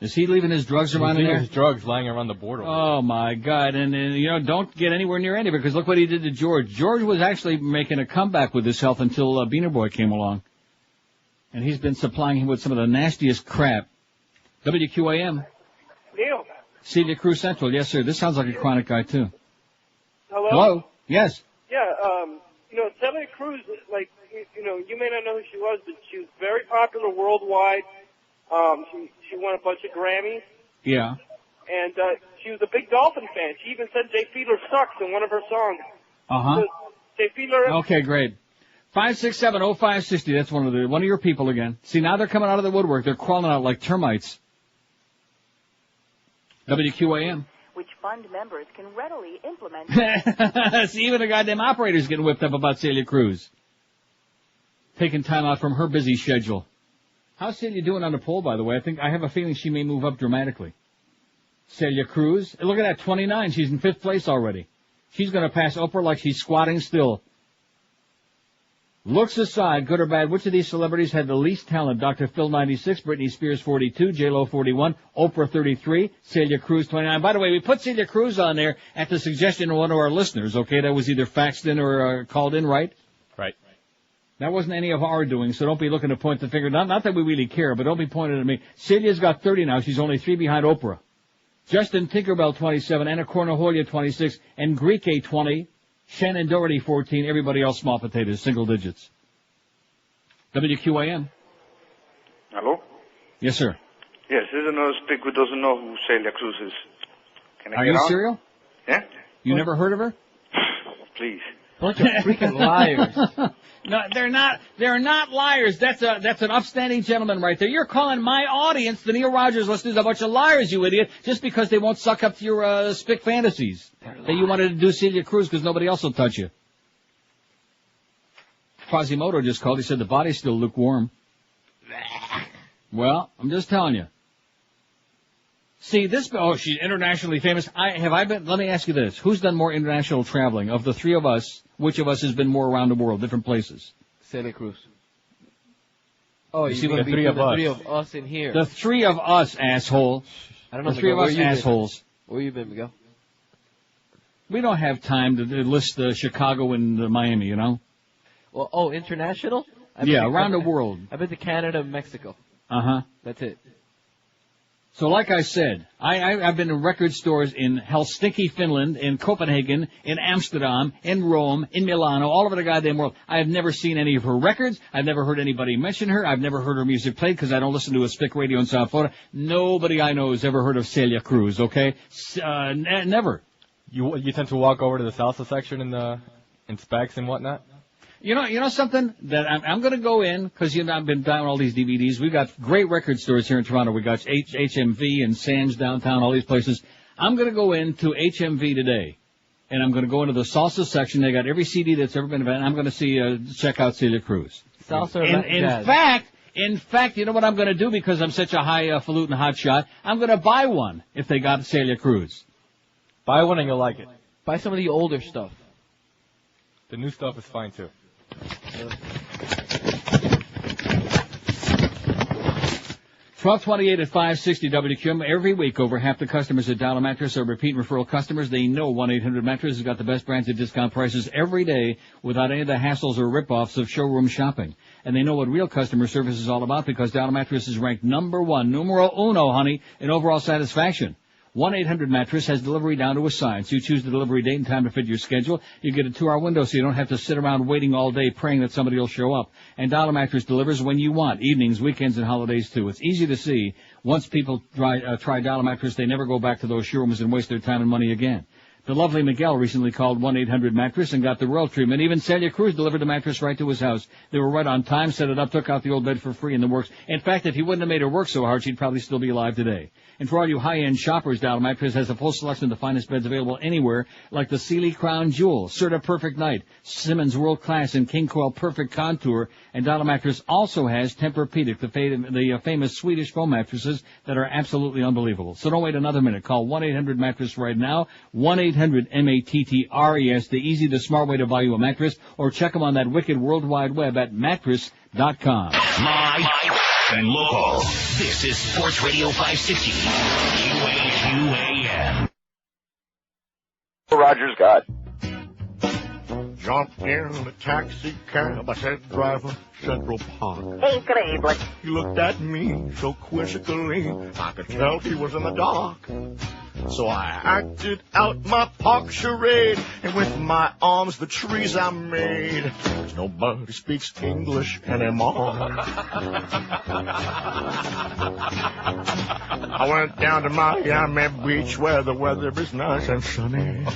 Is he leaving his drugs around in there? His drugs lying around the border. Oh, my God. And don't get anywhere near any because look what he did to George. George was actually making a comeback with his health until Beaner Boy came along. And he's been supplying him with some of the nastiest crap. WQAM. Neil. Celia Cruz Central. Yes, sir. This sounds like a chronic guy, too. Hello? Hello? Yes. Yeah, Celia Cruz, you may not know who she was, but she was very popular worldwide. She won a bunch of Grammys. Yeah. And she was a big Dolphin fan. She even said Jay Fiedler sucks in one of her songs. Uh-huh. So, Jay Fiedler... Okay, great. 5670560. That's one of your people again. See, now they're coming out of the woodwork. They're crawling out like termites. WQAM. Which fund members can readily implement. See, even the goddamn operator's getting whipped up about Celia Cruz. Taking time out from her busy schedule. How's Celia doing on the poll, by the way? I have a feeling she may move up dramatically. Celia Cruz. Look at that, 29. She's in 5th place already. She's going to pass Oprah like she's squatting still. Looks aside, good or bad, which of these celebrities had the least talent? Dr. Phil, 96, Britney Spears, 42, J-Lo, 41, Oprah, 33, Celia Cruz, 29. By the way, we put Celia Cruz on there at the suggestion of one of our listeners, okay? That was either faxed in or called in, right? Right. That wasn't any of our doing, so don't be looking to point the finger. Not that we really care, but don't be pointing at me. Celia's got 30 now. She's only 3 behind Oprah. Justin Tinkerbell, 27, Anna Cornaholia, 26, Enrique, 20, Shannon Doherty, 14, everybody else small potatoes, single digits. WQAM. Hello? Yes, sir. Yes, there's another speak who doesn't know who Celia Cruz is. Can I Are get you on? serial? Yeah? You never heard of her? Please. Bunch of freaking liars. No, they're not. They're not liars. That's an upstanding gentleman right there. You're calling my audience, the Neil Rogers listeners, a bunch of liars, you idiot, just because they won't suck up to your spick fantasies that you wanted to do Celia Cruz because nobody else will touch you. Quasimodo just called. He said the body's still lukewarm. Well, I'm just telling you. See, she's internationally famous. Let me ask you this. Who's done more international traveling? Of the three of us, which of us has been more around the world, different places? Celia Cruz. Oh, you see mean the three of us in here. The three of us, asshole. I don't know, the three Miguel, of us assholes. Where you been, Miguel? We don't have time to list Chicago and Miami, you know? Well, international? Around the world. I've been to Canada and Mexico. Uh-huh. That's it. So like I said, I've been to record stores in Helsinki, Finland, in Copenhagen, in Amsterdam, in Rome, in Milano, all over the goddamn world. I have never seen any of her records. I've never heard anybody mention her. I've never heard her music played because I don't listen to a spick radio in South Florida. Nobody I know has ever heard of Celia Cruz, okay? Never. You tend to walk over to the salsa section in specs and whatnot? You know something that I'm going to go in because I've been down all these DVDs. We've got great record stores here in Toronto. We got HMV and Sands downtown, all these places. I'm going to go into HMV today, and I'm going to go into the salsa section. They got every CD that's ever been invented. I'm going to check out Celia Cruz. Salsa. In fact, you know what I'm going to do because I'm such a highfalutin hotshot? I'm going to buy one if they got Celia Cruz. Buy one and you'll like it. Buy some of the older stuff. The new stuff is fine too. 1228 at 560 WQM. Every week, over half the customers at Dollar Mattress are repeat referral customers. They know 1-800-Mattress has got the best brands at discount prices every day without any of the hassles or rip-offs of showroom shopping. And they know what real customer service is all about because Dollar Mattress is ranked number one, numero uno, honey, in overall satisfaction. 1-800-Mattress has delivery down to a science. You choose the delivery date and time to fit your schedule. You get a 2-hour window so you don't have to sit around waiting all day praying that somebody will show up. And Dollar Mattress delivers when you want, evenings, weekends, and holidays too. It's easy to see. Once people try Dollar Mattress, they never go back to those showrooms and waste their time and money again. The lovely Miguel recently called 1-800-Mattress and got the royal treatment. Even Celia Cruz delivered the mattress right to his house. They were right on time, set it up, took out the old bed for free in the works. In fact, if he wouldn't have made her work so hard, she'd probably still be alive today. And for all you high-end shoppers, Dollar Mattress has a full selection of the finest beds available anywhere, like the Sealy Crown Jewel, Serta Perfect Night, Simmons World Class, and King Coil Perfect Contour. And Dollar Mattress also has Tempur-Pedic, the famous Swedish foam mattresses that are absolutely unbelievable. So don't wait another minute. Call 1-800-Mattress right now, 1-800-MATTRES, the easy to smart way to buy you a mattress, or check them on that wicked World Wide Web at mattress.com. Live and local. This is Sports Radio 560. QAQAM. Rogers got. Jumped in a taxi cab. I said, driver, Central Park. Increíble. He looked at me so quizzically, I could tell he was in the dark. So I acted out my park charade, and with my arms the trees I made. 'Cause nobody speaks English anymore. I went down to Miami Beach where the weather is nice and sunny.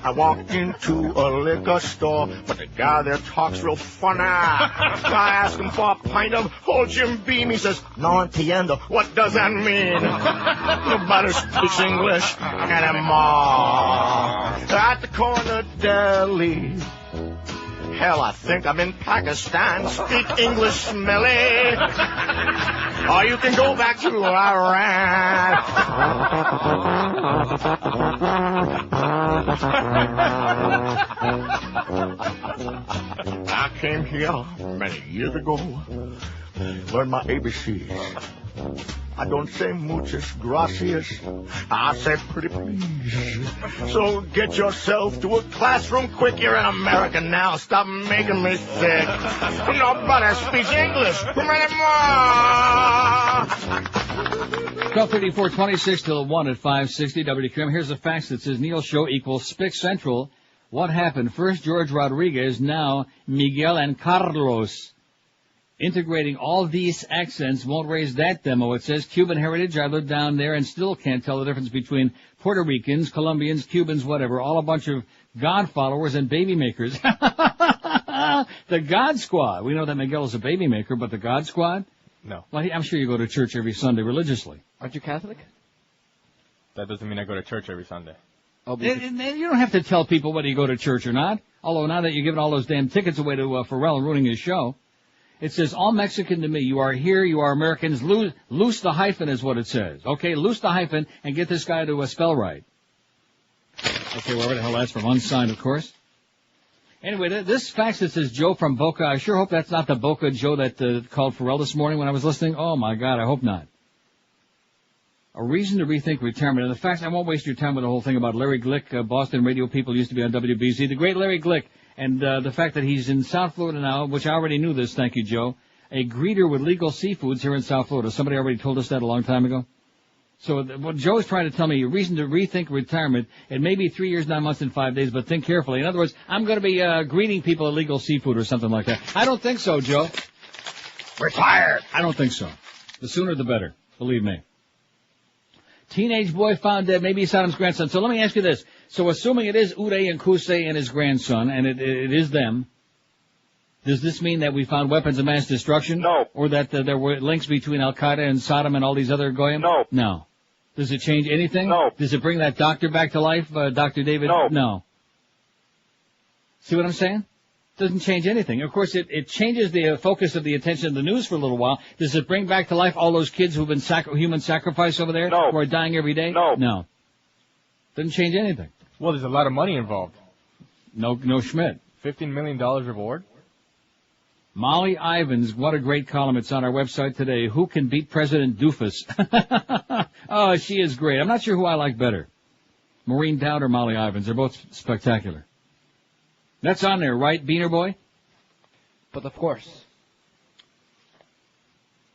I walked into a liquor store, but the guy there talks real funny. I asked him for a pint of old Jim Beam. He says, "No entiendo." What does that mean? Nobody speaks English anymore. At the corner deli. Hell, I think I'm in Pakistan. Speak English, smelly. Or you can go back to Iran. I came here many years ago. Learned my ABCs. I don't say muchas gracias. I say pretty please. So get yourself to a classroom quick. You're in America now. Stop making me sick. Nobody speaks English anymore. 12:34, 26 till 1 at 560 WQM. Here's a fax that says Neil Show equals Spic Central. What happened? First George Rodriguez, now Miguel and Carlos. Integrating all these accents won't raise that demo. It says Cuban heritage. I lived down there and still can't tell the difference between Puerto Ricans, Colombians, Cubans, whatever. All a bunch of God followers and baby makers. The God Squad. We know that Miguel is a baby maker, but the God Squad? No. Well, I'm sure you go to church every Sunday religiously. Aren't you Catholic? That doesn't mean I go to church every Sunday. You don't have to tell people whether you go to church or not. Although now that you're giving all those damn tickets away to Pharrell and ruining his show. It says, all Mexican to me. You are here, you are Americans. Loose the hyphen is what it says. Okay, loose the hyphen and get this guy to spell right. Okay, wherever the hell that's from. Unsigned, of course. Anyway, this fax that says Joe from Boca, I sure hope that's not the Boca Joe that called Pharrell this morning when I was listening. Oh, my God, I hope not. A reason to rethink retirement. And the fact, I won't waste your time with the whole thing about Larry Glick. Boston radio people used to be on WBZ. The great Larry Glick. And the fact that he's in South Florida now, which I already knew this, thank you, Joe, a greeter with legal seafoods here in South Florida. Somebody already told us that a long time ago. So what Joe's trying to tell me, a reason to rethink retirement, it may be 3 years, 9 months, and 5 days, but think carefully. In other words, I'm going to be greeting people at legal seafood or something like that. I don't think so, Joe. Retired. I don't think so. The sooner the better, believe me. Teenage boy found dead, maybe Saddam's grandson. So let me ask you this. So assuming it is Uday and Qusay and his grandson, and it is them, does this mean that we found weapons of mass destruction? No. Or that there were links between Al-Qaeda and Saddam and all these other goyim? No. No. Does it change anything? No. Does it bring that doctor back to life, Dr. David? No. No. See what I'm saying? Doesn't change anything. Of course, it changes the focus of the attention of the news for a little while. Does it bring back to life all those kids who've been human sacrifice over there? No. Who are dying every day? No. No. Doesn't change anything. Well, there's a lot of money involved. No Schmidt. $15 million reward? Molly Ivins, what a great column. It's on our website today. Who can beat President Doofus? Oh, she is great. I'm not sure who I like better. Maureen Dowd or Molly Ivins. They're both spectacular. That's on there, right, Beaner Boy? But of course.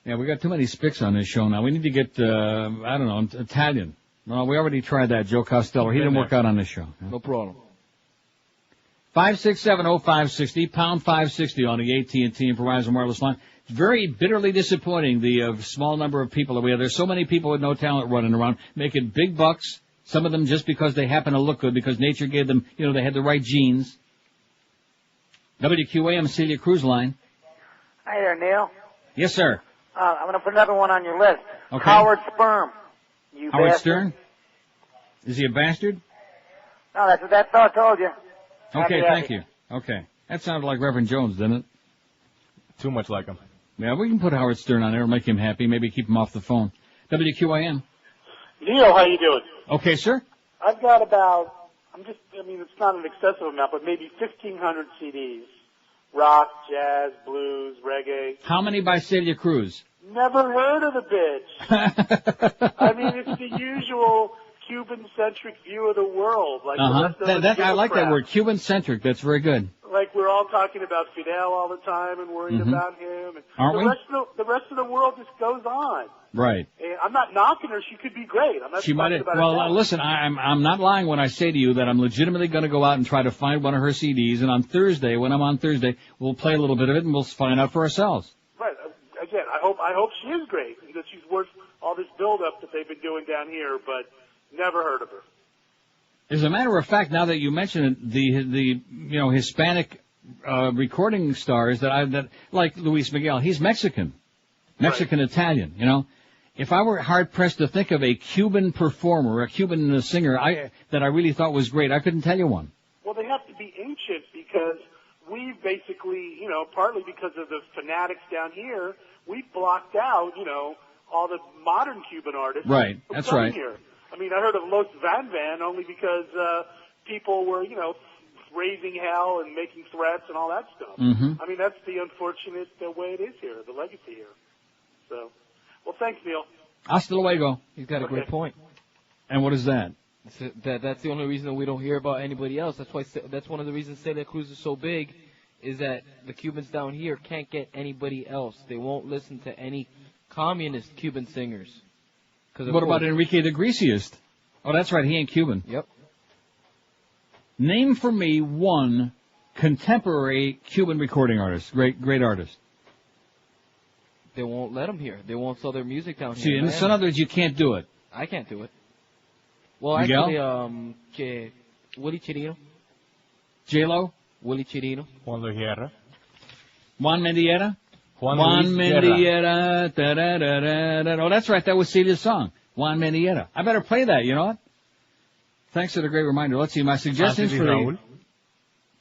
Yeah, we got too many spics on this show now. We need to get, I don't know, Italian. Well, we already tried that, Joe Costello. He didn't work out on this show. No problem. 5670560, pound 560 on the AT&T and Verizon wireless line. It's very bitterly disappointing, the small number of people that we have. There's so many people with no talent running around, making big bucks, some of them just because they happen to look good, because nature gave them, they had the right genes. WQAM, Celia Cruz line. Hi there, Neil. Yes, sir. I'm going to put another one on your list. Okay. Howard Sperm. You Howard bastard. Stern? Is he a bastard? No, that's all I told you. Okay, Happy. thank you. Okay. That sounded like Reverend Jones, didn't it? Too much like him. Yeah, we can put Howard Stern on there and make him happy. Maybe keep him off the phone. WQAM. Neil, how you doing? Okay, sir. I've got about, it's not an excessive amount, but maybe 1,500 CDs. Rock, jazz, blues, reggae. How many by Celia Cruz? Never heard of the bitch. It's the usual Cuban-centric view of the world. Like the rest of us I like that crap. word, Cuban-centric. That's very good. Like we're all talking about Fidel all the time and worried about him. And Aren't we? The rest of the world just goes on. Right. And I'm not knocking her. She could be great. I'm not She might talking have, about her well, talent. listen, I'm not lying when I say to you that I'm legitimately going to go out and try to find one of her CDs, and on Thursday, when I'm on Thursday, we'll play a little bit of it and we'll find out for ourselves. Right. Again, I hope she is great, and that she's worth all this build-up that they've been doing down here, but never heard of her. As a matter of fact, now that you mention it, the Hispanic recording stars that like Luis Miguel, he's Mexican Italian. If I were hard pressed to think of a Cuban performer, a Cuban singer, that I really thought was great, I couldn't tell you one. Well, they have to be ancient because we basically, partly because of the fanatics down here, we blocked out, all the modern Cuban artists. Right. from That's coming right. Here. I heard of Los Van Van only because people were, raising hell and making threats and all that stuff. Mm-hmm. I mean, that's the unfortunate way it is here, the legacy here. So, well, thanks, Neil. Hasta luego. He's got a great point. And what is that? That's the only reason that we don't hear about anybody else. That's one of the reasons Celia Cruz is so big, is that the Cubans down here can't get anybody else. They won't listen to any communist Cuban singers. What about Enrique the Greasiest? Oh, that's right. He ain't Cuban. Yep. Name for me one contemporary Cuban recording artist, great artist. They won't let them here. They won't sell their music down here. See, in other words, you can't do it. I can't do it. Well, Miguel? actually, Willie Chirino. J-Lo? Willie Chirino. Juan Luis Guerra. Juan Mendieta? Juan Mendieta. Da-da-da-da-da. Oh, that's right. That was Celia's song. Juan Mendieta. I better play that, you know what? Thanks for the great reminder. Let's see. My suggestions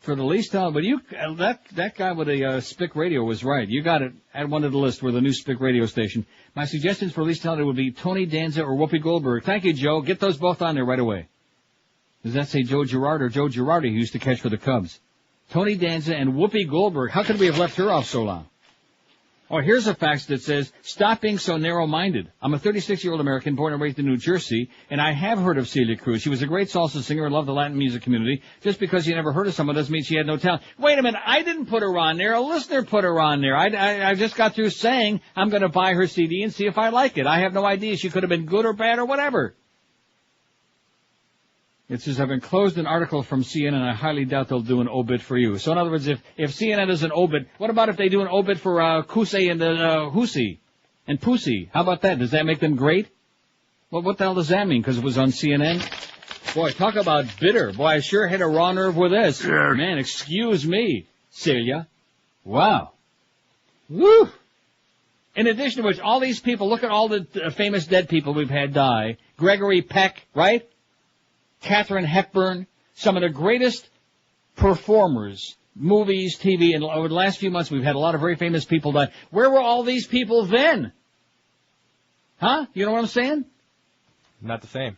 for the least talented. But that guy with a Spic radio was right. You got it. Add one to the list with a new Spic radio station. My suggestions for least talented would be Tony Danza or Whoopi Goldberg. Thank you, Joe. Get those both on there right away. Does that say Joe Girard or Joe Girardi, who used to catch for the Cubs? Tony Danza and Whoopi Goldberg. How could we have left her off so long? Oh, here's a fax that says, stop being so narrow-minded. I'm a 36-year-old American born and raised in New Jersey, and I have heard of Celia Cruz. She was a great salsa singer and loved the Latin music community. Just because you never heard of someone doesn't mean she had no talent. Wait a minute, I didn't put her on there. A listener put her on there. I just got through saying I'm going to buy her CD and see if I like it. I have no idea. She could have been good or bad or whatever. It says, I've enclosed an article from CNN. I highly doubt they'll do an obit for you. So in other words, if CNN does an obit, what about if they do an obit for Qusay and Hussein and Pussy? How about that? Does that make them great? Well, what the hell does that mean? Because it was on CNN? Boy, talk about bitter. Boy, I sure hit a raw nerve with this. Yeah. Man, excuse me, Celia. Wow. Woo! In addition to which, all these people, look at all the famous dead people we've had die. Gregory Peck, right? Katharine Hepburn, some of the greatest performers, movies, TV, and over the last few months we've had a lot of very famous people die. Where were all these people then? Huh? You know what I'm saying? Not the same.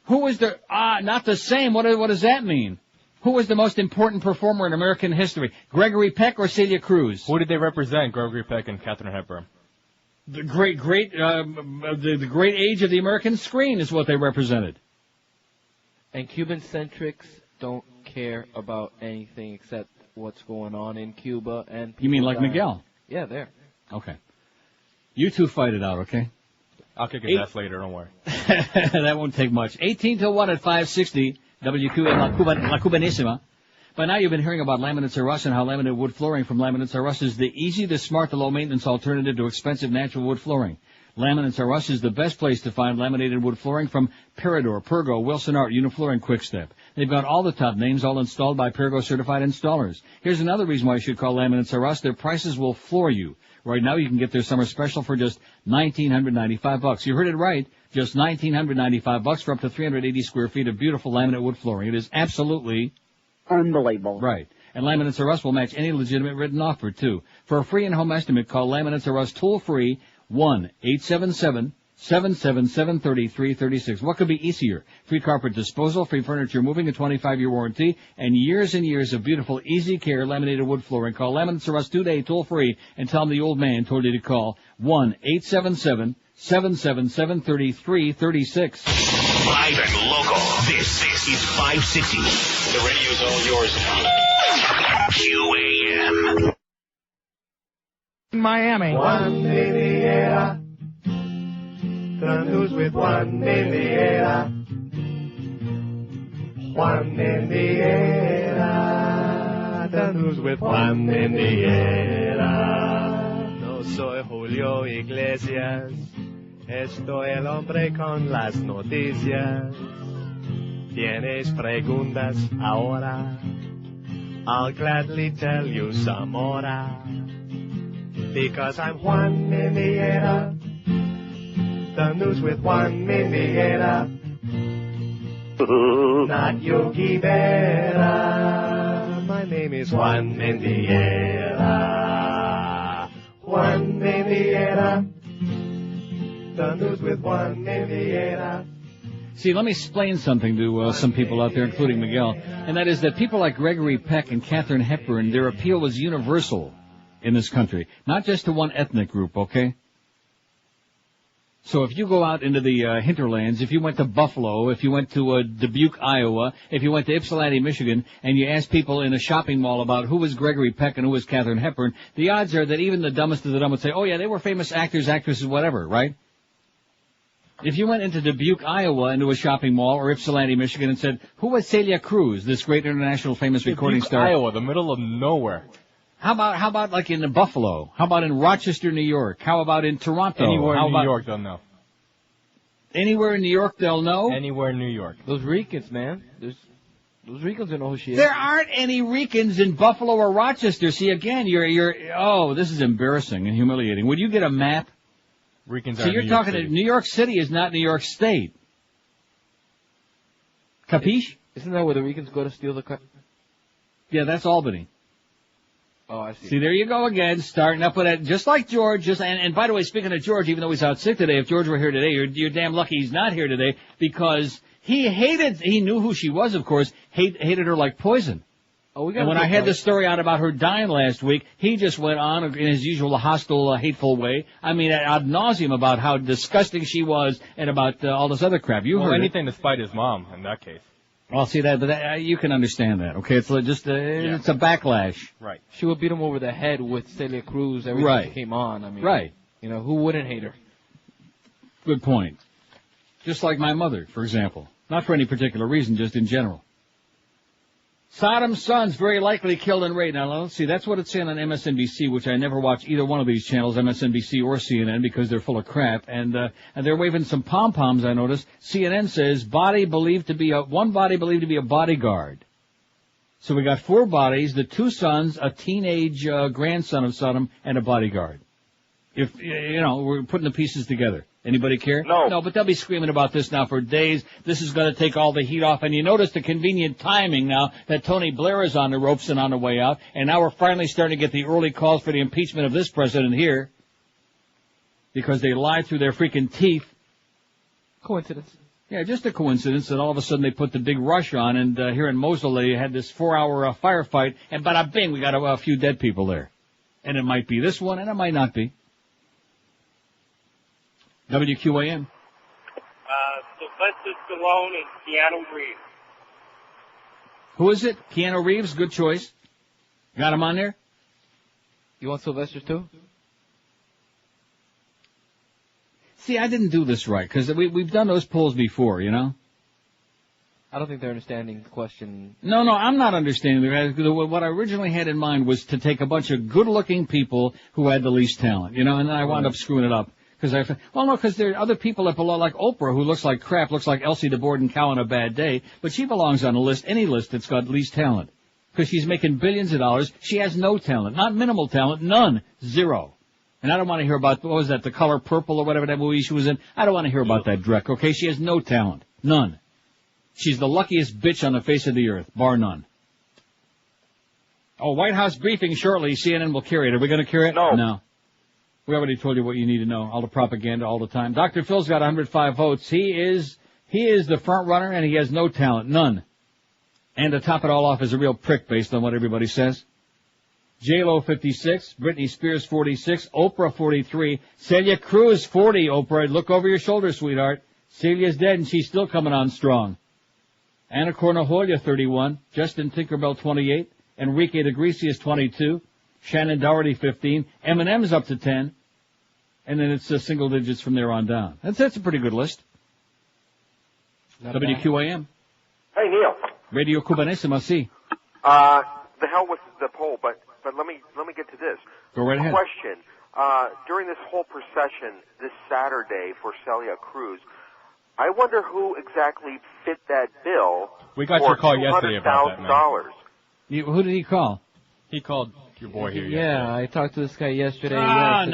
Who was the, not the same? What does that mean? Who was the most important performer in American history? Gregory Peck or Celia Cruz? Who did they represent, Gregory Peck and Katharine Hepburn? The great age of the American screen is what they represented. And Cuban-centrics don't care about anything except what's going on in Cuba and people. You mean like dying. Miguel? Yeah, there. Okay. You two fight it out, okay? I'll kick his ass later, don't worry. That won't take much. 18 till 1 at 560, WQA La Cubanissima. By now you've been hearing about Laminates R Us and how laminated wood flooring from Laminates R Us is the easy, the smart, the low-maintenance alternative to expensive natural wood flooring. Laminates R Us is the best place to find laminated wood flooring from Peridor, Pergo, Wilson Art, Uniflooring, Quickstep. They've got all the top names, all installed by Pergo certified installers. Here's another reason why you should call Laminates R Us. Their prices will floor you. Right now you can get their summer special for just $1,995. You heard it right. Just $1,995 for up to 380 square feet of beautiful laminate wood flooring. It is absolutely unbelievable. Right. And Laminates R Us will match any legitimate written offer, too. For a free and home estimate, call Laminates R Us toll-free 1-877-777-3336. What could be easier? Free carpet disposal, free furniture moving, a 25-year warranty, and years of beautiful, easy care laminated wood flooring. Call Laminates R Us today, toll-free, and tell them the old man told you to call 1-877-777-3336. Live and local. This is 560. The radio's all yours now. QAM. Miami. Juan Mendieta. The news with Juan Mendieta. Juan Mendieta. The news with Juan Mendieta. No soy Julio Iglesias. Estoy el hombre con las noticias. ¿Tienes preguntas ahora? I'll gladly tell you some more. Because I'm Juan Mendieta. The news with Juan Mendieta. Not Yogi Berra. My name is Juan Mendieta. Juan Mendieta. The news with Juan Mendieta. See, let me explain something to some people out there, including Miguel, and that is that people like Gregory Peck and Katharine Hepburn, their appeal was universal in this country, not just to one ethnic group, okay? So if you go out into the hinterlands, if you went to Buffalo, if you went to Dubuque, Iowa, if you went to Ypsilanti, Michigan, and you asked people in a shopping mall about who was Gregory Peck and who was Katharine Hepburn, the odds are that even the dumbest of the dumb would say, oh yeah, they were famous actors, actresses, whatever, right? If you went into Dubuque, Iowa, into a shopping mall, or Ypsilanti, Michigan, and said, who was Celia Cruz, this great international famous recording star? Iowa, the middle of nowhere. How about like in Buffalo? How about in Rochester, New York? How about in Toronto? Anywhere in New York, they'll know. Anywhere in New York, they'll know? Anywhere in New York. Those Ricans, man. Those Ricans don't know who she is. There aren't any Ricans in Buffalo or Rochester. See, again, this is embarrassing and humiliating. Would you get a map? Ricans so are you're New talking York City. New York City is not New York State. Capiche? Isn't that where the Ricans go to steal the car? Yeah, that's Albany. Oh, I see. See, there you go again, starting up with that, just like George. And by the way, speaking of George, even though he's out sick today, if George were here today, you're damn lucky he's not here today, because he knew who she was, of course, hated her like poison. Oh, and when I had the story out about her dying last week, he just went on in his usual hostile, hateful way. I mean, ad nauseum about how disgusting she was and about all this other crap. You heard anything to spite his mom in that case. Well, see but you can understand that, okay? It's just it's a backlash. Right. She would beat him over the head with Celia Cruz every time she came on. I mean, right. You know, who wouldn't hate her? Good point. Just like my mother, for example. Not for any particular reason, just in general. Saddam's sons very likely killed in raid. Now, let's see, that's what it's saying on MSNBC, which I never watch either one of these channels, MSNBC or CNN, because they're full of crap. And they're waving some pom-poms, I noticed. CNN says, one body believed to be a bodyguard. So we got 4 bodies, the 2 sons, a teenage grandson of Saddam, and a bodyguard. If, we're putting the pieces together. Anybody care? No. But they'll be screaming about this now for days. This is going to take all the heat off. And you notice the convenient timing now that Tony Blair is on the ropes and on the way out. And now we're finally starting to get the early calls for the impeachment of this president here. Because they lied through their freaking teeth. Coincidence. Yeah, just a coincidence that all of a sudden they put the big rush on. And here in Mosul they had this 4-hour firefight. And bada bing, we got a few dead people there. And it might be this one and it might not be. WQAM. Sylvester Stallone and Keanu Reeves. Who is it? Keanu Reeves, good choice. Got him on there? You want Sylvester too? See, I didn't do this right, because we've done those polls before, you know? I don't think they're understanding the question. No, I'm not understanding. What I originally had in mind was to take a bunch of good-looking people who had the least talent, and then I wound up screwing it up. Because there are other people that belong, like Oprah, who looks like crap, looks like Elsie the Borden cow on a bad day, but she belongs on a list, any list that's got least talent. Because she's making billions of dollars. She has no talent. Not minimal talent. None. Zero. And I don't want to hear about, what was that, The Color Purple or whatever that movie she was in? I don't want to hear about that dreck, okay? She has no talent. None. She's the luckiest bitch on the face of the earth, bar none. Oh, White House briefing shortly. CNN will carry it. Are we going to carry it? No. We already told you what you need to know. All the propaganda all the time. Dr. Phil's got 105 votes. He is the front runner, and he has no talent. None. And to top it all off is a real prick based on what everybody says. J-Lo 56, Britney Spears 46, Oprah 43, Celia Cruz 40. Oprah, look over your shoulder, sweetheart. Celia's dead, and she's still coming on strong. Anna Cornajolia 31, Justin Tinkerbell 28, Enrique Iglesias 22, Shannon Doherty 15, Eminem's up to 10, and then it's single digits from there on down. That's a pretty good list. WQAM. Hey, Neil. Radio Cubanissima, sí. The hell with the poll, but let me get to this. Go right ahead. Question. During this whole procession this Saturday for Celia Cruz, I wonder who exactly fit that bill. We got your call yesterday about that, man. Who did he call? He called your boy here yesterday. Yeah, I talked to this guy yesterday. No.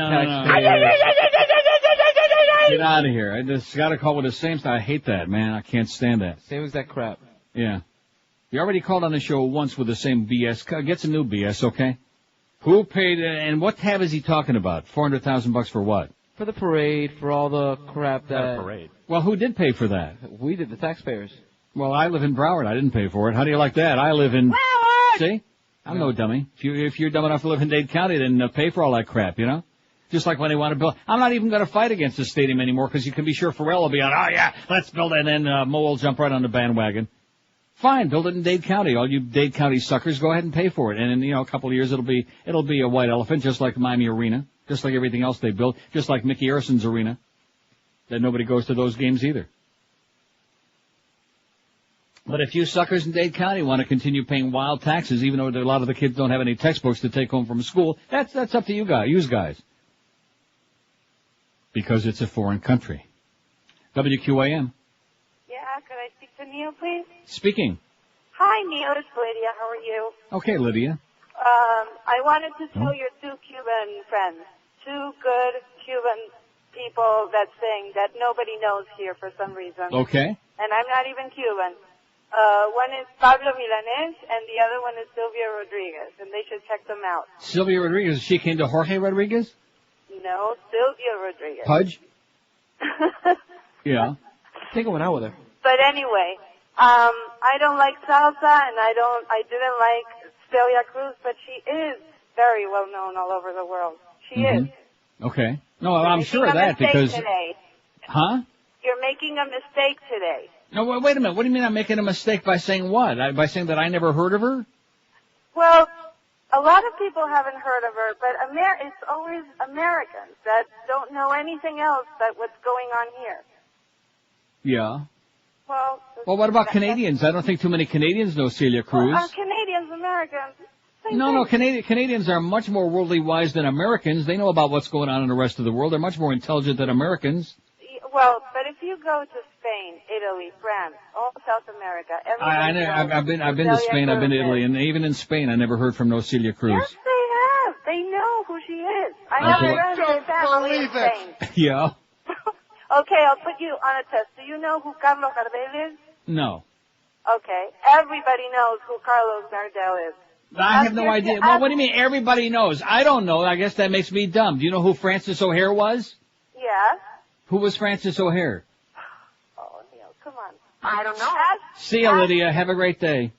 Get out of here. I just got to call with the same stuff. I hate that, man. I can't stand that. Same exact crap. Yeah. You already called on the show once with the same BS. Get some new BS, okay? Who paid, and what tab is he talking about? $400,000 for what? For the parade, for all the crap that... parade. Well, who did pay for that? We did, the taxpayers. Well, I live in Broward. I didn't pay for it. How do you like that? I live in... Broward! See? I'm no dummy. If you're dumb enough to live in Dade County, then pay for all that crap, you know? Just like when they want to build... I'm not even going to fight against the stadium anymore because you can be sure Pharrell will be on, oh, yeah, let's build it, and then Mo will jump right on the bandwagon. Fine, build it in Dade County. All you Dade County suckers, go ahead and pay for it. And in, a couple of years, it'll be a white elephant, just like Miami Arena, just like everything else they built, just like Mickey Arson's arena. That nobody goes to those games either. But if you suckers in Dade County want to continue paying wild taxes, even though a lot of the kids don't have any textbooks to take home from school, that's up to you guys. Because it's a foreign country. WQAM. Yeah, could I speak to Neil, please? Speaking. Hi, Neil. It's Lydia. How are you? Okay, Lydia. I wanted to tell your two Cuban friends, two good Cuban people that sing that nobody knows here for some reason. Okay. And I'm not even Cuban. One is Pablo Milanés, and the other one is Sylvia Rodriguez, and they should check them out. Sylvia Rodriguez, she came to Jorge Rodriguez? No, Sylvia Rodriguez. Pudge? Yeah. Take one out with her. But anyway, I don't like salsa, and I didn't like Celia Cruz, but she is very well known all over the world. She is. Okay. No, I'm sure of that because... Today. Huh? You're making a mistake today. No, wait a minute. What do you mean I'm making a mistake by saying what? By saying that I never heard of her? Well, a lot of people haven't heard of her, but it's always Americans that don't know anything else but what's going on here. Yeah. Well, what about Canadians? I don't think too many Canadians know Celia Cruz. Well, Canadians, Americans. No, Canadians are much more worldly wise than Americans. They know about what's going on in the rest of the world. They're much more intelligent than Americans. Well, but if you go to Spain, Italy, France, all South America, I've been to Spain, I've been to Italy, and even in Spain, I never heard from no Celia Cruz. Yes, they have. They know who she is. I have a friend in family in Spain. Yeah. Okay, I'll put you on a test. Do you know who Carlos Gardel is? No. Okay, everybody knows who Carlos Gardel is. I have no idea. Well, what do you mean everybody knows? I don't know. I guess that makes me dumb. Do you know who Francis O'Hare was? Yeah. Who was Francis O'Hare? Oh, Neil, come on. I don't know. See you, Lydia. Have a great day.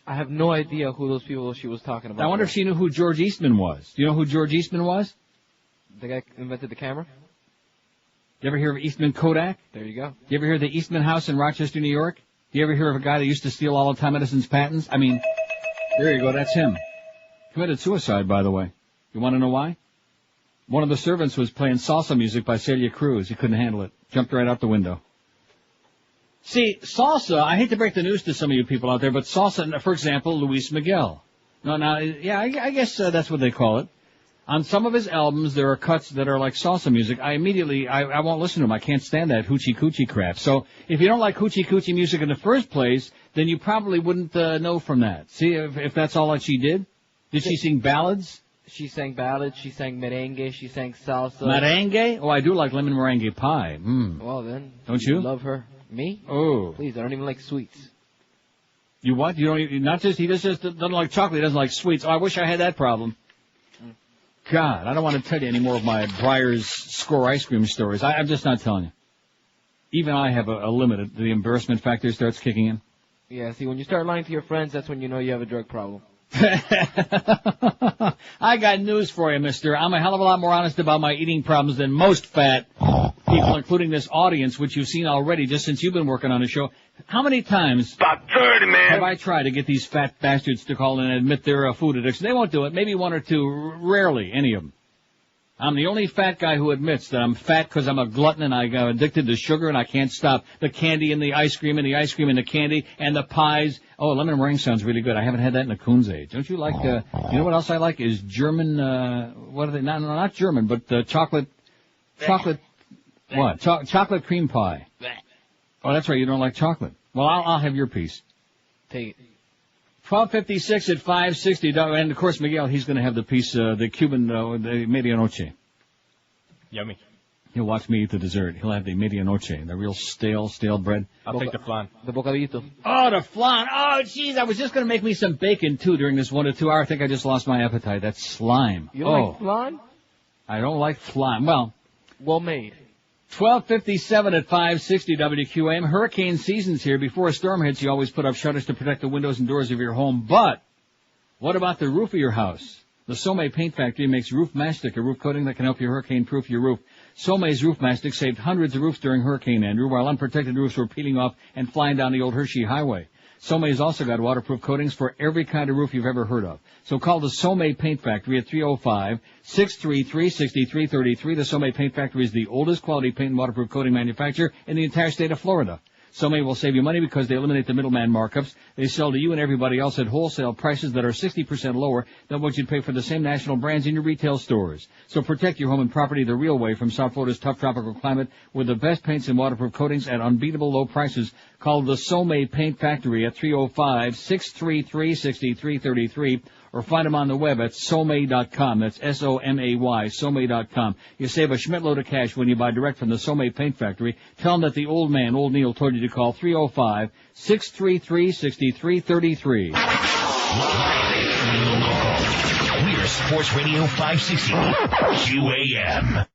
I have no idea who those people she was talking about. I wonder if she knew who George Eastman was. Do you know who George Eastman was? The guy who invented the camera? You ever hear of Eastman Kodak? There you go. You ever hear of the Eastman House in Rochester, New York? You ever hear of a guy that used to steal all of Tom Edison's patents? I mean, there you go. That's him. Committed suicide, by the way. You want to know why? One of the servants was playing salsa music by Celia Cruz. He couldn't handle it. Jumped right out the window. See, salsa, I hate to break the news to some of you people out there, but salsa, for example, Luis Miguel. I guess that's what they call it. On some of his albums, there are cuts that are like salsa music. I won't listen to them. I can't stand that hoochie coochie crap. So if you don't like hoochie coochie music in the first place, then you probably wouldn't know from that. See, if that's all that she did? Did she sing ballads? She sang ballads, she sang merengue, she sang salsa. Merengue? Oh, I do like lemon meringue pie. Well then. Don't you? Love her. Me? Oh. Please, I don't even like sweets. You what? You don't even, he just doesn't like chocolate, he doesn't like sweets. Oh, I wish I had that problem. God, I don't want to tell you any more of my Breyers Score ice cream stories. I'm just not telling you. Even I have a limit. The embarrassment factor starts kicking in. Yeah, see, when you start lying to your friends, that's when you know you have a drug problem. I got news for you, mister. I'm a hell of a lot more honest about my eating problems than most fat people, including this audience, which you've seen already just since you've been working on the show. How many times about 30, man. Have I tried to get these fat bastards to call in and admit their food addiction? They won't do it. Maybe one or two. Rarely, any of them. I'm the only fat guy who admits that I'm fat because I'm a glutton and I got addicted to sugar and I can't stop. The candy and the ice cream and the ice cream and the candy and the pies. Oh, lemon meringue sounds really good. I haven't had that in a coon's age. Don't you like, you know what else I like is German, what are they? Not German, but chocolate, what? Chocolate cream pie. Oh, that's right. You don't like chocolate. Well, I'll have your piece. Take it. 12:56 at 560, and of course Miguel, he's going to have the piece, the Cuban, the medianoche. Yummy. He'll watch me eat the dessert. He'll have the medianoche, the real stale bread. I'll take the flan. The bocadito. Oh, the flan. Oh, jeez, I was just going to make me some bacon too during this 1 to 2 hour. I think I just lost my appetite. That's slime. You like flan? I don't like flying. Well made. 12:57 at 560 WQAM. Hurricane season's here. Before a storm hits, you always put up shutters to protect the windows and doors of your home. But what about the roof of your house? The Somay Paint Factory makes roof mastic, a roof coating that can help you hurricane-proof your roof. Somay's roof mastic saved hundreds of roofs during Hurricane Andrew, while unprotected roofs were peeling off and flying down the old Hershey Highway. Somay's also got waterproof coatings for every kind of roof you've ever heard of. So call the Somay Paint Factory at 305-633-6333. The Somay Paint Factory is the oldest quality paint and waterproof coating manufacturer in the entire state of Florida. Somay will save you money because they eliminate the middleman markups. They sell to you and everybody else at wholesale prices that are 60% lower than what you'd pay for the same national brands in your retail stores. So protect your home and property the real way from South Florida's tough tropical climate with the best paints and waterproof coatings at unbeatable low prices. Call the Somay Paint Factory at 305-633-6333 or find them on the web at somay.com. That's S-O-M-A-Y, somay.com. You save a schmittload of cash when you buy direct from the Somay Paint Factory. Tell them that the old man, Old Neil, told you to call 305-633-6333. We're Sports Radio 560 QAM.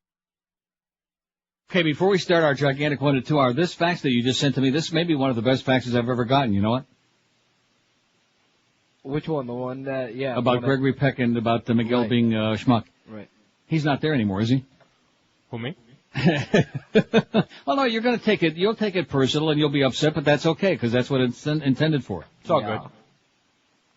Okay, before we start our gigantic 1 to 2 hour, this fax that you just sent to me, this may be one of the best faxes I've ever gotten. You know what? Which one? The one that, yeah. About Gregory Peck and about Miguel being schmuck. Right. He's not there anymore, is he? Who, me? Well, no, you're going to take it. You'll take it personal and you'll be upset, but that's okay because that's what it's intended for. It's all good.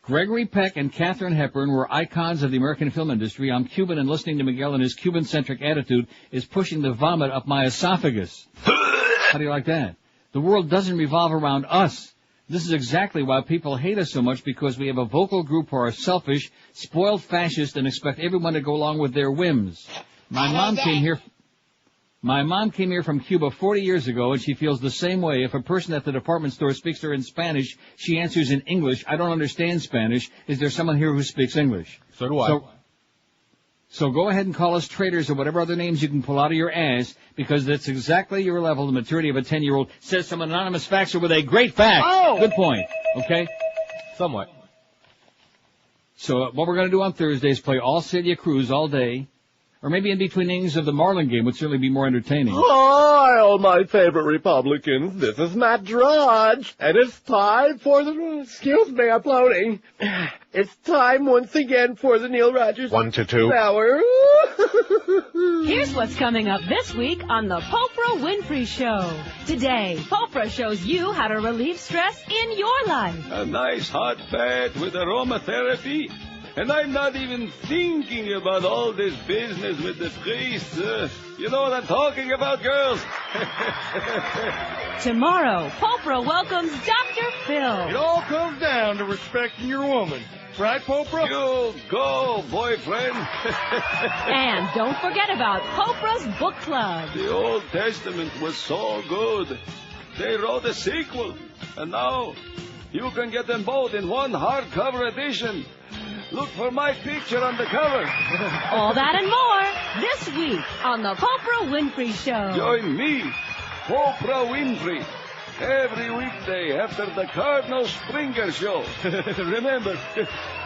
Gregory Peck and Katharine Hepburn were icons of the American film industry. I'm Cuban, and listening to Miguel and his Cuban-centric attitude is pushing the vomit up my esophagus. How do you like that? The world doesn't revolve around us. This is exactly why people hate us so much, because we have a vocal group who are selfish, spoiled fascists, and expect everyone to go along with their whims. My mom came here from Cuba 40 years ago, and she feels the same way. If a person at the department store speaks to her in Spanish, she answers in English. I don't understand Spanish. Is there someone here who speaks English? So do I. So go ahead and call us traitors or whatever other names you can pull out of your ass, because that's exactly your level, the maturity of a 10-year-old, says some anonymous faxer with a great fax. Oh! Good point. Okay? Somewhat. So what we're going to do on Thursday is play all Celia Cruz all day, or maybe in between innings of the Marlin game would certainly be more entertaining. Hi, all my favorite Republicans. This is Matt Drudge, and it's time for the... Excuse me, I'm floating. It's time once again for the Neil Rogers 1 to 2 hour. Here's what's coming up this week on the Oprah Winfrey Show. Today, Oprah shows you how to relieve stress in your life. A nice hot bath with aromatherapy. And I'm not even thinking about all this business with the priests. You know what I'm talking about, girls? Tomorrow, Oprah welcomes Dr. Phil. It all comes down to respecting your woman. Right, Oprah? You go, boyfriend. And don't forget about Oprah's book club. The Old Testament was so good. They wrote a sequel. And now you can get them both in one hardcover edition. Look for my picture on the cover. All that and more this week on the Oprah Winfrey Show. Join me, Oprah Winfrey, every weekday after the Cardinal Springer Show. Remember,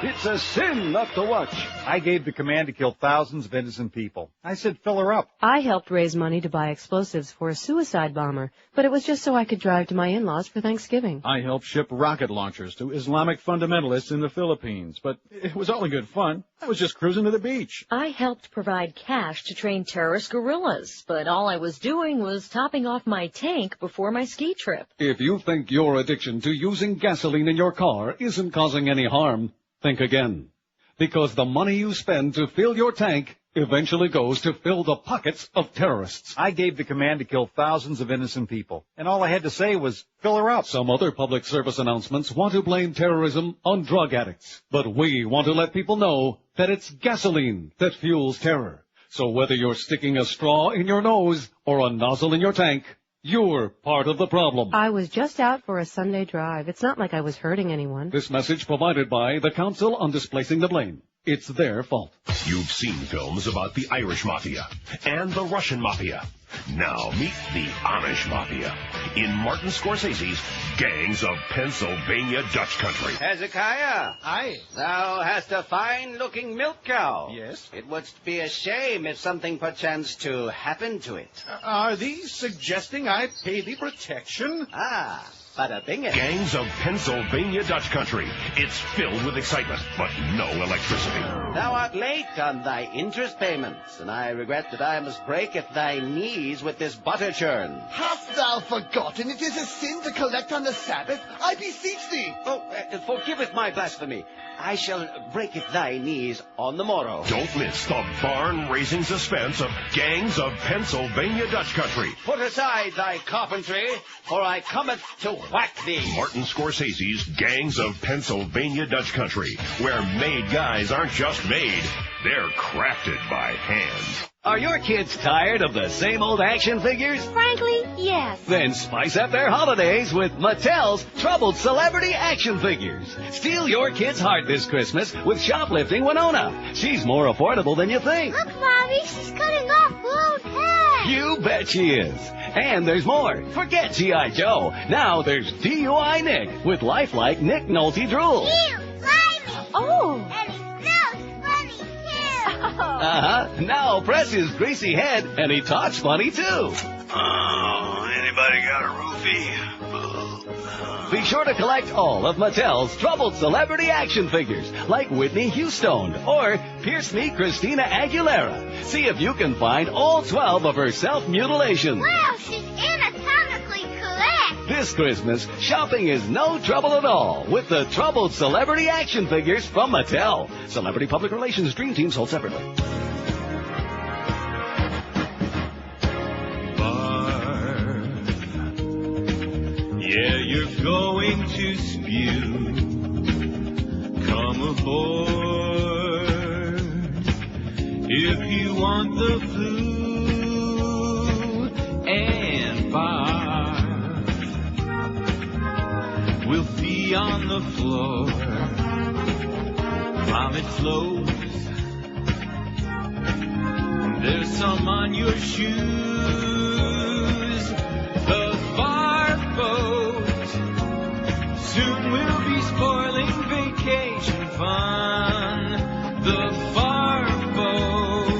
it's a sin not to watch. I gave the command to kill thousands of innocent people. I said fill her up. I helped raise money to buy explosives for a suicide bomber, but it was just so I could drive to my in-laws for Thanksgiving. I helped ship rocket launchers to Islamic fundamentalists in the Philippines, but it was all in good fun. I was just cruising to the beach. I helped provide cash to train terrorist guerrillas, but all I was doing was topping off my tank before my ski trip. If you think your addiction to using gasoline in your car isn't causing any harm, think again. Because the money you spend to fill your tank eventually goes to fill the pockets of terrorists. I gave the command to kill thousands of innocent people, and all I had to say was fill her up. Some other public service announcements want to blame terrorism on drug addicts, but we want to let people know that it's gasoline that fuels terror. So whether you're sticking a straw in your nose or a nozzle in your tank, you're part of the problem. I was just out for a Sunday drive. It's not like I was hurting anyone. This message provided by the Council on Displacing the Blame. It's their fault. You've seen films about the Irish Mafia and the Russian Mafia. Now meet the Amish Mafia in Martin Scorsese's Gangs of Pennsylvania Dutch Country. Hezekiah. Aye. Thou hast a fine-looking milk cow. Yes. It would be a shame if something perchance to happen to it. Are these suggesting I pay thee protection? Ah, bada bing it. Gangs of Pennsylvania Dutch Country. It's filled with excitement, but no electricity. Thou art late on thy interest payments, and I regret that I must break at thy knees with this butter churn. Hast thou forgotten it is a sin to collect on the Sabbath? I beseech thee. Oh, forgiveth my blasphemy. I shall break at thy knees on the morrow. Don't miss the barn-raising suspense of Gangs of Pennsylvania Dutch Country. Put aside thy carpentry, for I cometh to whack thee. Martin Scorsese's Gangs of Pennsylvania Dutch Country, where made guys aren't just made, they're crafted by hand. Are your kids tired of the same old action figures? Frankly, yes. Then spice up their holidays with Mattel's Troubled Celebrity Action Figures. Steal your kid's heart this Christmas with Shoplifting Winona. She's more affordable than you think. Look, Mommy, she's cutting off Blue's head. You bet she is. And there's more. Forget G.I. Joe. Now there's DUI Nick with lifelike Nick Nolte drool. Ew, slimy. Oh. And he smells funny, too. Now press his greasy head, and he talks funny, too. Oh, anybody got a roofie? Be sure to collect all of Mattel's Troubled Celebrity Action Figures, like Whitney Houston or Pierce Me Christina Aguilera. See if you can find all 12 of her self-mutilations. Wow, she's anatomically correct. This Christmas, shopping is no trouble at all with the Troubled Celebrity Action Figures from Mattel. Celebrity Public Relations Dream Team sold separately. Yeah, you're going to spew. Come aboard if you want the flu and barf. We'll see on the floor. Vomit flows. There's some on your shoes. The barf boat soon will be spoiling vacation fun. The barf boat.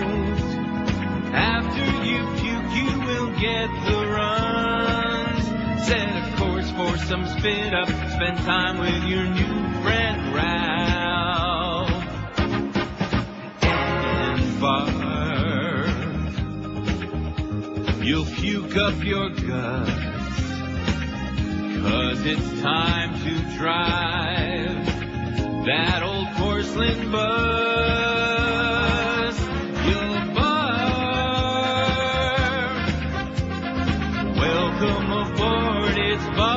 After you puke, you will get the runs. Set a course for some spit up. Spend time with your new friend Ralph. And barf. You'll puke up your guts. 'Cause it's time to drive that old porcelain bus. You'll barf. Welcome aboard, it's barf.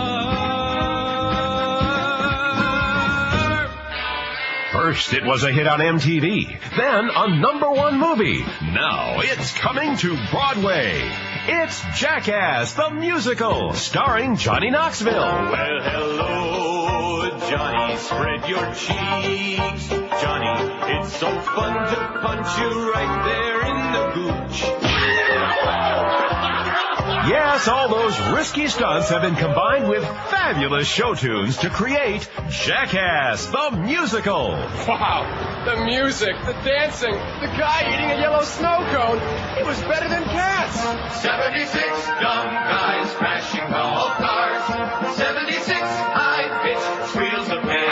First, it was a hit on MTV, then a #1 movie. Now it's coming to Broadway. It's Jackass, the musical, starring Johnny Knoxville. Well, hello, Johnny, spread your cheeks. Johnny, it's so fun to punch you right there in the gooch. Yes, all those risky stunts have been combined with fabulous show tunes to create Jackass, the musical. Wow, the music, the dancing, the guy eating a yellow snow cone. It was better than Cats. 76 dumb guys crashing all cars. 76 high-pitched squeals of pain.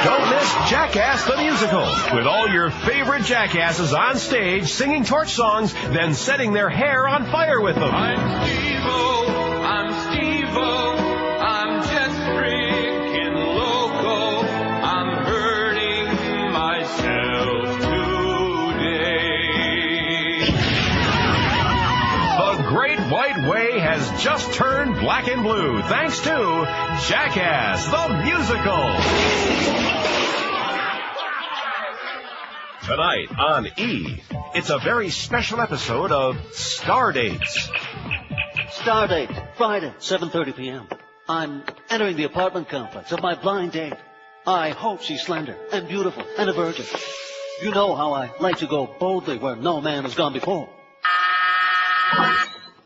Don't miss Jackass, the musical, with all your favorite jackasses on stage singing torch songs, then setting their hair on fire with them. I'm Steve-O, I'm just freaking loco. I'm hurting myself today. The Great White Way has just turned black and blue thanks to Jackass, the musical. Tonight on E, it's a very special episode of Stardates. Stardate, Friday, 7:30 p.m. I'm entering the apartment complex of my blind date. I hope she's slender and beautiful and a virgin. You know how I like to go boldly where no man has gone before.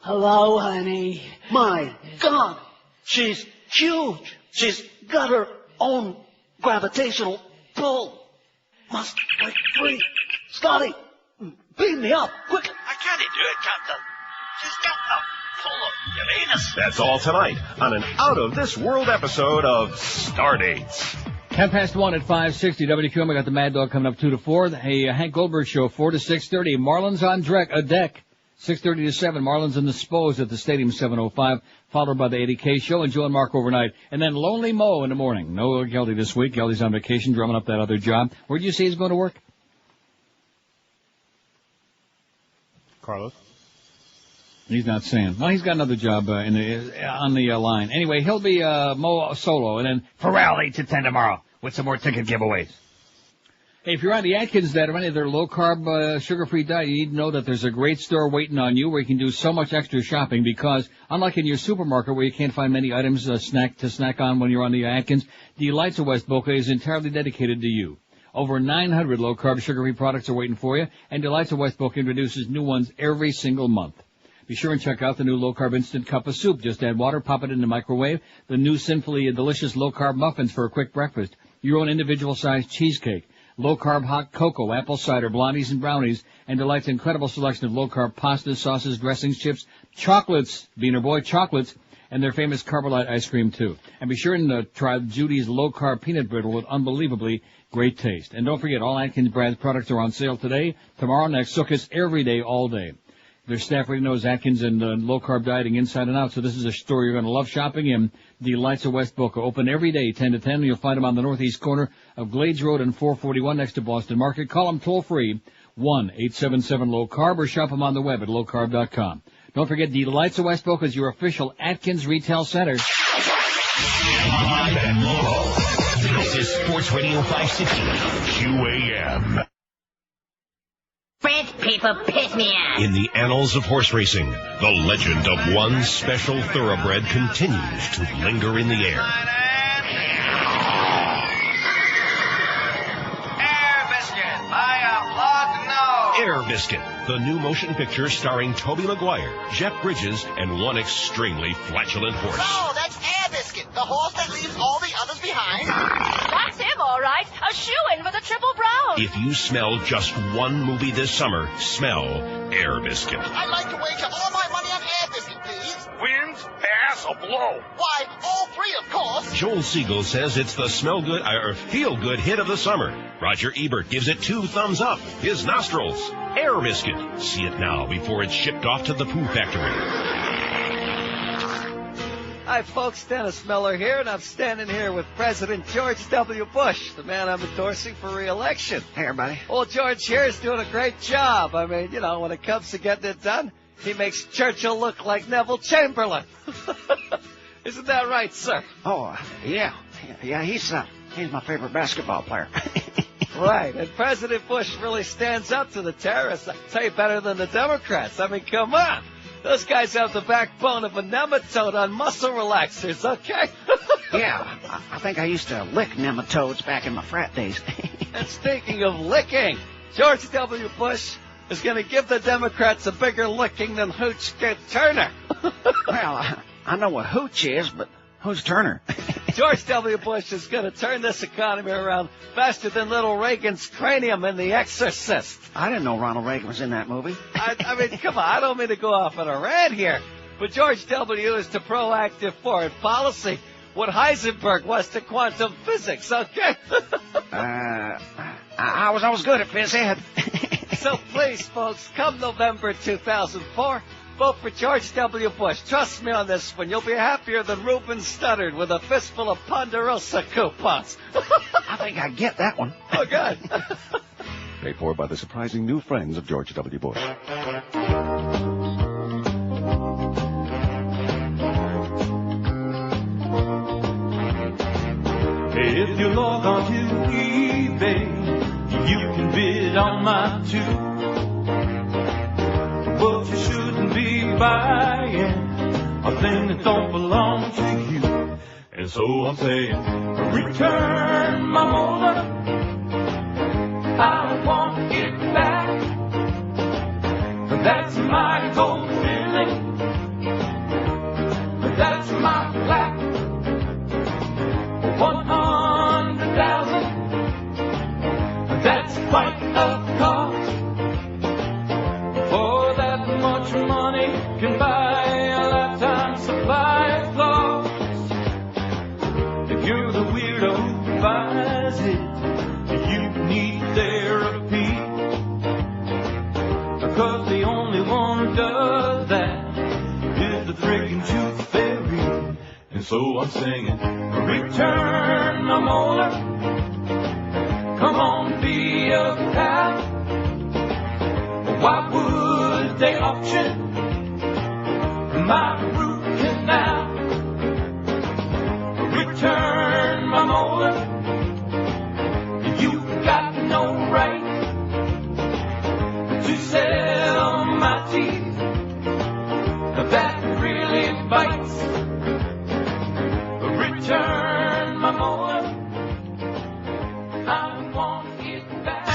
Hello, honey. My God, she's huge. She's got her own gravitational pull. Must break free. Scotty, beam me up, quick. I can't do it, Captain. She's got the pull of Uranus. That's all tonight on an out-of-this-world episode of Stardates. 1:10 at 560 WQM. I got the Mad Dog coming up 2 to 4. Hey, Hank Goldberg show 4 to 6:30. Marlins on deck. 6:30 to 7. Marlins in the Spos at the stadium 7:05. Followed by the 80K show and Joe and Mark overnight. And then Lonely Mo in the morning. No Geldy this week. Geldy's on vacation, drumming up that other job. Where do you say he's going to work? Carlos. He's not saying. Well, he's got another job on the line. Anyway, he'll be Mo solo, and then Pharrell 8 to 10 tomorrow with some more ticket giveaways. Hey, if you're on the Atkins diet or any of their low-carb, sugar-free diet, you need to know that there's a great store waiting on you where you can do so much extra shopping because, unlike in your supermarket where you can't find many items to snack on when you're on the Atkins, Delights of West Boca is entirely dedicated to you. Over 900 low-carb, sugar-free products are waiting for you, and Delights of West Boca introduces new ones every single month. Be sure and check out the new low-carb instant cup of soup. Just add water, pop it in the microwave. The new sinfully delicious low-carb muffins for a quick breakfast. Your own individual-sized cheesecake. Low-carb hot cocoa, apple cider, blondies and brownies, and Delight's incredible selection of low-carb pastas, sauces, dressings, chips, chocolates, Beaner Boy chocolates, and their famous Carbolite ice cream, too. And be sure and try Judy's low-carb peanut brittle with unbelievably great taste. And don't forget, all Atkins brand products are on sale today, tomorrow, next, Sukkot, every day, all day. Their staff really knows Atkins and low-carb dieting inside and out, so this is a store you're going to love shopping in. Delights of West Boca, open every day, 10 to 10, and you'll find them on the northeast corner of Glades Road and 441 next to Boston Market. Call them toll-free, 1-877-LOW-CARB, or shop them on the web at lowcarb.com. Don't forget, Delights of West Boca is your official Atkins retail center. This is Sports Radio 560, QAM. French people piss me off. In the annals of horse racing, the legend of one special thoroughbred continues to linger in the air. Air Biscuit, by a blood nose. Air Biscuit, the new motion picture starring Tobey Maguire, Jeff Bridges, and one extremely flatulent horse. Oh, that's Air Biscuit, the horse that leaves all the others behind. That's him, all right. A shoe-in for the Triple Brown. If you smell just one movie this summer, smell Air Biscuit. I'd like to wager all my money on Air Biscuit, please. Wins, pass, or blow? Why, all three, of course. Joel Siegel says it's the smell-good or feel-good hit of the summer. Roger Ebert gives it 2 thumbs up. His nostrils. Air Biscuit. See it now before it's shipped off to the poo factory. Hi, folks. Dennis Miller here, and I'm standing here with President George W. Bush, the man I'm endorsing for re-election. Hey, everybody. Well, George here is doing a great job. I mean, you know, when it comes to getting it done, he makes Churchill look like Neville Chamberlain. Isn't that right, sir? Oh, yeah. Yeah, he's my favorite basketball player. Right, and President Bush really stands up to the terrorists. I tell you, better than the Democrats. I mean, come on. Those guys have the backbone of a nematode on muscle relaxers, okay? Yeah, I think I used to lick nematodes back in my frat days. And speaking of licking, George W. Bush is going to give the Democrats a bigger licking than Hooch gave Turner. Well, I know what Hooch is, but who's Turner? George W. Bush is going to turn this economy around faster than little Reagan's cranium in The Exorcist. I didn't know Ronald Reagan was in that movie. I mean, come on, I don't mean to go off on a rant here, but George W. is to proactive foreign policy what Heisenberg was to quantum physics, okay? I was always good at phys ed. So please, folks, come November 2004, vote for George W. Bush. Trust me on this one. You'll be happier than Reuben Studdard with a fistful of Ponderosa coupons. I think I get that one. Oh, good. Paid for by the surprising new friends of George W. Bush. If you log on to eBay, you can bid on my too. But you shouldn't be buying a thing that don't belong to you. And so I'm saying, return my motor. I want it back. That's my goal. That's quite a cost. For that much money can buy a lifetime supply of clothes. If you're the weirdo who buys it, you need therapy. Because the only one who does that is the freaking tooth fairy. And so I'm singing, return the molar. Come on, be a pal. Why would they auction my root canal? Return my molar. You got no right to sell my teeth. That really bites. Return my molar. I want it back.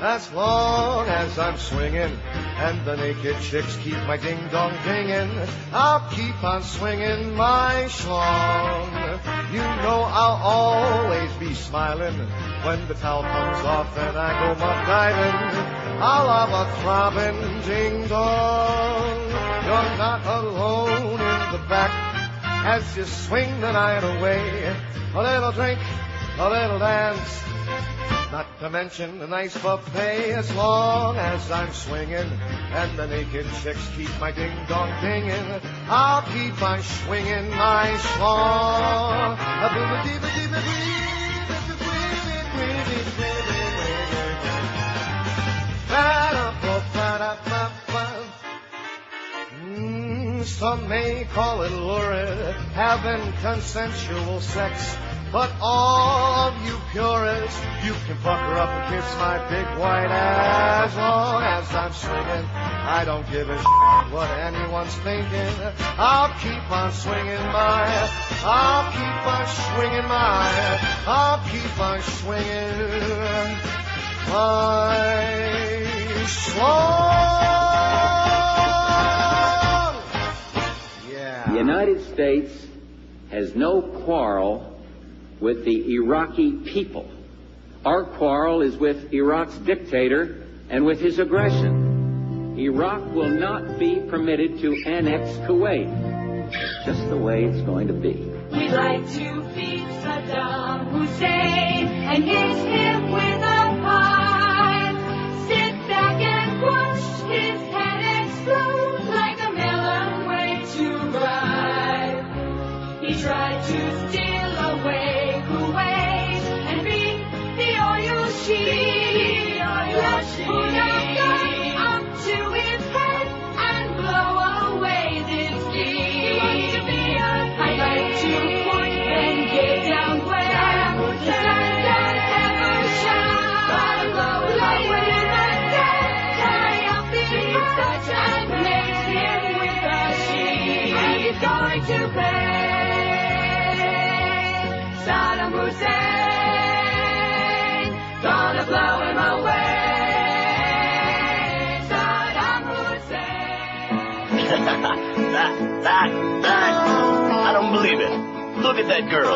As long as I'm swinging and the naked chicks keep my ding-dong dinging, I'll keep on swinging my schlong. You know I'll always be smiling when the towel comes off and I go muck diving. I'll have a throbbing ding-dong. You're not alone in the back as you swing the night away. A little drink, a little dance, not to mention a nice buffet. As long as I'm swinging and the naked chicks keep my ding-dong dinging, I'll keep on swinging my schlong. Some may call it lurid, having consensual sex, but all of you purists, you can pucker up and kiss my big white ass. As long as I'm swinging, I don't give a shit what anyone's thinking. I'll keep on swinging my, I'll keep on swinging my, I'll keep on swinging my schlong. The United States has no quarrel with the Iraqi people. Our quarrel is with Iraq's dictator and with his aggression. Iraq will not be permitted to annex Kuwait, just the way it's going to be. We'd like to beat Saddam Hussein and hit him with a pipe. Sit back and watch his head explode like a melon way too ripe. He tried to steal away Kuwait and beat the oil sheik. Let's put a gun up to his head and blow away this geek. I'd like to put Ben Gay down where the sun ever shines. Gotta blow away the dead, tie up his heart and mix him with a sheep. He's going to pay Saddam Hussein, gonna blow him away. I don't believe it. Look at that girl.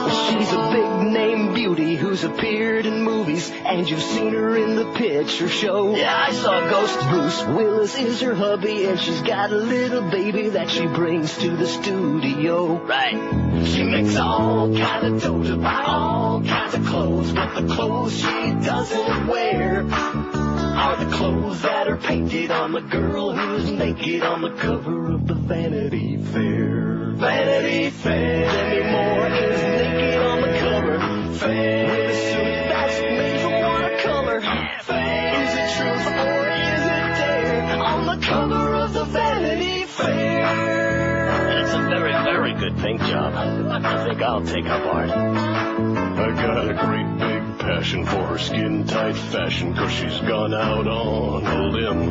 She's a big-name beauty who's appeared in movies, and you've seen her in the picture show. Yeah, I saw Ghost. Bruce Willis is her hubby, and she's got a little baby that she brings to the studio. Right. She makes all kinds of dough to buy all kinds of clothes, but the clothes she doesn't wear are the clothes that are painted on the girl who's naked on the cover of the Vanity Fair. Vanity Fair. Demi Moore is naked on the cover. Fair. With a suit that's made from watercolor. Fair. Is it truth or is it dare? On the cover of the Vanity Fair. It's a very, very good paint job. I think I'll take up art. I got a great big passion for her skin-tight fashion, 'cause she's gone out on a limb.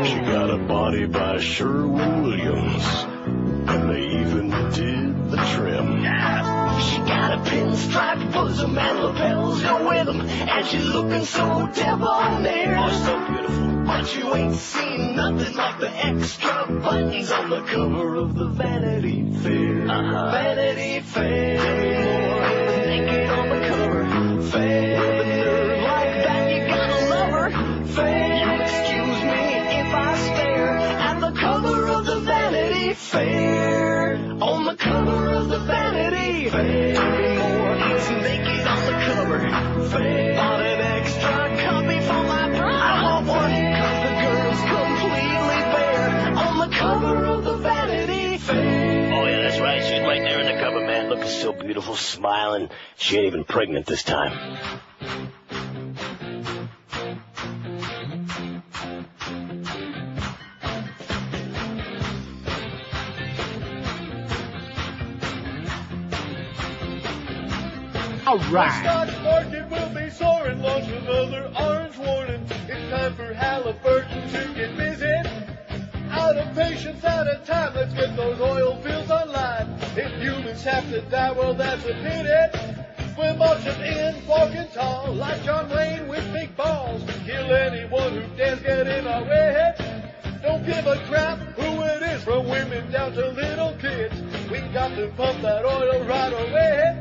She got a body by Sherwin-Williams, and they even did the trim. She got a pinstripe striped bosom and lapels go with them. And she's looking so debonair. Oh, so beautiful. But you ain't seen nothing like the extra buttons on the cover of the Vanity Fair. Vanity Fair. Naked on the cover. Fair. With a nerve like that, you gotta love her. Fair. You'll excuse me if I stare at the cover of the Vanity Fair. On the cover of the Vanity Fair. It's naked on the cover. Fair. Bought an extra copy for my bride. I want one, 'cause the girl's completely bare. On the cover of the Vanity Fair. Oh, yeah, that's right. She's right there in the cover, man. Looking so beautiful, smiling. She ain't even pregnant this time. All right. The stock market will be soaring, launch another orange warning. It's time for Halliburton to get busy. Out of patience, out of time, let's get those oil fields online. If humans have to die, well, that's a pity. We're marching in, walking tall, like John Wayne with big balls. Kill anyone who dares get in our way. Don't give a crap who it is, from women down to little kids. We got to pump that oil right away.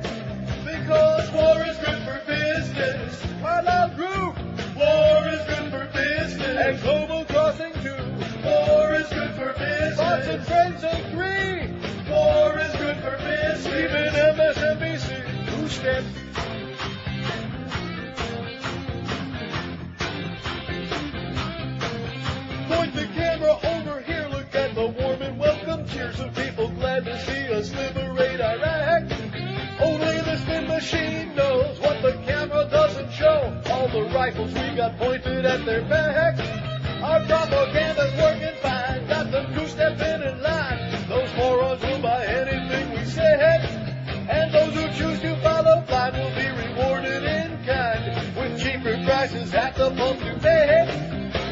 Because war is good for business. Carlisle Group. War is good for business. And Global Crossing too. War is good for business. Fox and Friends agree. War is good for business. Even MSNBC. Two-step. Point the camera over here. Look at the warm and welcome cheers of people glad to see us liberate Iraq. Only the spin machine knows what the camera doesn't show. All the rifles we got pointed at their backs. Our propaganda's working fine. Got them two-stepping in line. Those morons will buy anything we say. And those who choose to follow blind will be rewarded in kind. With cheaper prices at the pump to pay.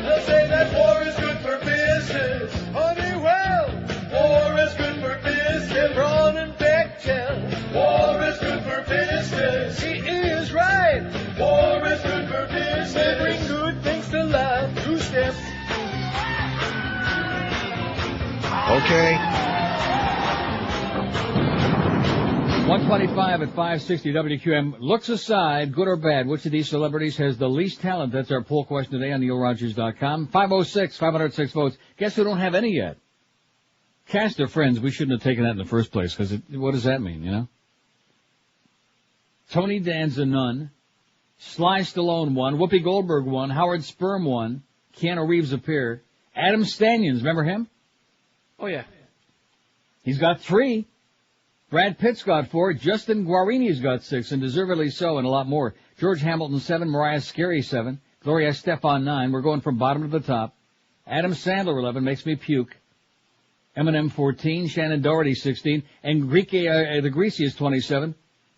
They'll say that war is good for business. Honeywell, war is good for business. Braun and Bechtel, war is good for business. He is right. War is good for business. They bring good things to life. Two-step. Okay. 125 at 560 WQM. Looks aside, good or bad, which of these celebrities has the least talent? That's our poll question today on NeilRogers.com. 506, 506 votes. Guess who don't have any yet? Cast of Friends. We shouldn't have taken that in the first place, because what does that mean, you know? Tony Danza, none. Sly Stallone, won. Whoopi Goldberg, won. Howard Sperm, won. Keanu Reeves, a pair. Adam Stanions, remember him? Oh, yeah. He's got 3. Brad Pitt's got 4. Justin Guarini's got 6, and deservedly so, and a lot more. George Hamilton, 7. Mariah Carey, 7. Gloria Estefan, 9. We're going from bottom to the top. Adam Sandler, 11. Makes me puke. Eminem, 14. Shannon Doherty, 16. Enrique Iglesias, 27.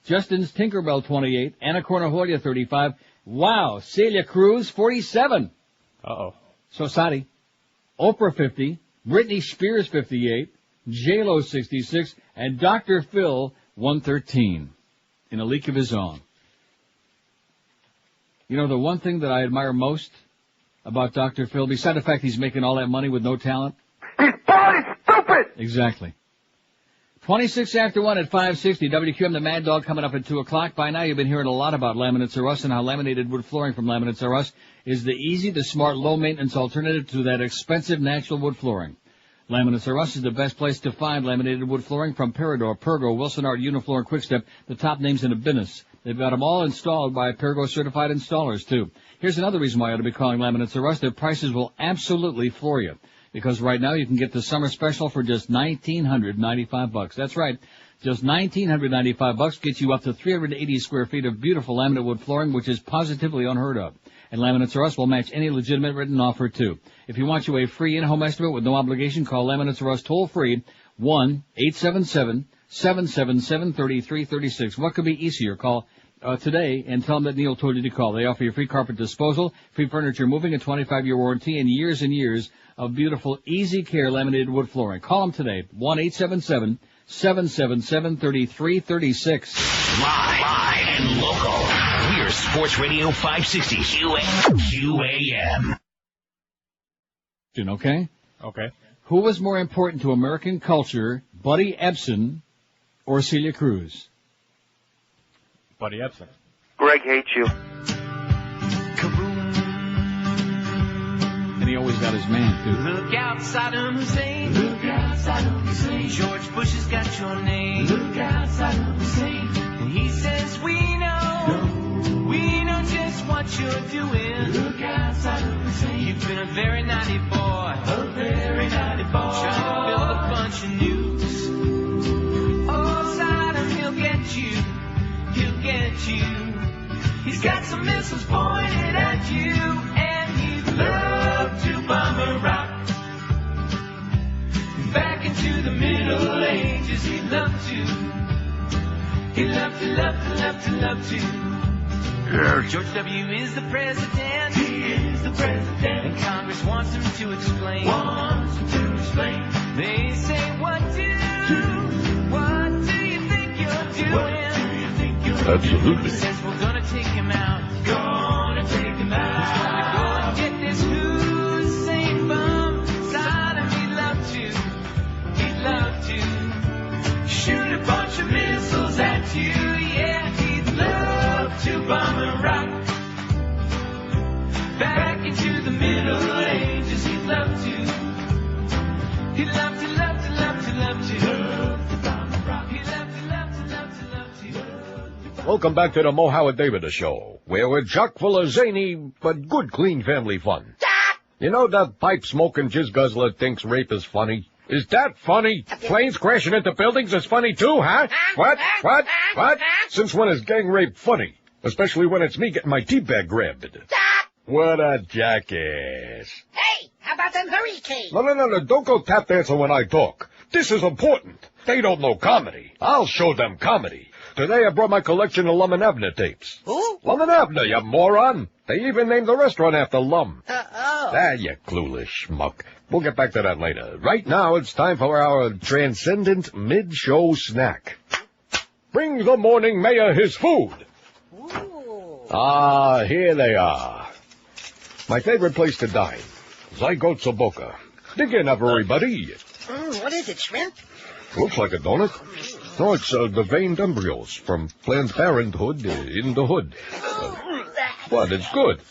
Justin's Tinkerbell, 28. Anna Cornajolia, 35. Wow. Celia Cruz, 47. Uh-oh. So sorry. Oprah, 50. Britney Spears, 58. J-Lo, 66. And Dr. Phil, 113. In a league of his own. You know, the one thing that I admire most about Dr. Phil, besides the fact he's making all that money with no talent? He's bloody stupid! Exactly. 26 after 1 at 560. WQM, the Mad Dog, coming up at 2 o'clock. By now, you've been hearing a lot about Laminates R Us and how laminated wood flooring from Laminates R Us is the easy, the smart, low-maintenance alternative to that expensive natural wood flooring. Laminates R Us is the best place to find laminated wood flooring from Peridor, Pergo, Wilson Art, Unifloor, and Quickstep, the top names in the business. They've got them all installed by Pergo certified installers, too. Here's another reason why you ought to be calling Laminates R Us. Their prices will absolutely floor you. Because right now you can get the summer special for just $1,995. That's right. Just $1,995 gets you up to 380 square feet of beautiful laminate wood flooring, which is positively unheard of. And Laminates R Us will match any legitimate written offer, too. If you want you a free in-home estimate with no obligation, call Laminates R Us toll-free, 1-877-777-3336. What could be easier? Call today and tell them that Neil told you to call. They offer you free carpet disposal, free furniture moving, a 25-year warranty, and years of beautiful, easy care laminated wood flooring. Call them today, 1-877-777-3336. Live and local. We're Sports Radio 560 QAM. Okay? Okay. Who was more important to American culture, Buddy Ebsen or Celia Cruz? Buddy Ebsen. Greg hates you. And he always got his man, too. Look out, Saddam Hussein. Look out, Saddam Hussein. George Bush has got your name. Look out, Saddam Hussein. And he says, we know just what you're doing. Look out, Saddam Hussein. You've been a very naughty boy. A very naughty boy. Trying to build a bunch of news. Oh, Saddam, he'll get you. He'll get you. He's got some missiles pointed at you. And he'd love to bomb Iraq. Back into the Middle Ages, he'd love to. He'd love to. Yes. George W. is the president. He is the president. And Congress wants him to explain. They say, what do you think you're doing? Absolutely. He says, we're gonna take him out. He's gonna go and get this Hussein bomb. Saddam, he'd love to shoot a bunch of missiles at you. Yeah, he'd love to bomb Iraq. Back into the Middle Ages, he'd love to. He'd love to bomb Iraq. He'd love to. Welcome back to the Mo Howard David Show, where we're chock full of zany but good, clean family fun. You know that pipe-smoking jizz guzzler thinks rape is funny? Is that funny? Planes crashing into buildings is funny too, huh? What? Since when is gang rape funny? Especially when it's me getting my tea bag grabbed. What a jackass. Hey, how about them hurricanes? No, don't go tap dancing when I talk. This is important. They don't know comedy. I'll show them comedy. Today I brought my collection of Lum and Abner tapes. Who? Lum and Abner, you moron. They even named the restaurant after Lum. Oh. You clueless schmuck. We'll get back to that later. Right now, it's time for our transcendent mid-show snack. Bring the morning mayor his food. Ooh. Here they are. My favorite place to dine, Zygote's Boca. Dig in, everybody. What is it, shrimp? Looks like a donut. No, it's the veined embryos from Planned Parenthood in the hood. What? It's good.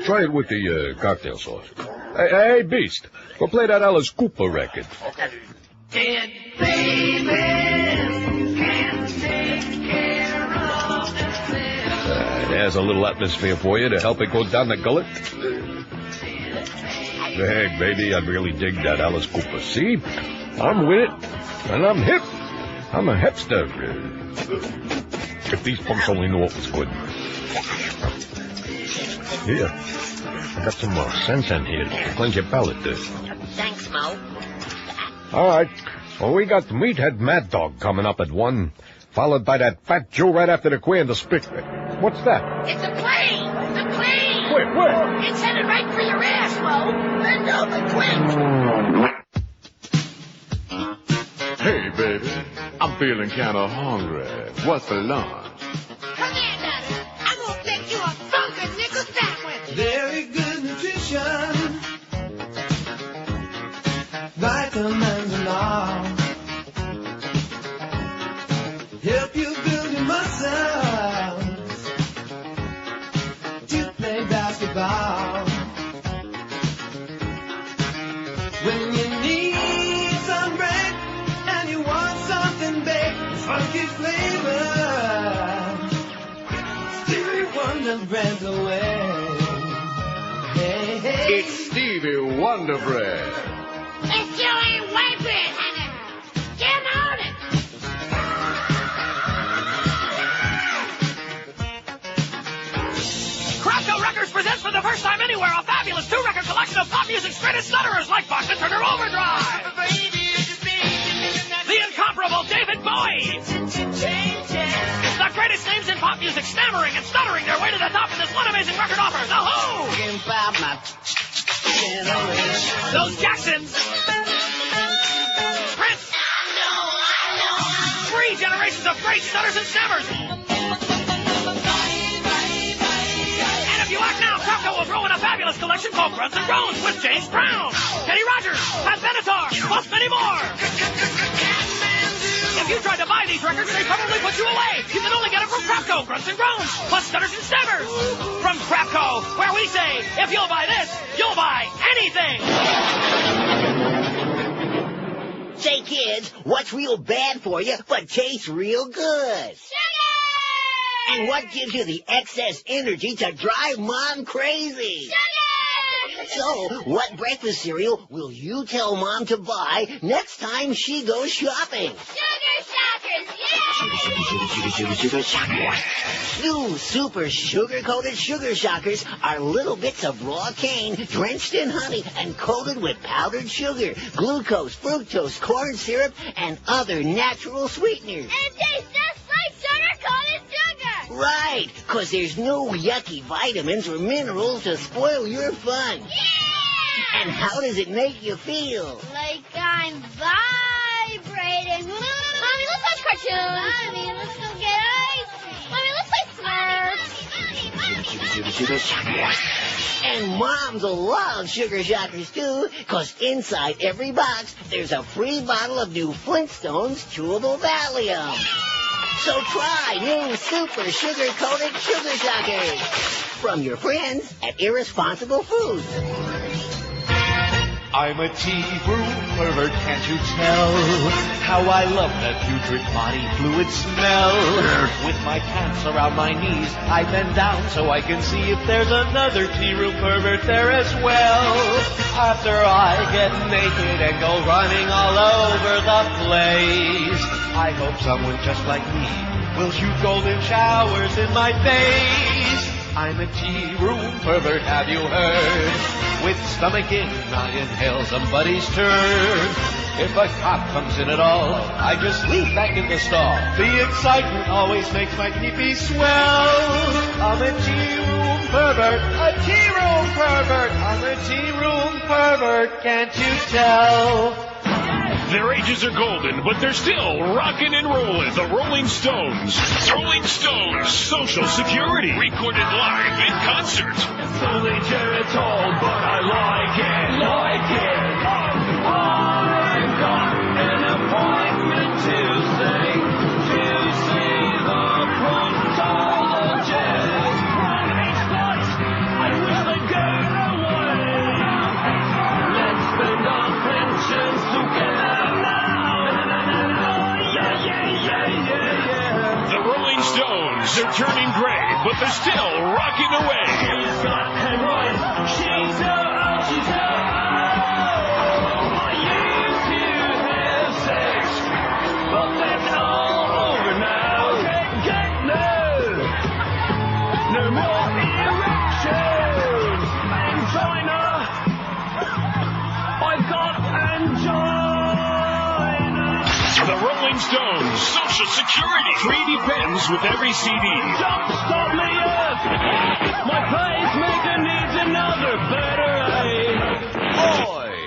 Try it with the cocktail sauce. Hey, Beast, go play that Alice Cooper record. Dead babies can take care of themselves. There's a little atmosphere for you to help it go down the gullet. Hey, baby, I really dig that Alice Cooper. See? I'm with it, and I'm hip. I'm a hipster. If these punks only knew what was good. Here, I got some sense in here to cleanse your palate. Thanks, Mo. All right. Well, we got Meathead Mad Dog coming up at 1, followed by that Fat Joe right after the Quay and the Spick. What's that? It's a plane! The plane! Where? It's headed right for your ass, Mo! Bend over quick! Hey, baby, I'm feeling kind of hungry. What's for lunch? Come here, Daddy. I'm gonna make you a funkin' nickel sandwich. Very good nutrition, vitamins and all, help you build your muscles to play basketball. When you need some break and you want something big, funky flavor, Stevie Wonder Bread's the way. Hey. It's Stevie Wonder Bread. If you ain't wiping, honey, get on it. Crackle Records presents for the first time anywhere a fabulous 2-record collection of pop music's greatest stutterers like Bach and Turner Overdrive. The incomparable David Bowie. The greatest names in pop music stammering and stuttering their way to the top in this one amazing record offers. The Who. Those Jacksons. Prince. 3 generations of great stutters and stammers. Simcoe Grunts and Groans with James Brown, Kenny Rogers, Pat Benatar, plus many more. If you tried to buy these records, they probably put you away. You can only get them from Crapco, Grunts and Groans, plus Stutters and Stammers. From Crapco, where we say, if you'll buy this, you'll buy anything. Say, kids, what's real bad for you but tastes real good? Sugar! And what gives you the excess energy to drive Mom crazy? Sugar! So, what breakfast cereal will you tell Mom to buy next time she goes shopping? Sugar Shockers! Yeah! Sugar Shockers. New super sugar-coated Sugar Shockers are little bits of raw cane drenched in honey and coated with powdered sugar, glucose, fructose, corn syrup, and other natural sweeteners. And it tastes just like sugar-coated sugar! Right, 'cause there's no yucky vitamins or minerals to spoil your fun. Yeah! And how does it make you feel? Like I'm vibrating. Mommy, let's watch cartoons. Mommy, let's go get ice cream. Mommy, let's play Smurfs. And moms will love Sugar Shockers too, 'cause inside every box there's a free bottle of new Flintstones chewable Valium. So try new super sugar-coated Sugar Shockers from your friends at Irresponsible Foods. I'm a tea-room pervert, can't you tell? How I love that putrid body fluid smell. With my pants around my knees, I bend down so I can see if there's another tea-room pervert there as well. After I get naked and go running all over the place, I hope someone just like me will shoot golden showers in my face. I'm a tea-room pervert, have you heard? With stomach in, I inhale somebody's turd. If a cop comes in at all, I just leap back in the stall. The excitement always makes my pee-pee swell. I'm a tea-room pervert, a tea-room pervert. I'm a tea-room pervert, can't you tell? Their ages are golden, but they're still rockin' and rollin'. The Rolling Stones. Rolling Stones. Social Security. Recorded live in concert. It's only Geritol, but I like it. Like it. I've got an appointment Tuesday to see the proctologist. Right, but I wish they'd go away. Let's spend our pensions together. The Rolling Stones are turning gray, but they're still rocking away. She's got hemorrhoids. She's I used to have sex, but that's all over now. Get no more erections. Angina. I've got angina. The Rolling Stones, Social Security. 3D pens with every CD. Don't stop me up. My pacemaker needs another better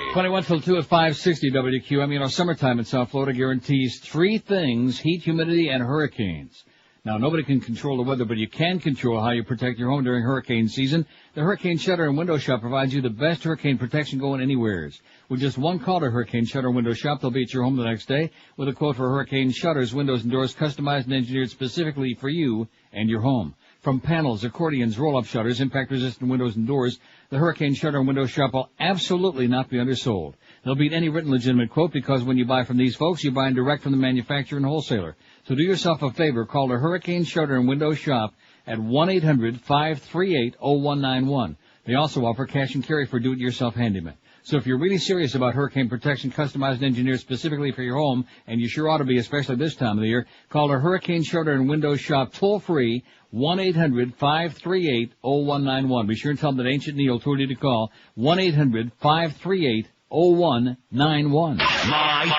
aid. 21 till 2 at 560 WQM. You know, summertime in South Florida guarantees three things: heat, humidity, and hurricanes. Now, nobody can control the weather, but you can control how you protect your home during hurricane season. The Hurricane Shutter and Window Shop provides you the best hurricane protection going anywheres. With just one call to Hurricane Shutter and Window Shop, they'll be at your home the next day with a quote for hurricane shutters, windows, and doors customized and engineered specifically for you and your home. From panels, accordions, roll-up shutters, impact-resistant windows and doors, the Hurricane Shutter and Window Shop will absolutely not be undersold. They'll beat any written legitimate quote because when you buy from these folks, you're buying direct from the manufacturer and wholesaler. So do yourself a favor, call the Hurricane Shutter and Window Shop at 1-800-538-0191. They also offer cash and carry for do-it-yourself handyman. So if you're really serious about hurricane protection customized and engineered specifically for your home, and you sure ought to be, especially this time of the year, call the Hurricane Shutter and Window Shop toll-free, 1-800-538-0191. Be sure and tell them that Ancient Neil told you to call 1-800-538-0191. Live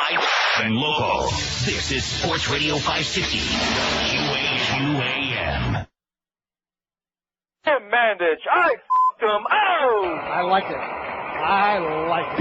and local. This is Sports Radio 560. QAM. Tim Mandich, I f***ed him. Oh! I like it. I like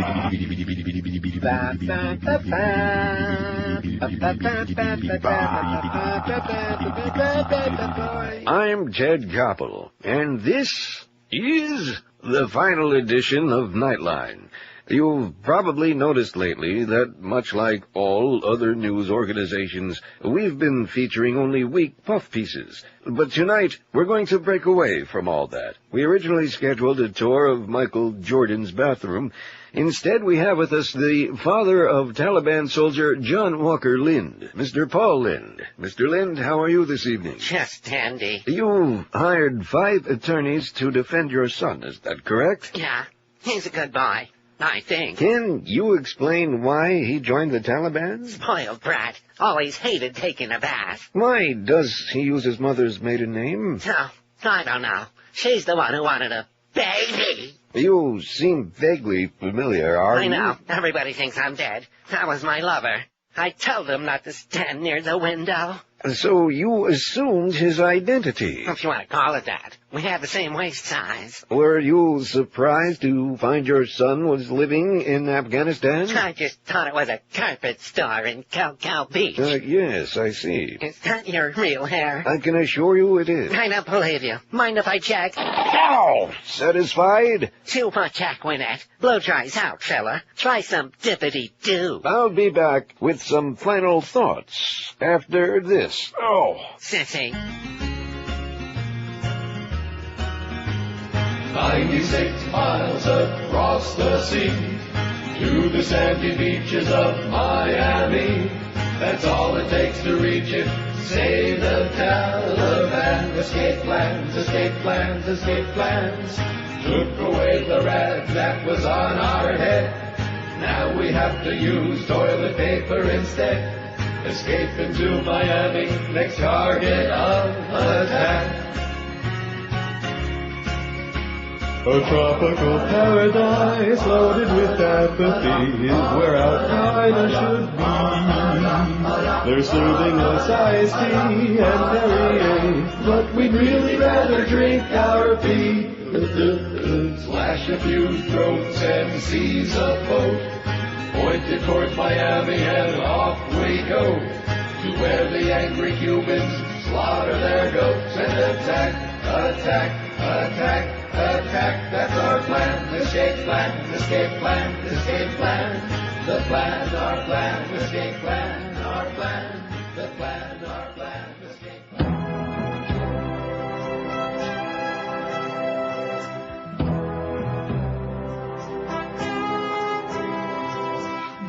I'm Ted Koppel, and this is the final edition of Nightline. You've probably noticed lately that, much like all other news organizations, we've been featuring only weak puff pieces. But tonight, we're going to break away from all that. We originally scheduled a tour of Michael Jordan's bathroom. Instead, we have with us the father of Taliban soldier John Walker Lind, Mr. Paul Lind. Mr. Lind, how are you this evening? Just dandy. You hired 5 attorneys to defend your son, is that correct? Yeah, he's a good boy, I think. Can you explain why he joined the Taliban? Spoiled brat. Always hated taking a bath. Why does he use his mother's maiden name? No, I don't know. She's the one who wanted a baby. You seem vaguely familiar, are you? I know. Everybody thinks I'm dead. That was my lover. I told him not to stand near the window. So you assumed his identity. If you want to call it that. We had the same waist size. Were you surprised to find your son was living in Afghanistan? I just thought it was a carpet store in Cow Beach. Yes, I see. Is that your real hair? I can assure you it is. I don't believe you. Mind if I check? Ow! Satisfied? Too much Aquanet. Blow dries out, fella. Try some dippity-doo. I'll be back with some final thoughts after this. Oh. Sissy. 96 miles across the sea to the sandy beaches of Miami. That's all it takes to reach it. Save the Taliban. Escape plans, escape plans, escape plans. Took away the rag that was on our head. Now we have to use toilet paper instead. Escape into Miami, next target of attack. A tropical paradise loaded with apathy is where Al-Qaeda should be. They're serving us iced tea and Perrier, but we'd really rather drink our pee. Slash a few throats and seize a boat. Pointed towards Miami and off we go to where the angry Cubans slaughter their goats and attack, attack, attack. Attack, that's our plan. Escape plan, escape plan, escape plan. The plan, our plan, escape plan, our plan. The plan, our plan, escape plan.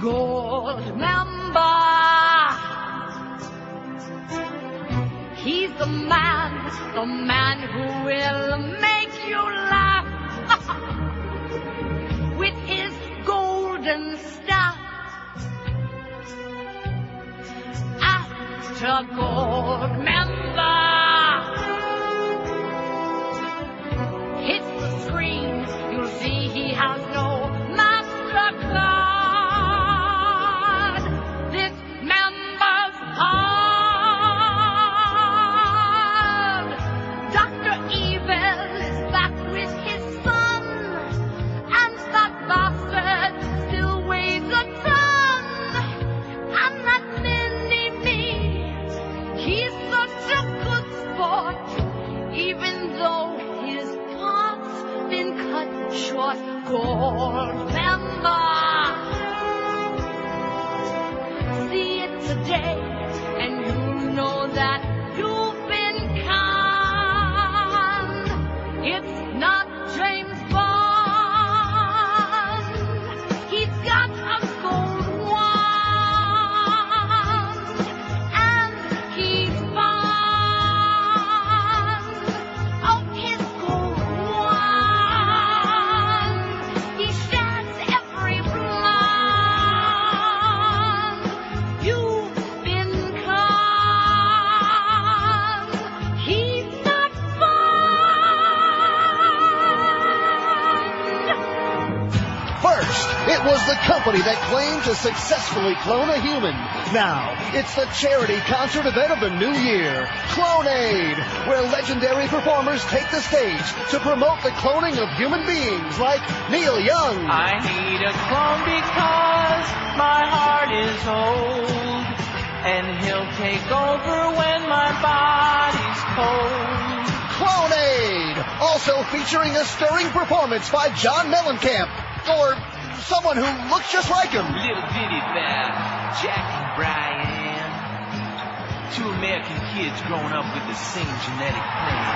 Gold member, he's the man who will make you laugh with his golden staff. After gold member hits the screen, you'll see he has no MasterCard. This member's hard. Dr. Evil is back with his son, and that bastard still weighs a ton. And that mini-me, he's such a good sport, even though his part's been cut short. Gold member, see it today, and you know that you've been conned. It's not James Bond. He's got a gold wand, and he's fond of his gold wand. He sheds every blonde. You've been conned. He's not First, it was the company that claimed to successfully clone a human. Now, it's the charity concert event of the new year, Clone-Aid, where legendary performers take the stage to promote the cloning of human beings like Neil Young. I need a clone because my heart is old, and he'll take over when my body's cold. Clone-Aid, also also featuring a stirring performance by John Mellencamp, or someone who looks just like him. Little ditty about Jack and Brian, two American kids growing up with the same genetic plan.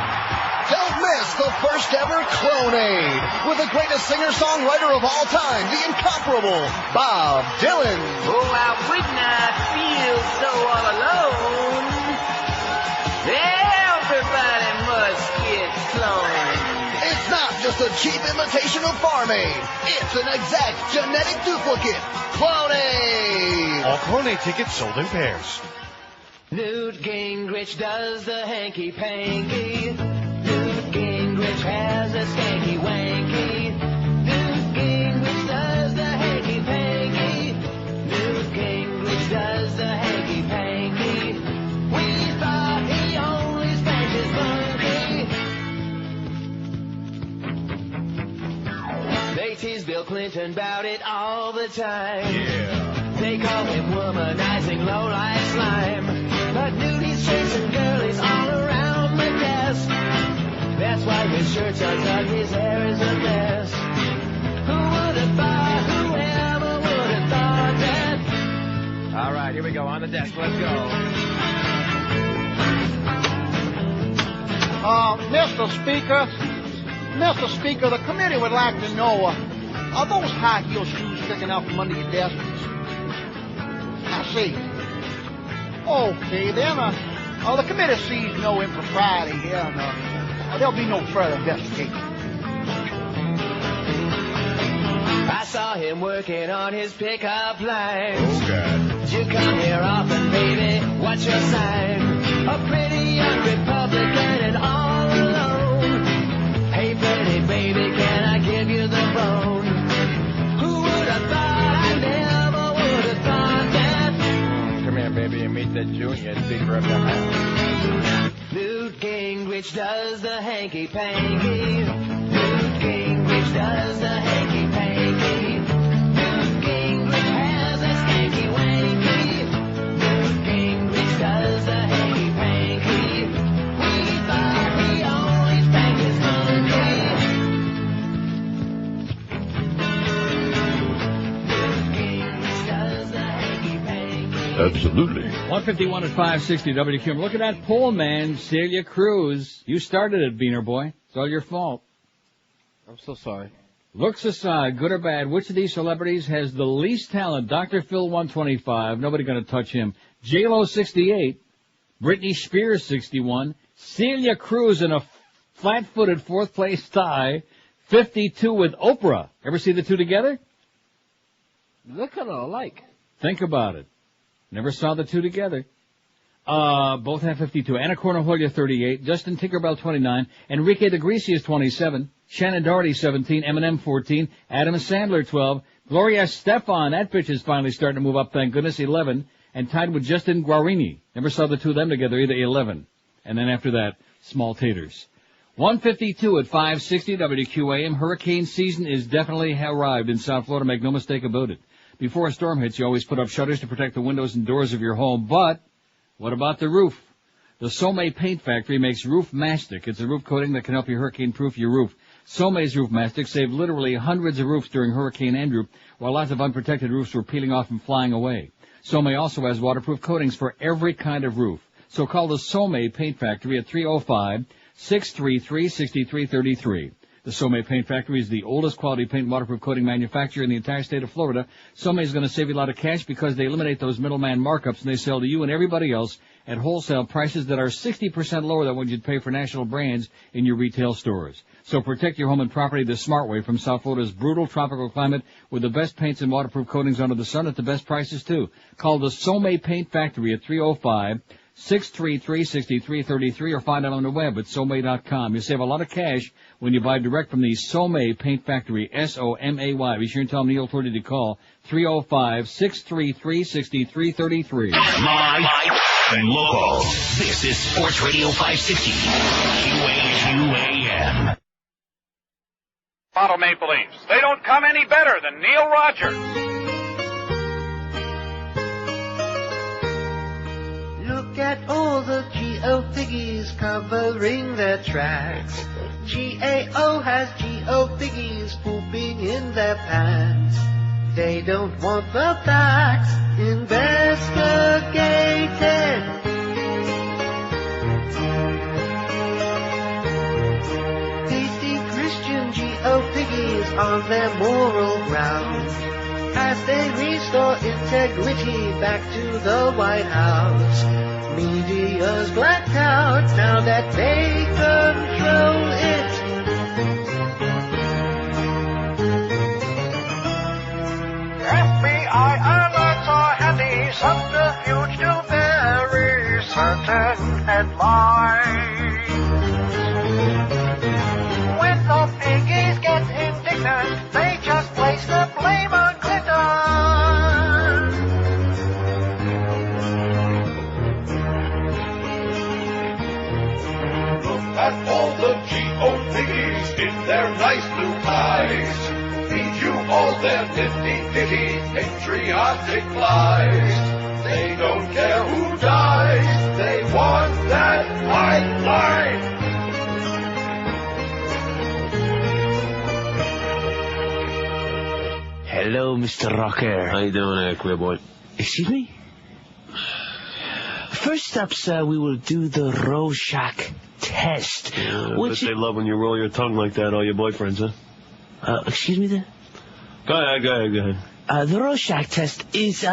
Don't miss the first ever Clone-Aid with the greatest singer-songwriter of all time, the incomparable Bob Dylan. Oh, I would not feel so all alone. Everybody must get cloned. It's not just a cheap imitation of Farm Aid. It's an exact genetic duplicate. Clone-Aid. All Clone-Aid tickets sold in pairs. Newt Gingrich does the hanky-panky. Newt Gingrich has a skanky-wanky. Newt Gingrich does the hanky-panky. Newt Gingrich does the hanky-panky. We thought he only spanked his monkey. They tease Bill Clinton about it all the time. Yeah. They call him womanizing low-life slime. But Newtie's chasing girlies all around the desk. That's why his shirts are tucked, his hair is a mess. Who would have thought, whoever would have thought that? All right, here we go, on the desk, let's go. Mr. Speaker, the committee would like to know, are those high heel shoes sticking out from under your desk? I see. Okay, then, the committee sees no impropriety here, and there'll be no further investigation. I saw him working on his pickup lines. Oh, God. You come here often, baby, what's your sign? A pretty young Republican and all alone. Hey, pretty baby, can I give you the bone? Who would have thought, I never would have thought that. Come here, baby, and meet that Jew and get deeper up the house. Newt Gingrich does the hanky-panky. Newt Gingrich does the hanky-panky. Newt Gingrich has a skanky-wanky. Newt Gingrich does the hanky-panky. We thought he always spanked his monkey. Newt Gingrich does the hanky-panky. Absolutely. 151 at 560 WQM. Look at that poll, man. Celia Cruz. You started it, Beaner Boy. It's all your fault. I'm so sorry. Looks aside, good or bad, which of these celebrities has the least talent? Dr. Phil, 125. Nobody going to touch him. J-Lo, 68. Britney Spears, 61. Celia Cruz in a flat-footed fourth-place tie. 52 with Oprah. Ever see the two together? They're kind of alike. Think about it. Never saw the two together. Both have 52. Anna Cornaholia, 38. Justin Tinkerbell, 29. Enrique Iglesias, 27. Shannon Doherty, 17. Eminem, 14. Adam Sandler, 12. Gloria Estefan, that bitch is finally starting to move up, thank goodness, 11. And tied with Justin Guarini. Never saw the two of them together either, 11. And then after that, small taters. 152 at 560 WQAM. Hurricane season is definitely arrived in South Florida, make no mistake about it. Before a storm hits, you always put up shutters to protect the windows and doors of your home. But what about the roof? The Somay Paint Factory makes Roof Mastic. It's a roof coating that can help you hurricane-proof your roof. Somay's Roof Mastic saved literally hundreds of roofs during Hurricane Andrew, while lots of unprotected roofs were peeling off and flying away. Somay also has waterproof coatings for every kind of roof. So call the Somay Paint Factory at 305-633-6333. The Somay Paint Factory is the oldest quality paint and waterproof coating manufacturer in the entire state of Florida. Somay is going to save you a lot of cash because they eliminate those middleman markups and they sell to you and everybody else at wholesale prices that are 60% lower than what you'd pay for national brands in your retail stores. So protect your home and property the smart way from South Florida's brutal tropical climate with the best paints and waterproof coatings under the sun at the best prices too. Call the Somay Paint Factory at 305-633-6333 or find out on the web at Somay.com. You save a lot of cash when you buy direct from the Somay Paint Factory, S-O-M-A-Y. Be sure and tell them Neil told you to call 305-633-6333. Live and local. This is Sports Radio 560. QAM. Toronto Maple Leafs. They don't come any better than Neil Rogers. Look at all the G.O. figgies piggies covering their tracks. GAO has GO piggies pooping in their pants. They don't want the facts investigated. Tasty Christian GO piggies on their moral ground as they restore integrity back to the White House. Media's blacked out now that they control it. FBI alerts are handy, subterfuge to very certain headlines. When the piggies get indignant, they just place the blame on Clinton. Look at all the GO piggies in their nice blue ties. Feed you all their nifty-pitty patriotic lies. They don't care who dies, they want that white line. Hello, Mr. Rocker. How you doing there, queer boy? Excuse me? First up, sir, we will do the Rorschach test. Which they love when you roll your tongue like that, all your boyfriends, huh? Excuse me there? Go ahead. The Rorschach test is,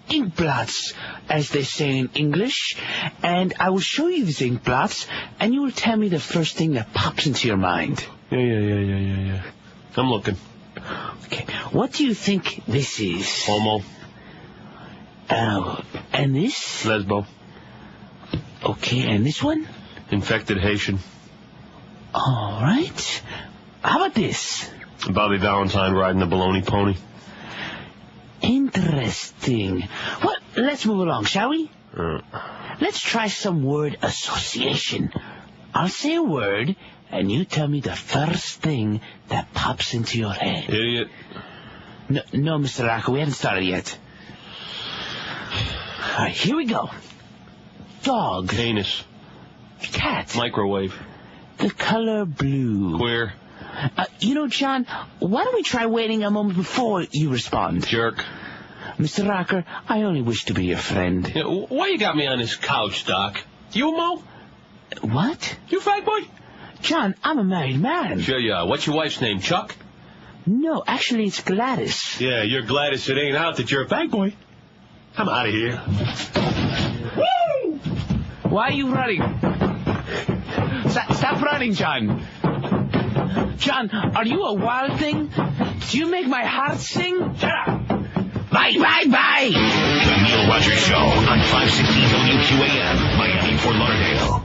ink blots, as they say in English. And I will show you these ink blots, and you will tell me the first thing that pops into your mind. Yeah. I'm looking. Okay. What do you think this is? Homo. And this? Lesbo. Okay, and this one? Infected Haitian. All right. How about this? Bobby Valentine riding a baloney pony. Interesting. Well, let's move along, shall we? Let's try some word association. I'll say a word, and you tell me the first thing that pops into your head. Idiot. No, Mr. Rocker, we haven't started yet. All right, here we go. Dog. Anus. Cat. Microwave. The color blue. Queer. John, why don't we try waiting a moment before you respond? Jerk. Mr. Rocker, I only wish to be your friend. Yeah, why you got me on this couch, Doc? You, Mo? What? You fat boy? John, I'm a married man. Sure you are. What's your wife's name, Chuck? No, actually, it's Gladys. Yeah, you're Gladys. It ain't out that you're a fat boy. I'm out of here. Woo! Why are you running? Stop running, John. John, are you a wild thing? Do you make my heart sing? Shut up. Bye. The Neil Rogers Show on 560 WQAM, Miami, Fort Lauderdale.